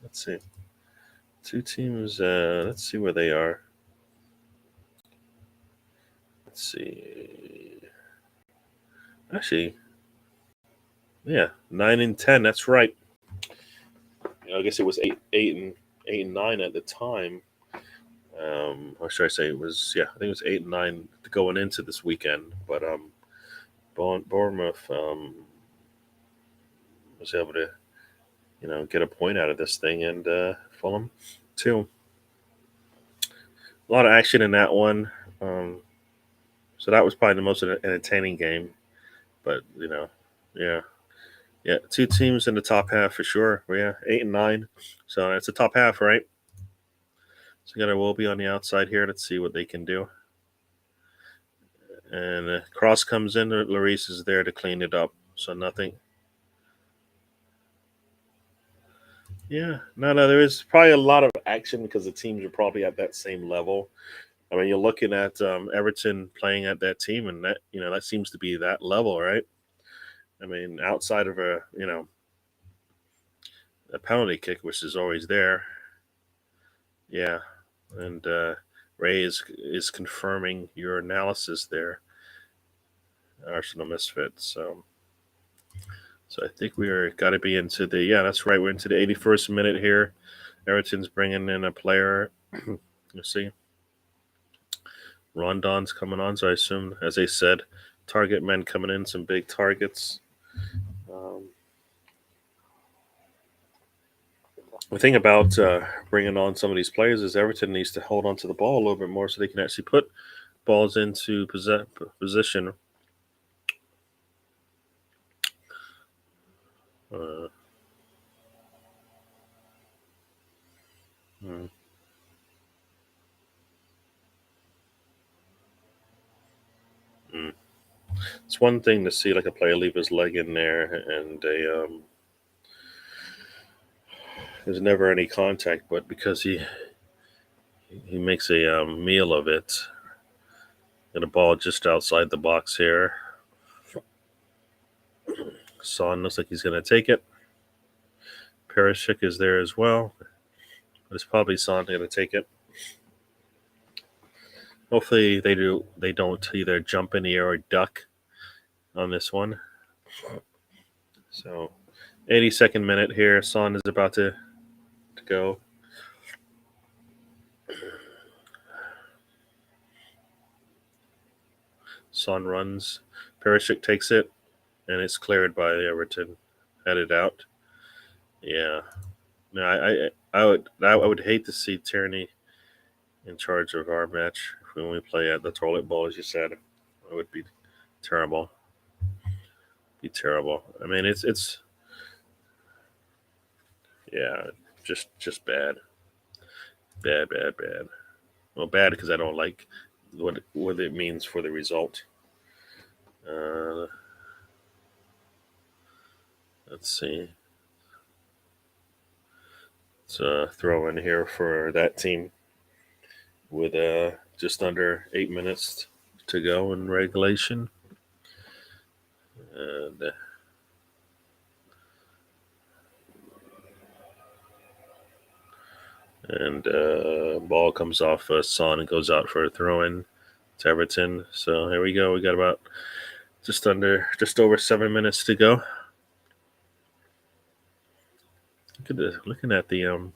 Let's see. Two teams. Let's see where they are. Let's see. Actually, yeah, 9 and 10. That's right. I guess it was eight and 9 at the time. Or should I say it was? Yeah, I think it was 8 and 9 going into this weekend. But Bournemouth was able to, get a point out of this thing, and Fulham too. A lot of action in that one. So that was probably the most entertaining game. But yeah, two teams in the top half for sure. Well, yeah, 8 and 9. So it's a top half, right? So we got a Wolby on the outside here. Let's see what they can do. And cross comes in. Lloris is there to clean it up. So nothing. Yeah, no. There is probably a lot of action because the teams are probably at that same level. I mean, you're looking at Everton playing at that team, and that seems to be that level, right? I mean, outside of a penalty kick, which is always there. Yeah, and Ray is confirming your analysis there, Arsenal misfit. So I think we are got to be into the that's right. We're into the 81st minute here. Everton's bringing in a player. You see, Rondon's coming on, so I assume, as they said, target men coming in, some big targets. The thing about bringing on some of these players is Everton needs to hold on to the ball a little bit more so they can actually put balls into position. Uh, hmm. It's one thing to see like a player leave his leg in there and there's never any contact, but because he makes a meal of it, and a ball just outside the box here. Son looks like he's going to take it. Perisic is there as well, but it's probably Son going to take it. Hopefully they don't either jump in the air or duck on this one. So 82nd minute here. Son is about to go. Son runs. Perisic takes it, and it's cleared by Everton. Headed out. Yeah. No, I would hate to see Tierney in charge of our match when we play at the toilet bowl, as you said. It would be terrible. Be terrible. I mean, it's yeah, just bad. Bad. Well, bad because I don't like what it means for the result. Let's see. It's a throw in here for that team with just under 8 minutes to go in regulation. And ball comes off Son and goes out for a throw in to Everton. So here we go. We got about just over 7 minutes to go. Looking at the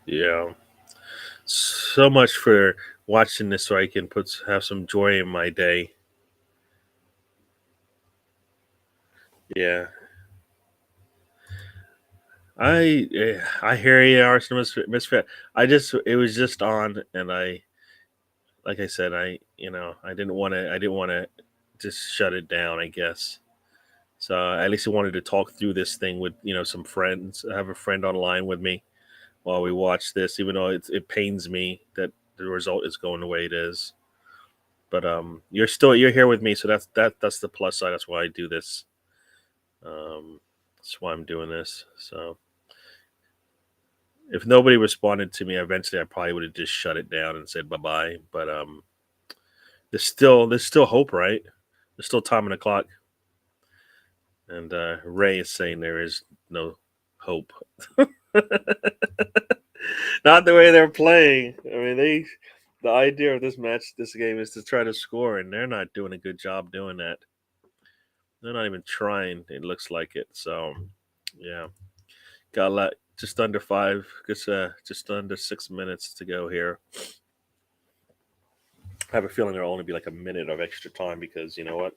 yeah. So much for watching this so I can have some joy in my day. Yeah. I hear you, Arsenal misfit. It was just on, and like I said, I didn't want to just shut it down, I guess. So at least I wanted to talk through this thing with some friends. I have a friend online with me while we watch this, even though it pains me that the result is going the way it is. But you're here with me, so that's the plus side. That's why I do this. That's why I'm doing this. So if nobody responded to me, eventually I probably would have just shut it down and said bye bye. But there's still hope, right? There's still time on the clock. And Ray is saying there is no hope. Not the way they're playing. I mean, the idea of this game is to try to score, and they're not doing a good job doing that. They're not even trying. It looks like it. So, yeah, got a lot. Just under 5. Just under 6 minutes to go here. I have a feeling there'll only be like a minute of extra time because you know what?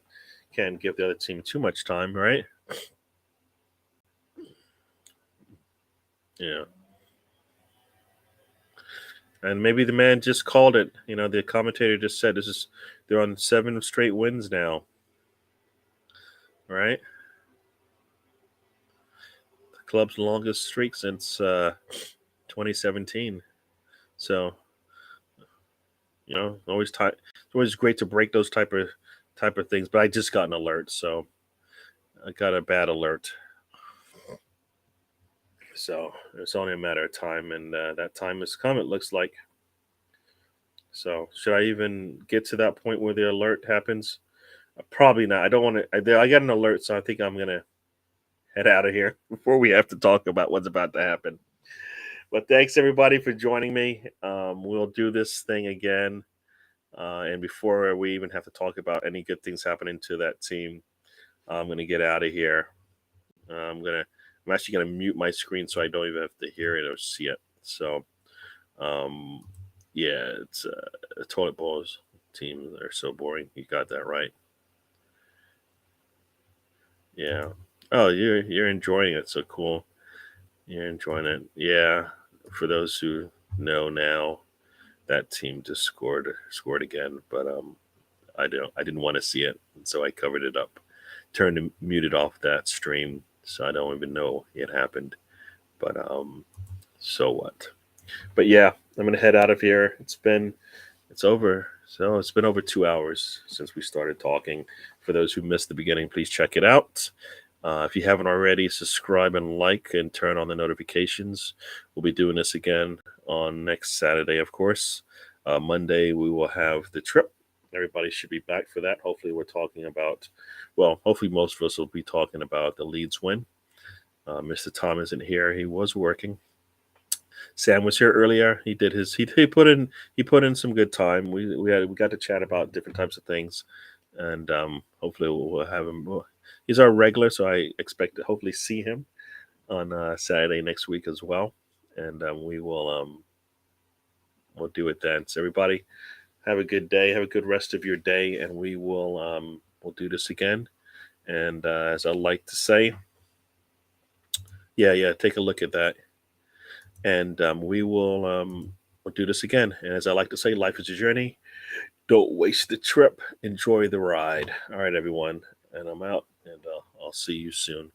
Can't give the other team too much time, right? Yeah. And maybe the man just called it. The commentator just said they're on 7 straight wins now. Right? The club's longest streak since 2017. So, it's always great to break those type of things. But I just got an alert, so I got a bad alert. So it's only a matter of time, and that time has come. It looks like. So should I even get to that point where the alert happens? Probably not. I don't want to. I got an alert, so I think I'm gonna head out of here before we have to talk about what's about to happen. But thanks everybody for joining me. We'll do this thing again, and before we even have to talk about any good things happening to that team, I'm gonna get out of here. I'm actually gonna mute my screen so I don't even have to hear it or see it. So, yeah, it's toilet bowls team. They're so boring. You got that right. Yeah. Oh, you're enjoying it. So cool. You're enjoying it. Yeah. For those who know now, that team just scored again. But I didn't want to see it, and so I covered it up, turned and muted off that stream, so I don't even know it happened. But so what? But yeah, I'm gonna head out of here. It's over. So it's been over 2 hours since we started talking. For those who missed the beginning, please check it out. If you haven't already, subscribe and like and turn on the notifications. We'll be doing this again on next Saturday, of course. Monday, we will have the trip. Everybody should be back for that. Hopefully, we're talking about, well, hopefully, most of us will be talking about the Leeds win. Mr. Tom isn't here. He was working. Sam was here earlier. He did his he put in some good time. We got to chat about different types of things, and hopefully we'll have him. Well, he's our regular, so I expect to hopefully see him on Saturday next week as well, and we'll do it then. So everybody, have a good day. Have a good rest of your day, and we'll do this again. And as I like to say, yeah, take a look at that. And we'll do this again. And as I like to say, life is a journey. Don't waste the trip. Enjoy the ride. All right, everyone. And I'm out, and I'll see you soon.